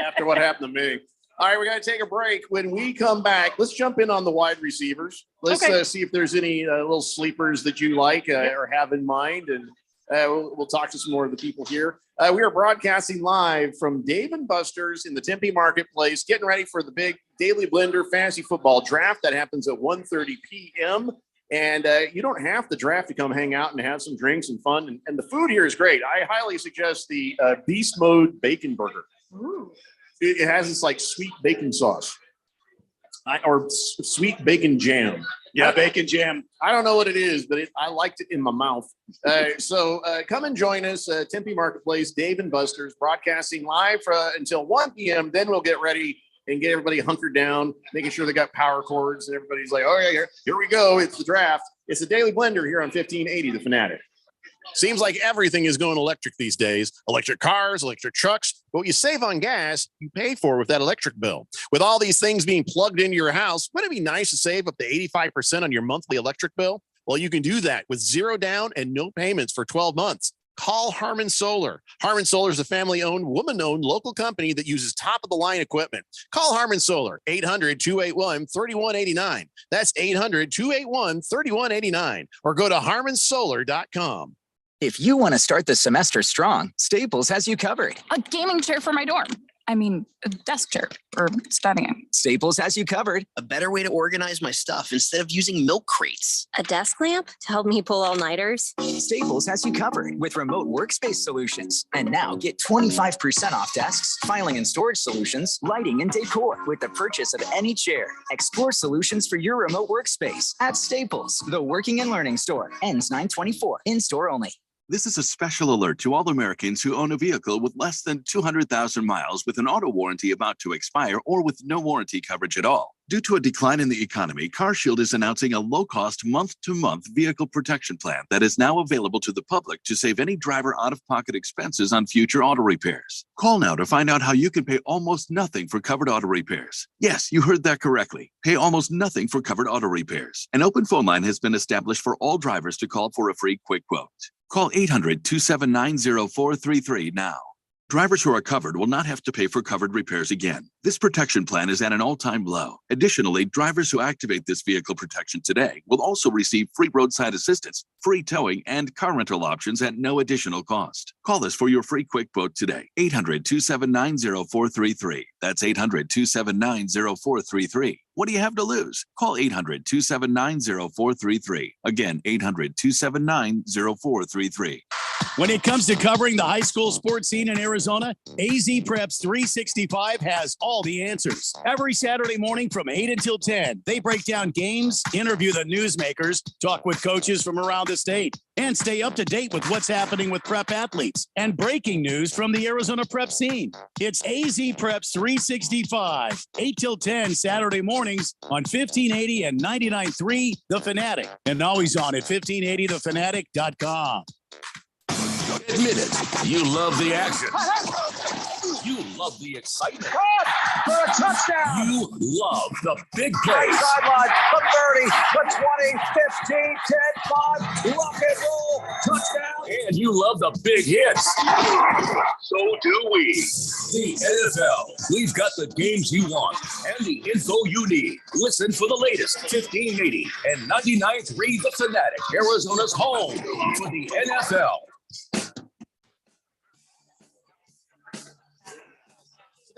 After what happened to me. All right, we're going to take a break. When we come back, let's jump in on the wide receivers. Let's see if there's any little sleepers that you like or have in mind. And we'll talk to some more of the people here. We are broadcasting live from Dave & Buster's in the Tempe Marketplace, getting ready for the big Daily Blender Fantasy Football Draft that happens at 1:30 p.m. And you don't have to draft to come hang out and have some drinks and fun. And the food here is great. I highly suggest the Beast Mode Bacon Burger. Ooh. It has this like sweet bacon sauce or sweet bacon jam. Yeah, bacon jam. I don't know what it is, but I liked it in my mouth. So come and join us, Tempe Marketplace, Dave & Buster's, broadcasting live until 1 p.m. Then we'll get ready and get everybody hunkered down, making sure they got power cords, and everybody's like, oh, yeah, here we go. It's the draft. It's the Daily Blender here on 1580 The Fanatic. Seems like everything is going electric these days. Electric cars, electric trucks. But what you save on gas, you pay for with that electric bill. With all these things being plugged into your house, wouldn't it be nice to save up to 85% on your monthly electric bill? Well, you can do that with zero down and no payments for 12 months. Call Harmon Solar. Harmon Solar is a family-owned, woman-owned local company that uses top-of-the-line equipment. Call Harmon Solar, 800-281-3189. That's 800-281-3189. Or go to harmonsolar.com. If you want to start the semester strong, Staples has you covered. A gaming chair for my dorm. I mean, a desk chair for studying. Staples has you covered. A better way to organize my stuff instead of using milk crates. A desk lamp to help me pull all-nighters. Staples has you covered with remote workspace solutions. And now get 25% off desks, filing and storage solutions, lighting and decor with the purchase of any chair. Explore solutions for your remote workspace at Staples, the working and learning store. Ends 9/24, in-store only. This is a special alert to all Americans who own a vehicle with less than 200,000 miles with an auto warranty about to expire or with no warranty coverage at all. Due to a decline in the economy, CarShield is announcing a low-cost month-to-month vehicle protection plan that is now available to the public to save any driver out-of-pocket expenses on future auto repairs. Call now to find out how you can pay almost nothing for covered auto repairs. Yes, you heard that correctly. Pay almost nothing for covered auto repairs. An open phone line has been established for all drivers to call for a free quick quote. Call 800-279-0433 now. Drivers who are covered will not have to pay for covered repairs again. This protection plan is at an all-time low. Additionally, drivers who activate this vehicle protection today will also receive free roadside assistance, free towing, and car rental options at no additional cost. Call us for your free quick quote today. 800-279-0433. That's 800-279-0433. What do you have to lose? Call 800-279-0433. Again, 800-279-0433. When it comes to covering the high school sports scene in Arizona, AZ Preps 365 has all the answers. Every Saturday morning from 8 until 10, they break down games, interview the newsmakers, talk with coaches from around the state, and stay up to date with what's happening with prep athletes and breaking news from the Arizona prep scene. It's AZ Preps 365, 8 till 10 Saturday mornings on 1580 and 99.3 The Fanatic, and always on at 1580thefanatic.com. Admit it, you love the action. You love the excitement. Caught for a touchdown. You love the big Right plays. sideline, the 30, the 20, 15, 10, 5, rock and roll, touchdown. And you love the big hits. So do we. The NFL. We've got the games you want and the info you need. Listen for the latest 1580 and 99.3 The Fanatic, Arizona's home for the NFL.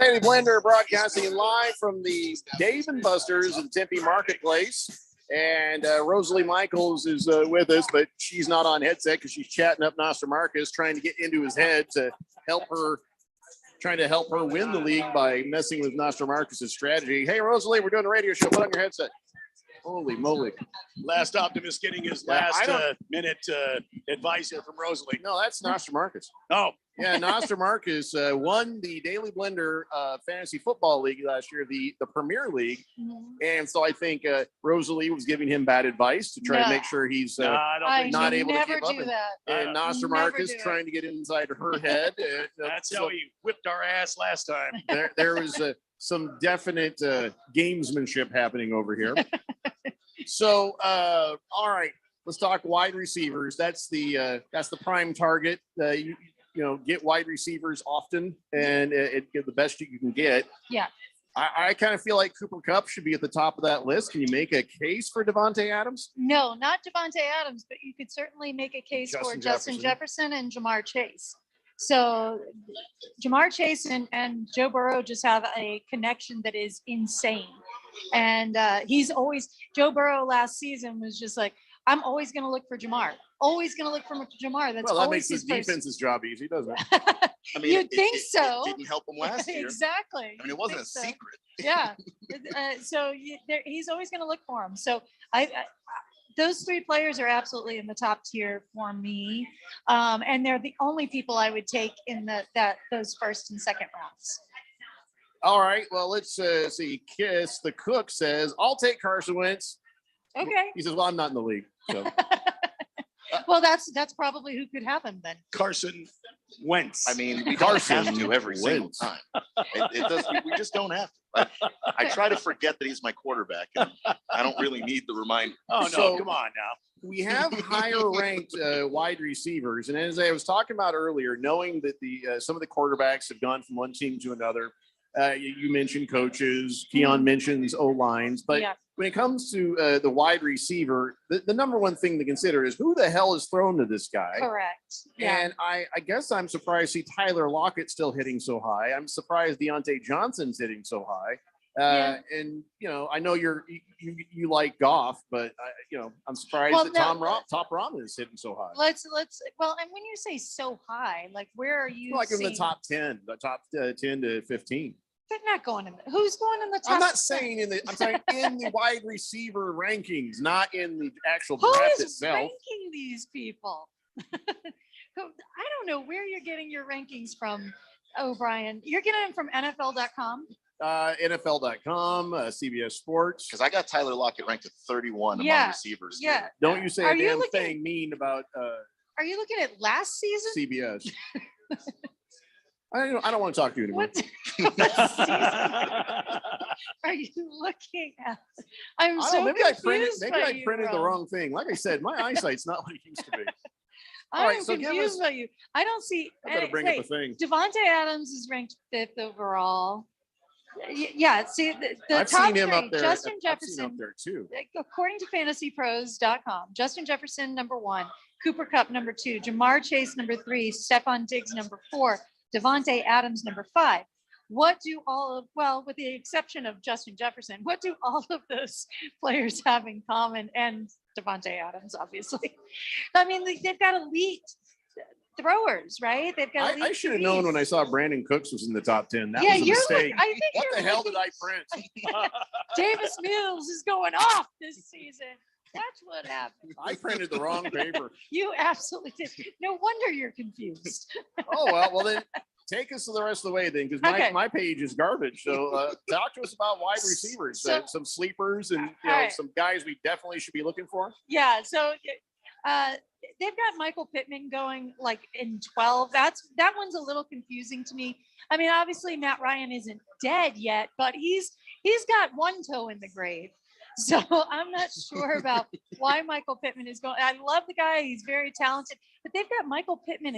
Daily Blender broadcasting live from the Dave & Buster's in Tempe Marketplace. And Rosalie Michaels is with us, but she's not on headset because she's chatting up Nostra Marcus, trying to get into his head to help her, trying to help her win the league by messing with Nostra Marcus's strategy. Hey, Rosalie, we're doing a radio show. Put on your headset. Holy moly. Last optimist getting his last minute advice here from Rosalie. No, that's Nostra Marcus. Oh, yeah, Nostra Marcus won the Daily Blender Fantasy Football League last year, the Premier League. And so I think Rosalie was giving him bad advice to try to make sure he's not able to keep up. And Nostra Marcus trying to get inside her head. That's how he whipped our ass last time. There was some definite gamesmanship happening over here. So, all right, let's talk wide receivers. That's the prime target. You know, get wide receivers often and get the best you can get. Yeah. I kind of feel like Cooper Kupp should be at the top of that list. Can you make a case for Devontae Adams? No, not Devontae Adams, but you could certainly make a case for Justin Jefferson and Jamar Chase. So Jamar Chase and Joe Burrow just have a connection that is insane. And Joe Burrow last season was just like, I'm always going to look for Jamar. Always going to look for Jamar. That's well, that makes his defense's job easy, doesn't it? I mean, You'd think so. It didn't help him last year. Exactly. I mean, it wasn't a secret. Yeah. He's always going to look for him. So those three players are absolutely in the top tier for me. And they're the only people I would take in those first and second rounds. All right. Well, let's see. Kiss the Cook says, I'll take Carson Wentz. Okay. He says, well, I'm not in the league. So. Well, that's probably who could have him then. Carson Wentz. I mean, we don't have to every single time. It does. We just don't have to. I try to forget that he's my quarterback, and I don't really need the reminder. Oh, no, come on now. We have higher ranked wide receivers. And as I was talking about earlier, knowing that some of the quarterbacks have gone from one team to another, you mentioned coaches, Keon mentions O-lines, but when it comes to the wide receiver, the number one thing to consider is who the hell is thrown to this guy? Correct. Yeah. And I guess I'm surprised to see Tyler Lockett still hitting so high. I'm surprised Deontay Johnson's hitting so high. And I know you like Goff, but I'm surprised that Top Ramen is hitting so high. Let's and when you say so high, like where are you? Like in the top 10, the top 10 to 15. They're not going in. Who's going in the top? I'm not saying I'm saying in the wide receiver rankings, not in the actual Who draft is itself. ranking these people? I don't know where you're getting your rankings from, O'Brien. You're getting them from NFL.com. NFL.com, CBS Sports. Because I got Tyler Lockett ranked at 31 among receivers. Yeah. Don't you say a damn thing mean about Are you looking at last season? CBS. I don't want to talk to you anymore. Are you looking at? I'm I so don't know, confused. maybe I printed the wrong thing. Like I said, my eyesight's not what it used to be. All I'm right, so confused by you. I don't see. I better bring up a thing. Devontae Adams is ranked 5th overall. Yeah, see the I've top seen him three, up there. Justin I've seen Jefferson. him up there too. According to fantasypros.com, Justin Jefferson number 1, Cooper Kupp number 2, Jamar Chase number 3, Stephon Diggs number 4, Devontae Adams number 5. With the exception of Justin Jefferson, what do all of those players have in common? And Devontae Adams, obviously. I mean, they've got elite throwers, right? They've got. I should have known when I saw Brandon Cooks was in the top 10. That was a you're mistake. I think what you're the hell did I print? Davis Mills is going off this season. That's what happened. I printed the wrong paper. You absolutely did. No wonder you're confused. Oh well then take us to the rest of the way then, because my page is garbage. So talk to us about wide receivers, some sleepers, and some guys we definitely should be looking for. Yeah. So They've got Michael Pittman going like in 12. That one's a little confusing to me. I mean, obviously Matt Ryan isn't dead yet, but he's got one toe in the grave. So I'm not sure about why Michael Pittman is going. I love the guy. He's very talented, but they've got Michael Pittman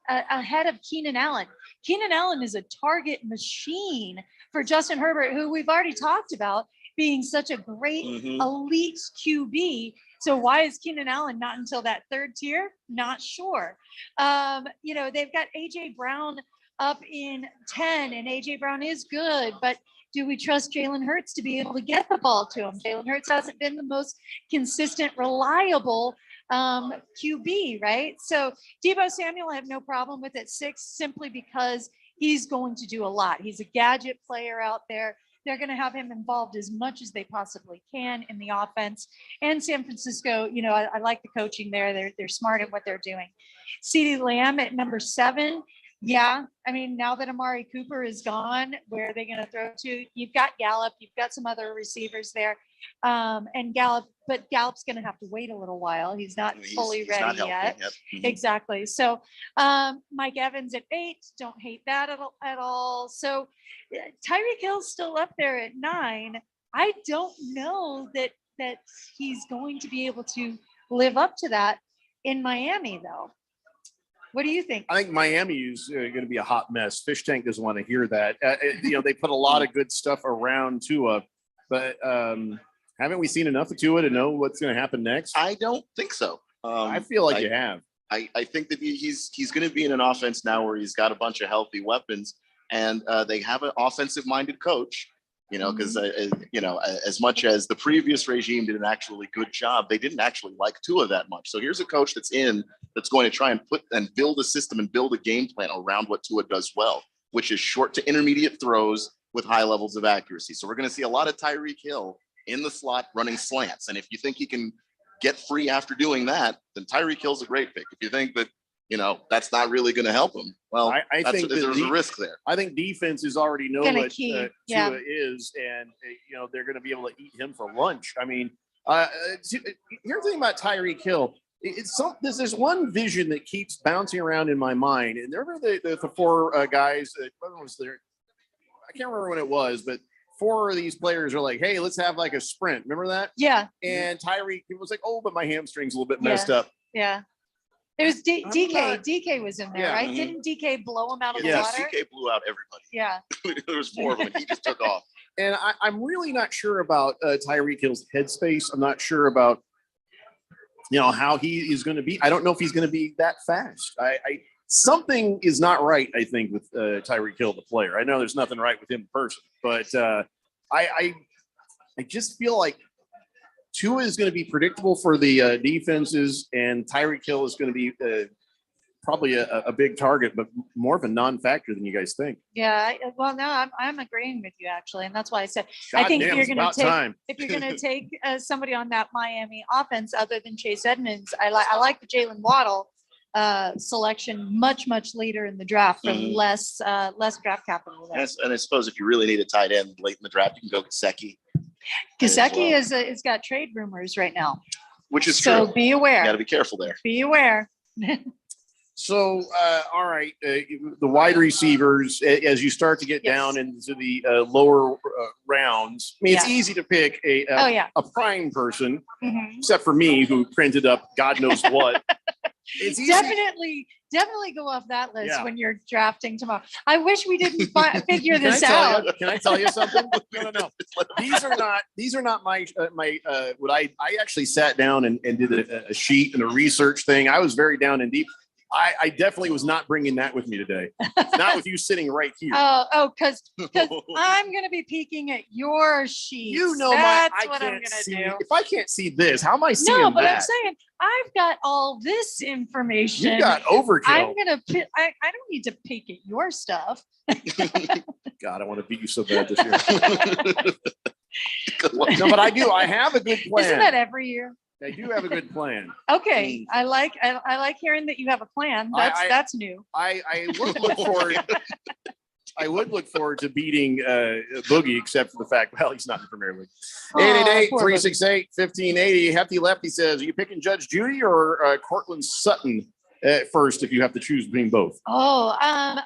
ahead of Keenan Allen. Keenan Allen is a target machine for Justin Herbert, who we've already talked about being such a great elite QB. So why is Keenan Allen not until that third tier? Not sure. They've got AJ Brown up in 10, and AJ Brown is good, but do we trust Jalen Hurts to be able to get the ball to him? Jalen Hurts hasn't been the most consistent, reliable QB, right? So Deebo Samuel, I have no problem with at 6, simply because he's going to do a lot. He's a gadget player out there. They're going to have him involved as much as they possibly can in the offense. And San Francisco, I like the coaching there. They're smart at what they're doing. CeeDee Lamb at number 7. Yeah, I mean, now that Amari Cooper is gone, where are they going to throw to? You've got Gallup, you've got some other receivers there, and but Gallup's going to have to wait a little while. He's not fully ready yet. Exactly. So Mike Evans at 8, don't hate that at all. So Tyreek Hill's still up there at 9. I don't know that he's going to be able to live up to that in Miami, though. What do you think? I think Miami is going to be a hot mess. Fish Tank doesn't want to hear that. They put a lot of good stuff around Tua, but haven't we seen enough of Tua to know what's going to happen next? I don't think so. I feel like you have. I think that he's going to be in an offense now where he's got a bunch of healthy weapons, and they have an offensive-minded coach. Because as much as the previous regime did an actually good job, they didn't actually like Tua that much. So here's a coach that's going to try and build a system and build a game plan around what Tua does well, which is short to intermediate throws with high levels of accuracy. So we're going to see a lot of Tyreek Hill in the slot running slants. And if you think he can get free after doing that, then Tyreek Hill's a great pick. If you think that that's not really going to help him, well, I think there's a risk there. I think defenses already know what Tua is, and they're going to be able to eat him for lunch. I mean, here's the thing about Tyreek Hill. There's one vision that keeps bouncing around in my mind, and there were the 4 guys. When was there? I can't remember when it was, but 4 of these players are like, "Hey, let's have like a sprint." Remember that? Yeah. And Tyreek was like, "Oh, but my hamstring's a little bit messed up." Yeah. It was DK. DK was in there, right? Mm-hmm. Didn't DK blow him out of the Yes, water? DK blew out everybody. Yeah. There was 4 of them, and he just took off. And I'm really not sure about Tyreek Hill's headspace. I'm not sure about how he is going to be. I don't know if he's going to be that fast. Something is not right, I think, with Tyreek Hill, the player. I know there's nothing right with him in person, but I just feel like Tua is going to be predictable for the defenses, and Tyreek Hill is going to be probably a big target, but more of a non-factor than you guys think. Yeah. Well, no, I'm agreeing with you actually, and that's why I said I think if you're going to take somebody on that Miami offense other than Chase Edmonds, I like the Jalen Waddle selection much later in the draft for less draft capital there. And I suppose if you really need a tight end late in the draft, you can go Gesicki. Gesicki is got trade rumors right now, which is so true. be aware. You got to be careful there. Be aware. So, all right, the wide receivers, as you start to get down into the lower rounds, I mean, it's easy to pick a prime person, except for me, who printed up God knows what. It's easy. Definitely go off that list when you're drafting tomorrow. I wish we didn't figure this out. Can I tell you something? No. These are not my what I actually sat down and did a sheet and a research thing. I was very down and deep. I definitely was not bringing that with me today. Not with you sitting right here. Because I'm going to be peeking at your sheets. That's what I'm going to do. If I can't see this, how am I seeing that? No, but I'm saying I've got all this information. You got overkill. I'm going to. I don't need to peek at your stuff. God, I want to beat you so bad this year. No, but I do. I have a good plan. Isn't that every year? I do have a good plan. Okay, I like hearing that you have a plan. That's new. I look forward I would look forward to beating Boogie, except for the fact, well, he's not in the Premier League. Oh, poor 888-368-1580. Hefty Lefty says, are you picking Judge Judy or Cortland Sutton at first if you have to choose between both? Oh, I'm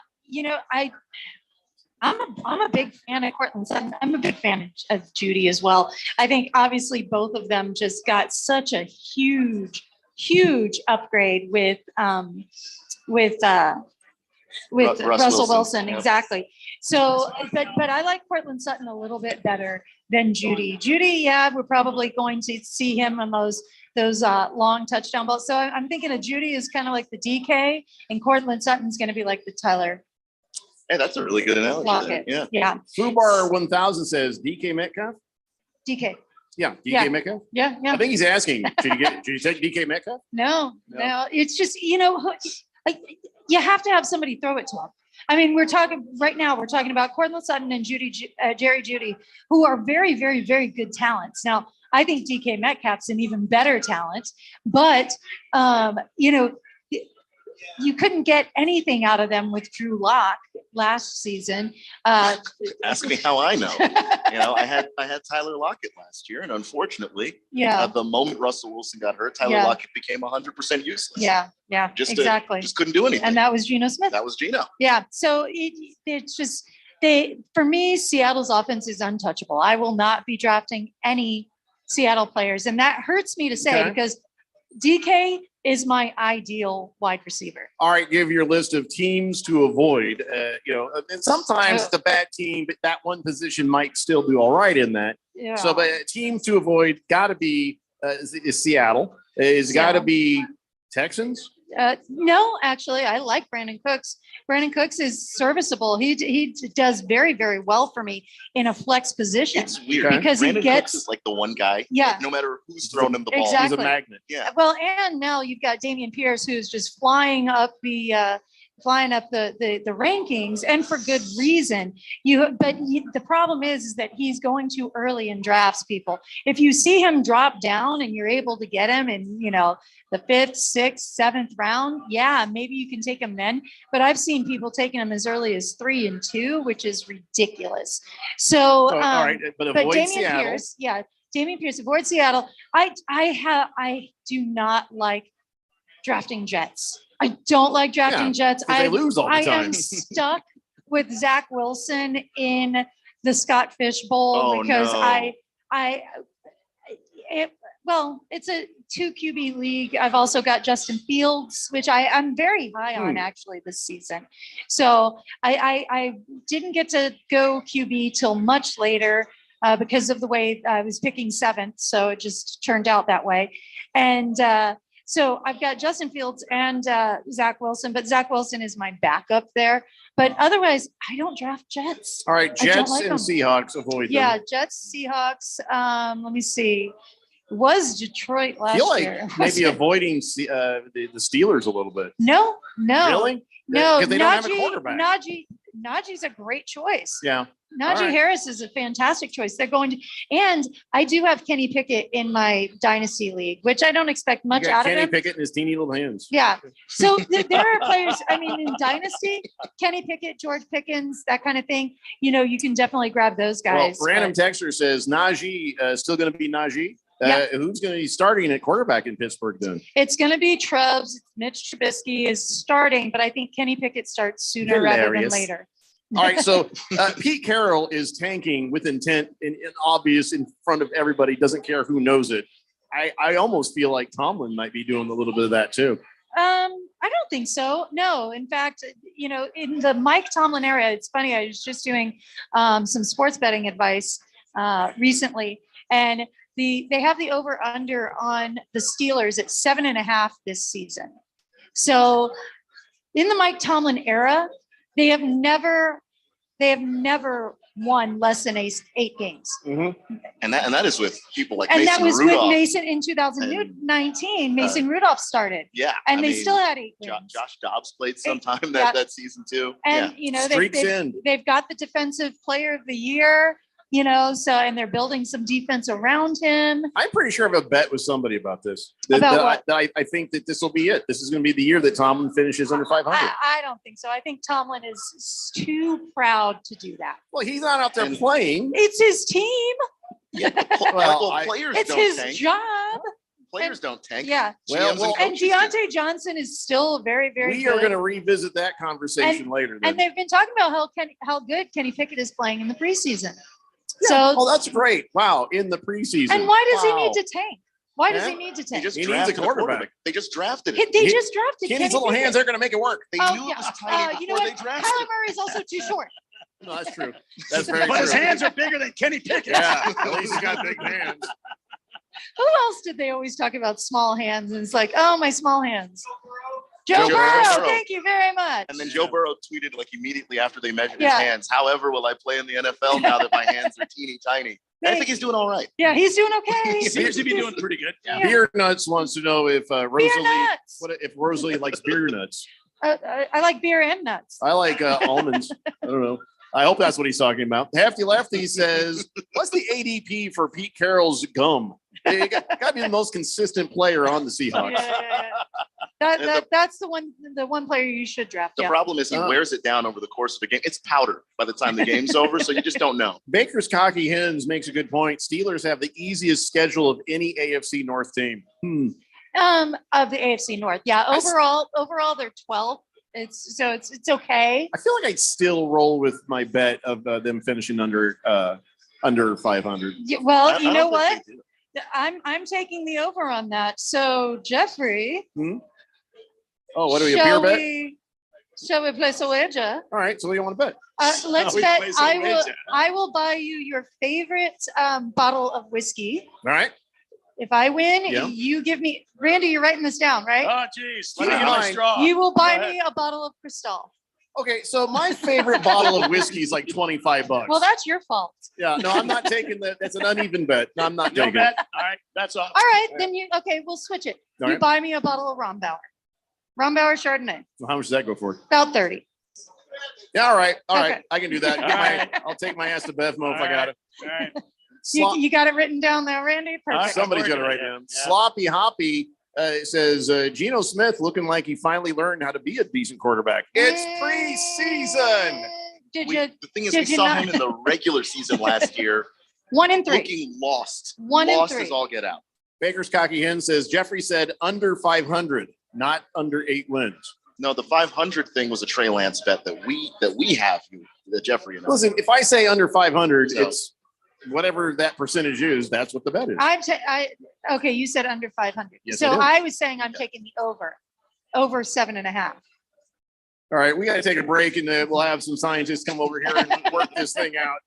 a big fan of Cortland Sutton. I'm a big fan of Judy as well. I think obviously both of them just got such a huge upgrade with Russell Wilson. Yep. Exactly. So, but I like Cortland Sutton a little bit better than Judy. Judy, yeah, we're probably going to see him on those long touchdown balls. So I'm thinking of Judy is kind of like the DK, and Cortland Sutton's going to be like the Tyler Hey, that's a really good analogy. Lockett. Yeah. Yeah. Fubar 1000 says DK Metcalf. DK. Yeah, DK Yeah. Metcalf. Yeah. I think he's asking, should you take DK Metcalf? No. It's just, like, you have to have somebody throw it to him. I mean, we're talking about Cortland Sutton and Jerry Judy, who are very, very, very good talents. Now, I think DK Metcalf's an even better talent, but, you couldn't get anything out of them with Drew Lock last season. Ask me how I know. I had Tyler Lockett last year, and unfortunately, the moment Russell Wilson got hurt, Tyler Lockett became 100% useless. Yeah, exactly. Just couldn't do anything. And that was Geno Smith. That was Geno. Yeah. So it's just for me, Seattle's offense is untouchable. I will not be drafting any Seattle players, and that hurts me to say because DK is my ideal wide receiver. All right, give your list of teams to avoid. And sometimes it's a bad team, but that one position might still do all right in that. Yeah. So, but teams to avoid got to be is Seattle. It's got to be Texans. No, actually, I like Brandon Cooks. Brandon Cooks is serviceable. He does very, very well for me in a flex position. It's weird because Brandon he gets Cooks is like the one guy. Yeah. Like, no matter who's throwing him the ball, Exactly. He's a magnet. Yeah. Well, and now you've got Damian Pierce, who's just flying up the rankings, and for good reason. The problem is that he's going too early in drafts, people. If you see him drop down and you're able to get him in, the 5th, 6th, 7th round, yeah, maybe you can take him then. But I've seen people taking him as early as 3 and 2, which is ridiculous. So, all right, but avoid Damian Seattle. Pierce, Damian Pierce, avoid Seattle. I do not like drafting Jets. I don't like drafting Jets. They lose all the I time. am stuck with Zach Wilson in the Scott Fish Bowl because it's a 2 QB league. I've also got Justin Fields, which I'm very high on actually this season. So I didn't get to go QB till much later because of the way I was picking 7th. So it just turned out that way. And so I've got Justin Fields and Zach Wilson, but Zach Wilson is my backup there. But otherwise, I don't draft Jets. All right, I don't Jets like and them. Seahawks, avoid them. Yeah, Jets, Seahawks. Let me see. Was Detroit I last feel like year? maybe avoiding the Steelers a little bit. No. Really? No, Because they don't have a quarterback. Najee's a great choice. Yeah. Najee All right. Harris is a fantastic choice. They're going to, and I do have Kenny Pickett in my dynasty league, which I don't expect much You got out Kenny of him. Pickett in his teeny little hands. Yeah. So there are players, I mean, in dynasty, Kenny Pickett, George Pickens, that kind of thing, you can definitely grab those guys. Well, random texter says Najee still going to be Najee. Yeah. Who's going to be starting at quarterback in Pittsburgh then? It's going to be Trubs. Mitch Trubisky is starting, but I think Kenny Pickett starts sooner rather than Hilarious. later. All right, so Pete Carroll is tanking with intent and obvious in front of everybody, doesn't care who knows it. I almost feel like Tomlin might be doing a little bit of that too. I don't think so. No, in fact, in the Mike Tomlin era, it's funny. I was just doing some sports betting advice recently, and they have the over under on the Steelers at 7.5 this season. So in the Mike Tomlin era, they have never won less than 8 games. Mm-hmm. And that is with people like And Mason that was Rudolph. with Mason in 2019. Mason Rudolph started. Yeah. And I they mean, still had 8 wins. Josh Dobbs played sometime Yeah. that season too. And yeah. they've got the defensive player of the year. So, and they're building some defense around him. I'm pretty sure I have a bet with somebody about this. About what? I think that this will be it. This is going to be the year that Tomlin finishes under 500. I don't think so. I think Tomlin is too proud to do that. Well, he's not out there playing. It's his team. Yeah, players it's don't his tank. job. Players don't tank. Yeah. GMs And Deontay Johnson is still very, very We good. are going to revisit that conversation later. Then. And they've been talking about how good Kenny Pickett is playing in the preseason. Yeah. Oh, that's great. Wow. In the preseason. And why does he need to tank? Why does he need to tank? He needs a quarterback. They just drafted it. They just drafted Kenny's little Pickett. hands. They're going to make it work. They knew it was tiny you know before what? they drafted Kyler Murray is also too short. No, that's true. That's very But true. his hands are bigger than Kenny Pickett. Yeah, at least he's got big hands. Who else did they always talk about small hands? And it's like, oh, my small hands. Joe Joe Burrow, Burrow. thank you very much. And then Joe Burrow tweeted like immediately after they measured Yeah. his hands. However, will I play in the NFL now that my hands are teeny tiny? I think he's doing all right. Yeah, he's doing okay. He seems to be doing pretty good. Yeah. Beer Nuts wants to know if Rosalie, nuts. if Rosalie likes beer nuts. I like beer and nuts. I like almonds. I don't know. I hope that's what he's talking about. Hefty Lefty says, "What's the ADP for Pete Carroll's gum? He got to be the most consistent player on the Seahawks." That's the one player you should draft. The problem is he wears it down over the course of a game. It's powder by the time the game's over, so you just don't know. Baker's Cocky Hens makes a good point. Steelers have the easiest schedule of any AFC North team. Of the AFC North. Yeah, overall they're 12th. It's okay. I feel like I'd still roll with my bet of them finishing under 500. Yeah, well, you know what? I'm taking the over on that. So Jeffrey. Oh, what are we, a beer bet? Shall we place a wager? All right, so what do you want to bet? Let's bet. I will buy you your favorite bottle of whiskey. All right. If I win, you give me, Randy, you're writing this down, right? Oh, geez. Let me get my straw. You will buy me a bottle of Cristal. Okay, so my favorite bottle of whiskey is like $25. Well, that's your fault. Yeah, no, I'm not taking that. That's an uneven bet. No, I'm not No taking bet. it. All right, that's off. All right, then we'll switch it. All You right. buy me a bottle of Rombauer. Rombauer Chardonnay. So how much does that go for? About 30. Yeah, all right. All Okay. right. I can do that. All right. I'll take my ass to Bevmo if I got it. All right. You got it written down there, Randy? Perfect. Somebody's got to write down. Sloppy Hoppy says Geno Smith looking like he finally learned how to be a decent quarterback. It's preseason. The thing is, we saw him in the regular season last year. 1-3. Looking lost. 1-3. Lost as all get out. Baker's Cocky Hen says Jeffrey said under 500, not under 8 wins. No, the 500 thing was a Trey Lance bet that we have, that Jeffrey and I. Listen, if I say under 500, it's whatever that percentage is. That's what the bet is. Okay, you said under 500. Yes, so I I was saying I'm taking the over 7.5. All right, we got to take a break, and we'll have some scientists come over here and work this thing out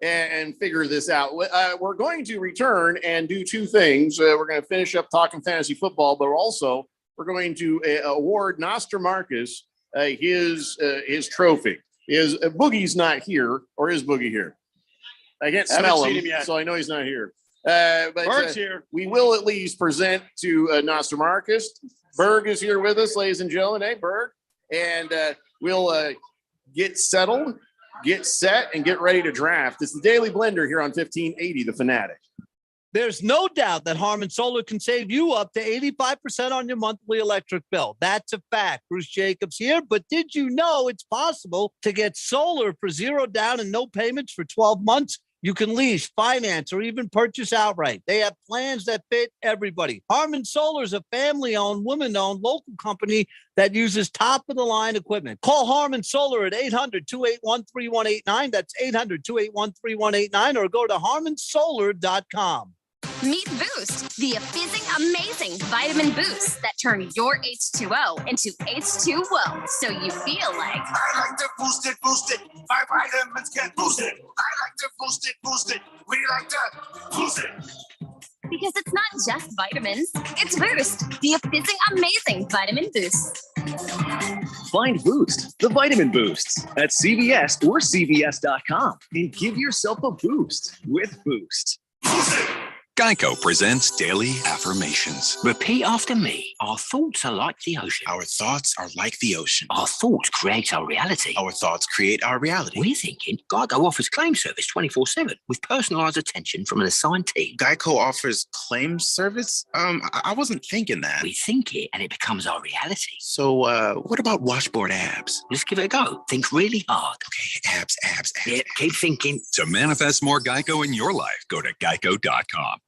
and figure this out. We're going to return and do two things. We're going to finish up talking fantasy football, but also we're going to award Noster Marcus his trophy. Boogie's not here, or is Boogie here? I can't Haven't smell seen him, him yet. so I know he's not here. But Berg's here. We will at least present to Noster Marcus. Berg is here with us, ladies and gentlemen. Hey, Berg. And we'll get settled, get set, and get ready to draft. It's the Daily Blender here on 1580 The Fanatic. There's no doubt that Harman Solar can save you up to 85% on your monthly electric bill. That's a fact. Bruce Jacobs here. But did you know it's possible to get solar for $0 down and no payments for 12 months? You can lease, finance, or even purchase outright. They have plans that fit everybody. Harman Solar is a family-owned, woman-owned local company that uses top-of-the-line equipment. Call Harman Solar at 800-281-3189. That's 800-281-3189, or go to harmansolar.com. Meet Boost, the fizzing amazing vitamin boost that turn your H2O into H2O, so you feel like I like to boost it, my vitamins get boosted. I like to boost it, we like to boost it. because it's not just vitamins, it's Boost, the fizzing amazing vitamin boost. Find Boost, the vitamin boosts, at CVS or CVS.com and give yourself a boost with Boost. Geico presents Daily Affirmations. Repeat after me. Our thoughts are like the ocean. Our thoughts are like the ocean. Our thoughts create our reality. Our thoughts create our reality. We're thinking Geico offers claim service 24/7 with personalized attention from an assigned team. Geico offers claim service? I wasn't thinking that. We think it and it becomes our reality. So, what about washboard abs? Just give it a go. Think really hard. Okay, abs. Yeah, keep thinking. To manifest more Geico in your life, go to geico.com.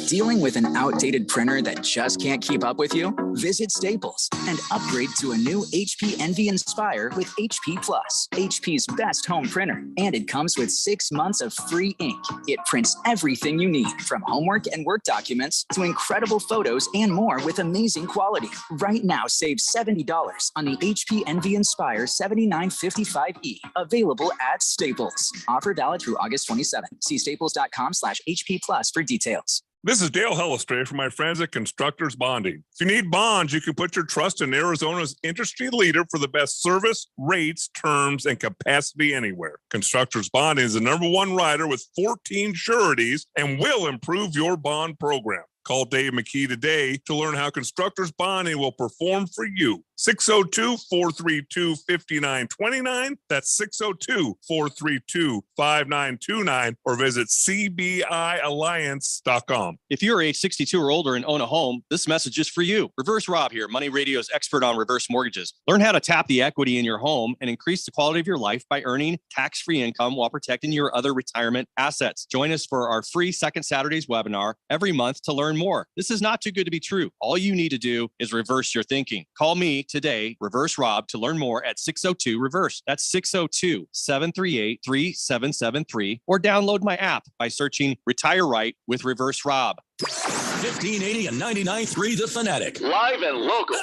Dealing with an outdated printer that just can't keep up with you? Visit Staples and upgrade to a new HP Envy Inspire with HP Plus, HP's best home printer. And it comes with 6 months of free ink. It prints everything you need, from homework and work documents to incredible photos and more with amazing quality. Right now, save $70 on the HP Envy Inspire 7955E, available at Staples. Offer valid through August 27th. See staples.com/HP Plus for details. This is Dale Hellestray from my friends at Constructors Bonding. If you need bonds, you can put your trust in Arizona's industry leader for the best service, rates, terms, and capacity anywhere. Constructors Bonding is the #1 writer with 14 sureties and will improve your bond program. Call Dave McKee today to learn how Constructors Bonding will perform for you. 602-432-5929. That's 602-432-5929, or visit cbialliance.com. If you're age 62 or older and own a home, this message is for you. Reverse Rob here, Money Radio's expert on reverse mortgages. Learn how to tap the equity in your home and increase the quality of your life by earning tax-free income while protecting your other retirement assets. Join us for our free Second Saturdays webinar every month to learn more. This is not too good to be true. All you need to do is reverse your thinking. Call me today, Reverse Rob, to learn more at 602-REVERSE. That's 602-738-3773, or download my app by searching Retire Right with Reverse Rob. 1580 and 99.3 The Fanatic. Live and local.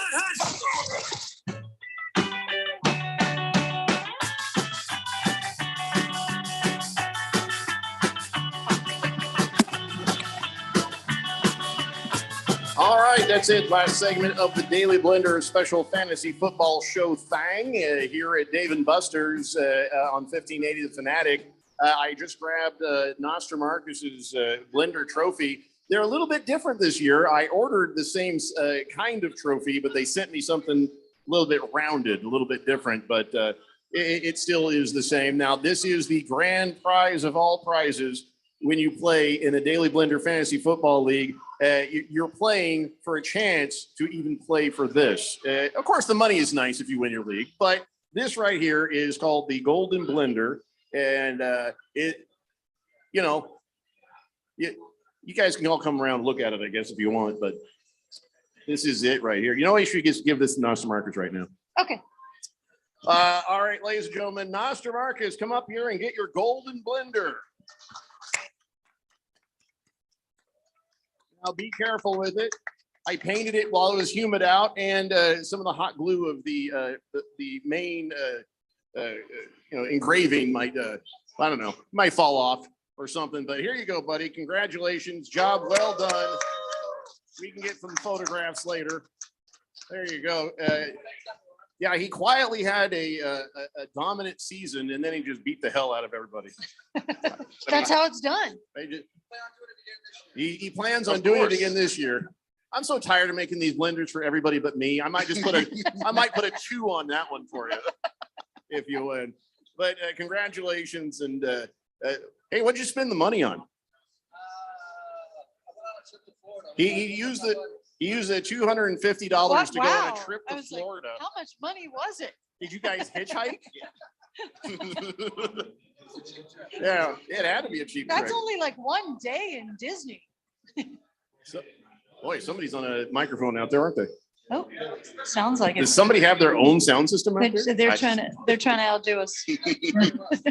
All right, that's it. Last segment of the Daily Blender special fantasy football show thing here at Dave & Buster's on 1580 The Fanatic. I just grabbed Nostramarcus's Blender trophy. They're a little bit different this year. I ordered the same kind of trophy, but they sent me something a little bit rounded, a little bit different, but it still is the same. Now, this is the grand prize of all prizes when you play in the Daily Blender Fantasy Football League. You're playing for a chance to even play for this. Of course, the money is nice if you win your league, but this right here is called the Golden Blender, and you guys can all come around and look at it, I guess, if you want, but this is it right here. You know what? You should just give this to Nostramarcus right now. Okay. All right, ladies and gentlemen, Nostramarcus, come up here and get your Golden Blender. Now be careful with it. I painted it while it was humid out, and some of the hot glue of the main engraving might might fall off or something. But here you go, buddy. Congratulations, job well done. We can get some photographs later. There you go. Yeah, he quietly had a dominant season, and then he just beat the hell out of everybody. That's how it's done. He plans on doing it again this year. I'm so tired of making these blenders for everybody but me. I might just put a 2 on that one for you, if you would. But congratulations, and hey, what'd you spend the money on? He used the $250 to go on a trip to Florida. How much money was it? Did you guys hitchhike? Yeah, it had to be a cheap That's trip. only like one day in Disney. Boy, somebody's on a microphone out there, aren't they? Oh, sounds like it. Does somebody have their own sound system out there? They're trying to outdo us.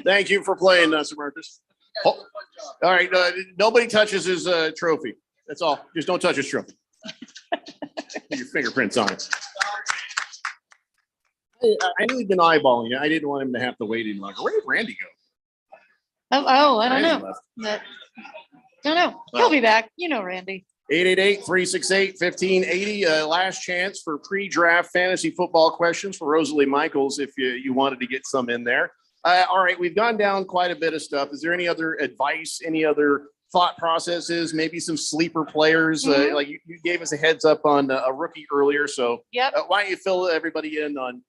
Thank you for playing, Marcus. Oh, all right, nobody touches his trophy. That's all. Just don't touch his trophy. Put your fingerprints on it. I knew he'd been eyeballing you. I didn't want him to have to wait any longer. Where did Randy go? Oh, I don't know. Don't know. He'll be back. You know, Randy. 888-368-1580. Last chance for pre-draft fantasy football questions for Rosalie Michaels if you wanted to get some in there. All right, we've gone down quite a bit of stuff. Is there any other advice, any other thought processes, maybe some sleeper players. Mhm. Like you gave us a heads up on a rookie earlier. So Yep. why don't you fill everybody in on,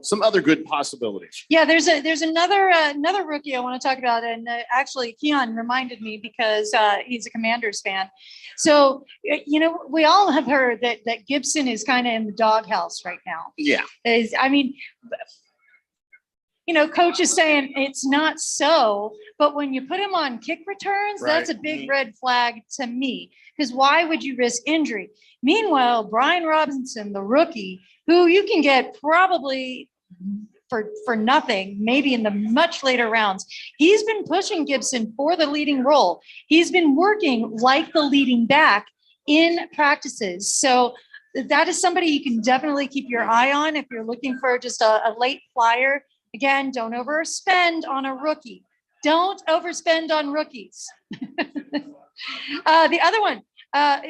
some other good possibilities? Yeah, there's another rookie I want to talk about, and actually Keon reminded me because he's a Commanders fan. So we all have heard that Gibson is kind of in the doghouse right now. Yeah. Coach is saying it's not so, but when you put him on kick returns, that's a Right. big red flag to me, because why would you risk injury? Meanwhile, Brian Robinson, the rookie, who you can get probably for nothing, maybe in the much later rounds, he's been pushing Gibson for the leading role. He's been working like the leading back in practices. So that is somebody you can definitely keep your eye on if you're looking for just a late flyer. Again, don't overspend on a rookie. Don't overspend on rookies. The other one,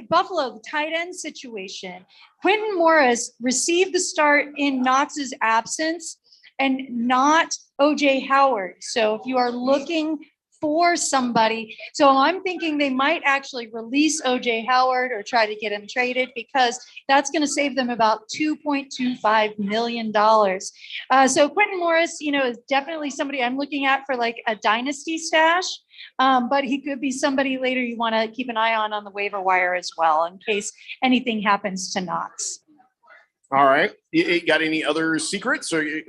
Buffalo, the tight end situation. Quentin Morris received the start in Knox's absence and not OJ Howard. So if you are looking for somebody, so I'm thinking they might actually release OJ Howard or try to get him traded, because that's going to save them about $2.25 million. So Quentin Morris, is definitely somebody I'm looking at for like a dynasty stash. But he could be somebody later you want to keep an eye on the waiver wire as well, in case anything happens to Knox. All right. You got any other secrets, or you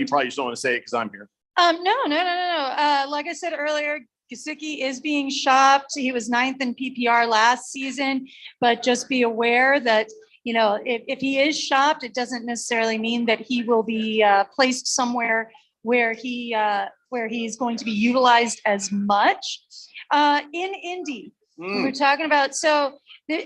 probably just don't want to say it because I'm here? No. Like I said earlier, Gesicki is being shopped. He was 9th in PPR last season, but just be aware that, if he is shopped, it doesn't necessarily mean that he will be placed somewhere where he's going to be utilized as much. In Indy, we're talking about, so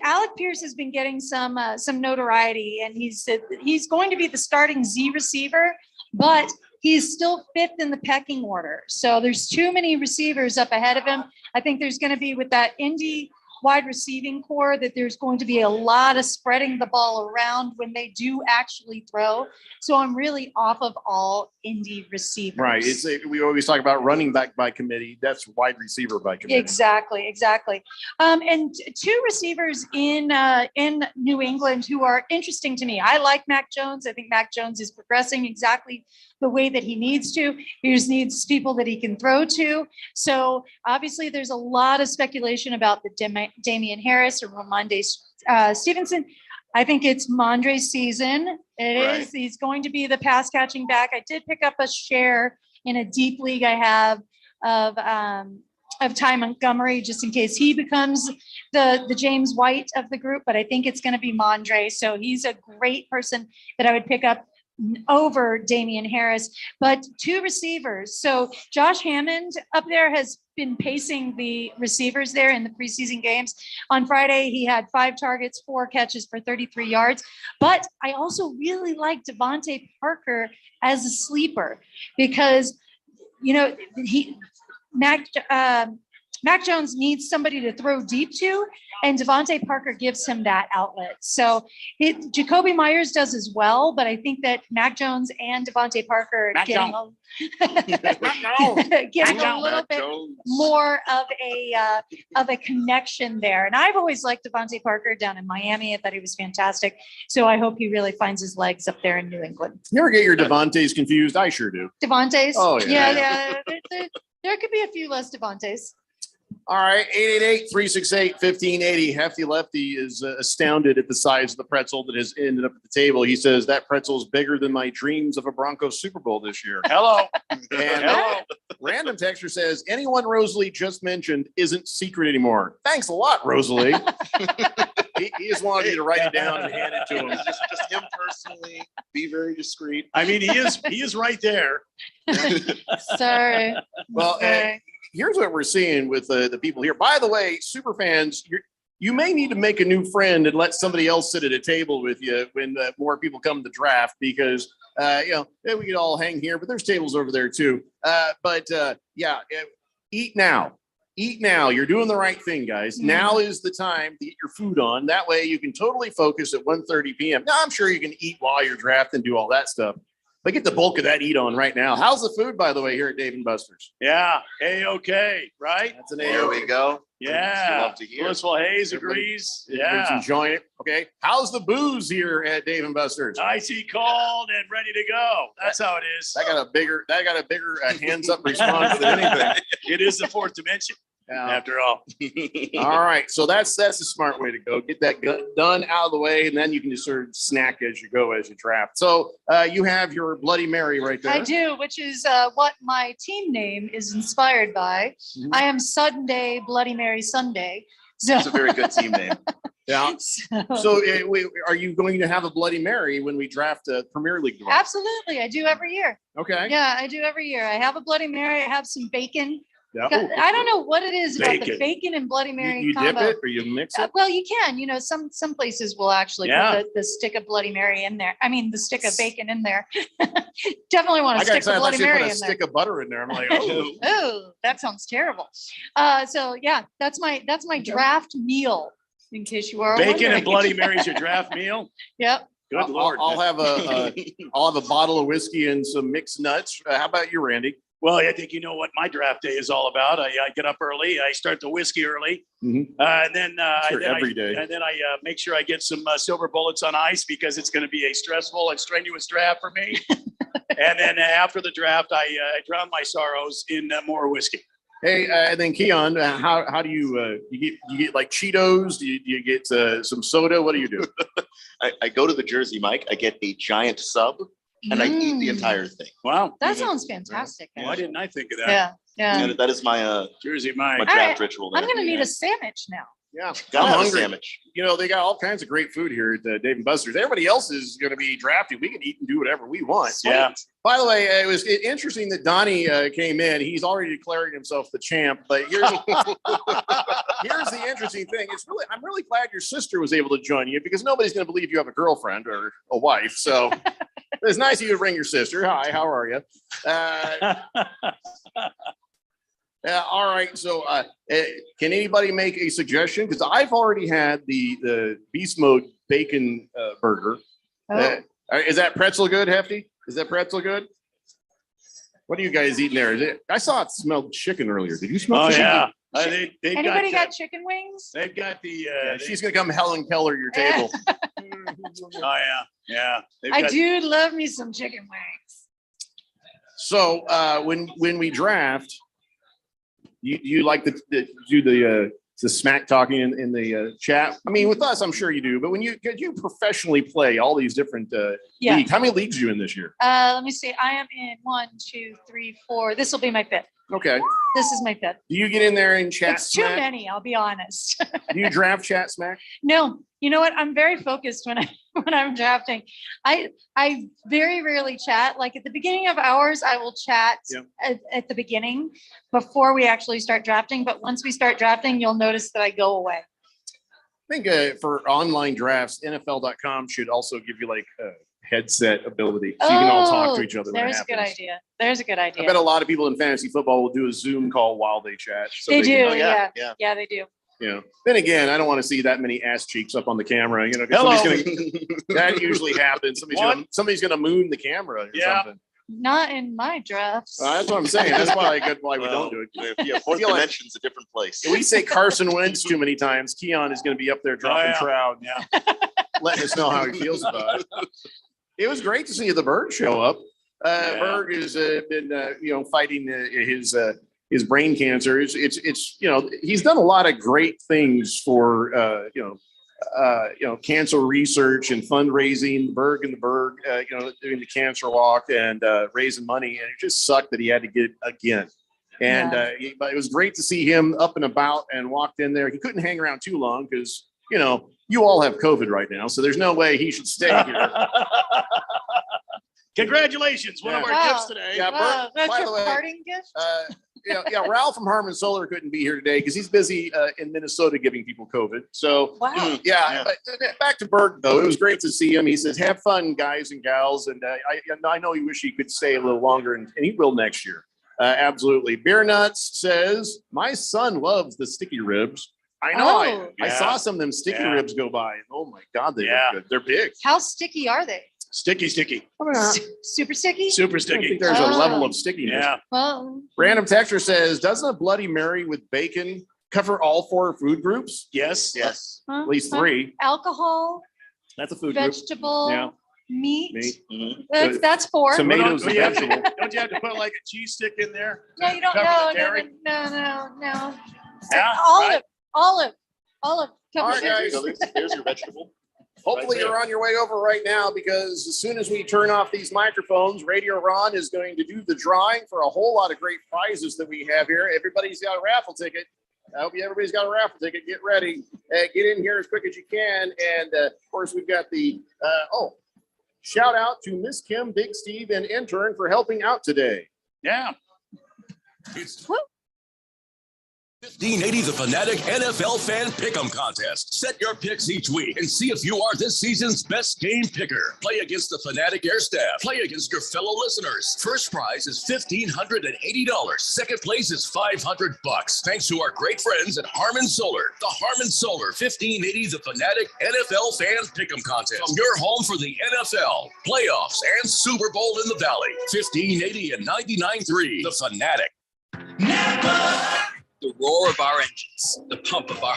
Alec Pierce has been getting some notoriety, and he's going to be the starting Z receiver, but he's still 5th in the pecking order. So there's too many receivers up ahead of him. I think there's going to be, with that Indy wide receiving core, that there's going to be a lot of spreading the ball around when they do actually throw. So I'm really off of all Indy receivers. Right. We always talk about running back by committee. That's wide receiver by committee. Exactly. And 2 receivers in New England who are interesting to me. I like Mac Jones. I think Mac Jones is progressing exactly the way that he needs to. He just needs people that he can throw to. So obviously there's a lot of speculation about the Damian Harris or Ramondre Stevenson. I think it's Mondre's season. It is. He's going to be the pass catching back. I did pick up a share in a deep league I have of Ty Montgomery, just in case he becomes the James White of the group. But I think it's going to be Mondre. So he's a great person that I would pick up over Damian Harris. But 2 receivers. So Josh Hammond up there has been pacing the receivers there in the preseason games. On Friday, he had 5 targets, 4 catches for 33 yards. But I also really like Devontae Parker as a sleeper, because, Mac Jones needs somebody to throw deep to, and Devontae Parker gives him that outlet. So Jacoby Myers does as well, but I think that Mac Jones and Devontae Parker getting a little bit more of a connection there. And I've always liked Devontae Parker down in Miami. I thought he was fantastic. So I hope he really finds his legs up there in New England. You ever get your Devontaes confused? I sure do. Devontaes? Oh, yeah. There could be a few less Devontaes. All right, 888-368-1580. Hefty Lefty is astounded at the size of the pretzel that has ended up at the table. He says that pretzel is bigger than my dreams of a Broncos Super Bowl this year. Hello. And random texter says, anyone Rosalie just mentioned isn't secret anymore. Thanks a lot, Rosalie. he just wanted you to write it down and hand it to him. Just him personally. Be very discreet. I mean, he is right there. Sorry. Well, here's what we're seeing with the people here. By the way, super fans, you may need to make a new friend and let somebody else sit at a table with you when more people come to draft, because we could all hang here, but there's tables over there too. Eat now. Eat now. You're doing the right thing, guys. Mm-hmm. Now is the time to get your food on. That way you can totally focus at 1:30 p.m. Now, I'm sure you can eat while you're drafting and do all that stuff. But get the bulk of that eat on right now. How's the food, by the way, here at Dave & Buster's? Yeah, A-OK, right? That's an There we go. Yeah. Love to hear. Blissful Hayes agrees. Everybody's Yeah. enjoying it. Okay. How's the booze here at Dave & Buster's? Icy cold and ready to go. That's how it is. That got a bigger hands up response than anything. It is the fourth dimension, after all. All right. So that's the smart way to go. Get that done out of the way, and then you can just sort of snack as you go as you draft. So you have your Bloody Mary right there. I do, which is what my team name is inspired by. I am Sunday Bloody Mary Sunday. So That's a very good team name. Yeah. So are you going to have a Bloody Mary when we draft a Premier League draft? Absolutely, I do every year. Okay. Yeah, I do every year. I have a Bloody Mary. I have some bacon. Yeah. I don't know what it is about the Bacon. bacon and Bloody Mary You dip combo. it or you mix it? Well, you can. Some places will actually Yeah. put the stick of Bloody Mary in there. I mean, the stick of bacon in there. Definitely want I a got stick excited. of I Bloody thought you Mary put a in there. stick of butter in there. I'm like, oh. Oh, that sounds terrible. So yeah, that's my draft meal. In case you are Bacon wondering. and Bloody Mary's your draft meal? Yep. Good Lord. I'll have I'll have a bottle of whiskey and some mixed nuts. How about you, Randy? Well, I think you know what my draft day is all about. I get up early. I start the whiskey early. And then Sure, every day. And then I make sure I get some silver bullets on ice because it's going to be a stressful and strenuous draft for me. And then after the draft, I drown my sorrows in more whiskey. Hey, and then Keon, how do you get like Cheetos? Do you get some soda? What do you do? I go to the Jersey Mike. I get a giant sub, and I eat the entire thing. Wow, That sounds fantastic. Why didn't I think of that? Yeah. Yeah. And that is my Jersey my Mike. draft All right, ritual. I'm there. gonna need a sandwich now. Yeah, Gotta I'm have a hungry. sandwich. You know, they got all kinds of great food here at Dave & Buster's. Everybody else is going to be drafted. We can eat and do whatever we want. Yeah. By the way, it was interesting that Donnie came in. He's already declaring himself the champ. But here's the interesting thing. I'm really glad your sister was able to join you because nobody's going to believe you have a girlfriend or a wife. So it's nice of you to bring your sister. Hi, how are you? All right. So can anybody make a suggestion? Because I've already had the Beast Mode bacon burger. Is that pretzel good, Hefty? Is that pretzel good? What are you guys eating there? I saw it smelled chicken earlier. Did you smell Oh, chicken? yeah. They've Anybody got chicken wings? They've got the. She's going to come Helen Keller your table. Oh, yeah. They've I got- do love me some chicken wings. So when we draft, you like to do the smack talking in the chat. I mean, with us, I'm sure you do. But when you professionally play all these different Yeah. leagues, how many leagues are you in this year? Let me see. I am in 1, 2, 3, 4. This will be my fifth. Okay. This is my fifth. Do you get in there and chat It's too smack? many, I'll be honest. Do you draft chat smack? No, you know what? I'm very focused when I'm drafting. I very rarely chat. Like at the beginning of hours, I will chat at the beginning before we actually start drafting. But once we start drafting, you'll notice that I go away. I think for online drafts, NFL.com should also give you like headset ability, so you can all talk to each other. when it There's a good happens. idea. There's a good idea. I bet a lot of people in fantasy football will do a Zoom call while they chat. So They do. can- Yeah, they do. You know, then again, I don't want to see that many ass cheeks up on the camera. You know, 'cause Hello. somebody's gonna, that usually happens. Somebody's gonna moon the camera or something. Not in my drafts. That's what I'm saying. That's why we don't do it. Yeah, fourth feel like- dimension's a different place. If we say Carson Wentz too many times, Keon is going to be up there dropping yeah. trout, letting us know how he feels about it. It was great to see the Berg show up. Berg has been, fighting his brain cancer. It's he's done a lot of great things for cancer research and fundraising. Berg and the Berg, doing the cancer walk and raising money, and it just sucked that he had to get it again. And but it was great to see him up and about and walked in there. He couldn't hang around too long because you all have COVID right now, so there's no way he should stay here. Congratulations, one of our Wow. gifts today. Yeah, Wow, that's by your the way, parting gift? Ralph from Harmon Solar couldn't be here today because he's busy in Minnesota giving people COVID. So, Wow. But back to Berg, though. It was great to see him. He says, have fun, guys and gals. And I know you wish he could stay a little longer, and he will next year. Absolutely. Beer Nuts says, my son loves the sticky ribs. I know. I Oh. saw some of them sticky ribs go by. And oh, my God, they look good. They're big. How sticky are they? Sticky. Super sticky? Super I sticky. think there's a level of stickiness. Yeah. Well, Random texture says, doesn't a Bloody Mary with bacon cover all 4 food groups? Yes. huh? At least 3. Alcohol, That's a food group. vegetable, Yeah. meat. Meat. That's 4. Tomatoes Don't and you have vegetable. to, don't you have to put like a cheese stick in there? No, you don't. Cover No, the dairy? no. Yeah, Olive. right. All right, guys. There's your vegetable. Hopefully you're on your way over right now, because as soon as we turn off these microphones, Radio Ron is going to do the drawing for a whole lot of great prizes that we have here. Everybody's got a raffle ticket. I hope everybody's got a raffle ticket. Get ready. Get in here as quick as you can. And of course, we've got the shout out to Miss Kim, Big Steve, and intern for helping out today. Yeah. It's 1580 The Fanatic NFL Fan Pick'em Contest. Set your picks each week and see if you are this season's best game picker. Play against the Fanatic Air staff. Play against your fellow listeners. First prize is $1,580. Second place is $500. Thanks to our great friends at Harmon Solar. The Harmon Solar 1580 The Fanatic NFL Fan Pick'em Contest. From your home for the NFL, playoffs, and Super Bowl in the Valley. 1580 and 99.3 The Fanatic. The roar of our engines, the pump of our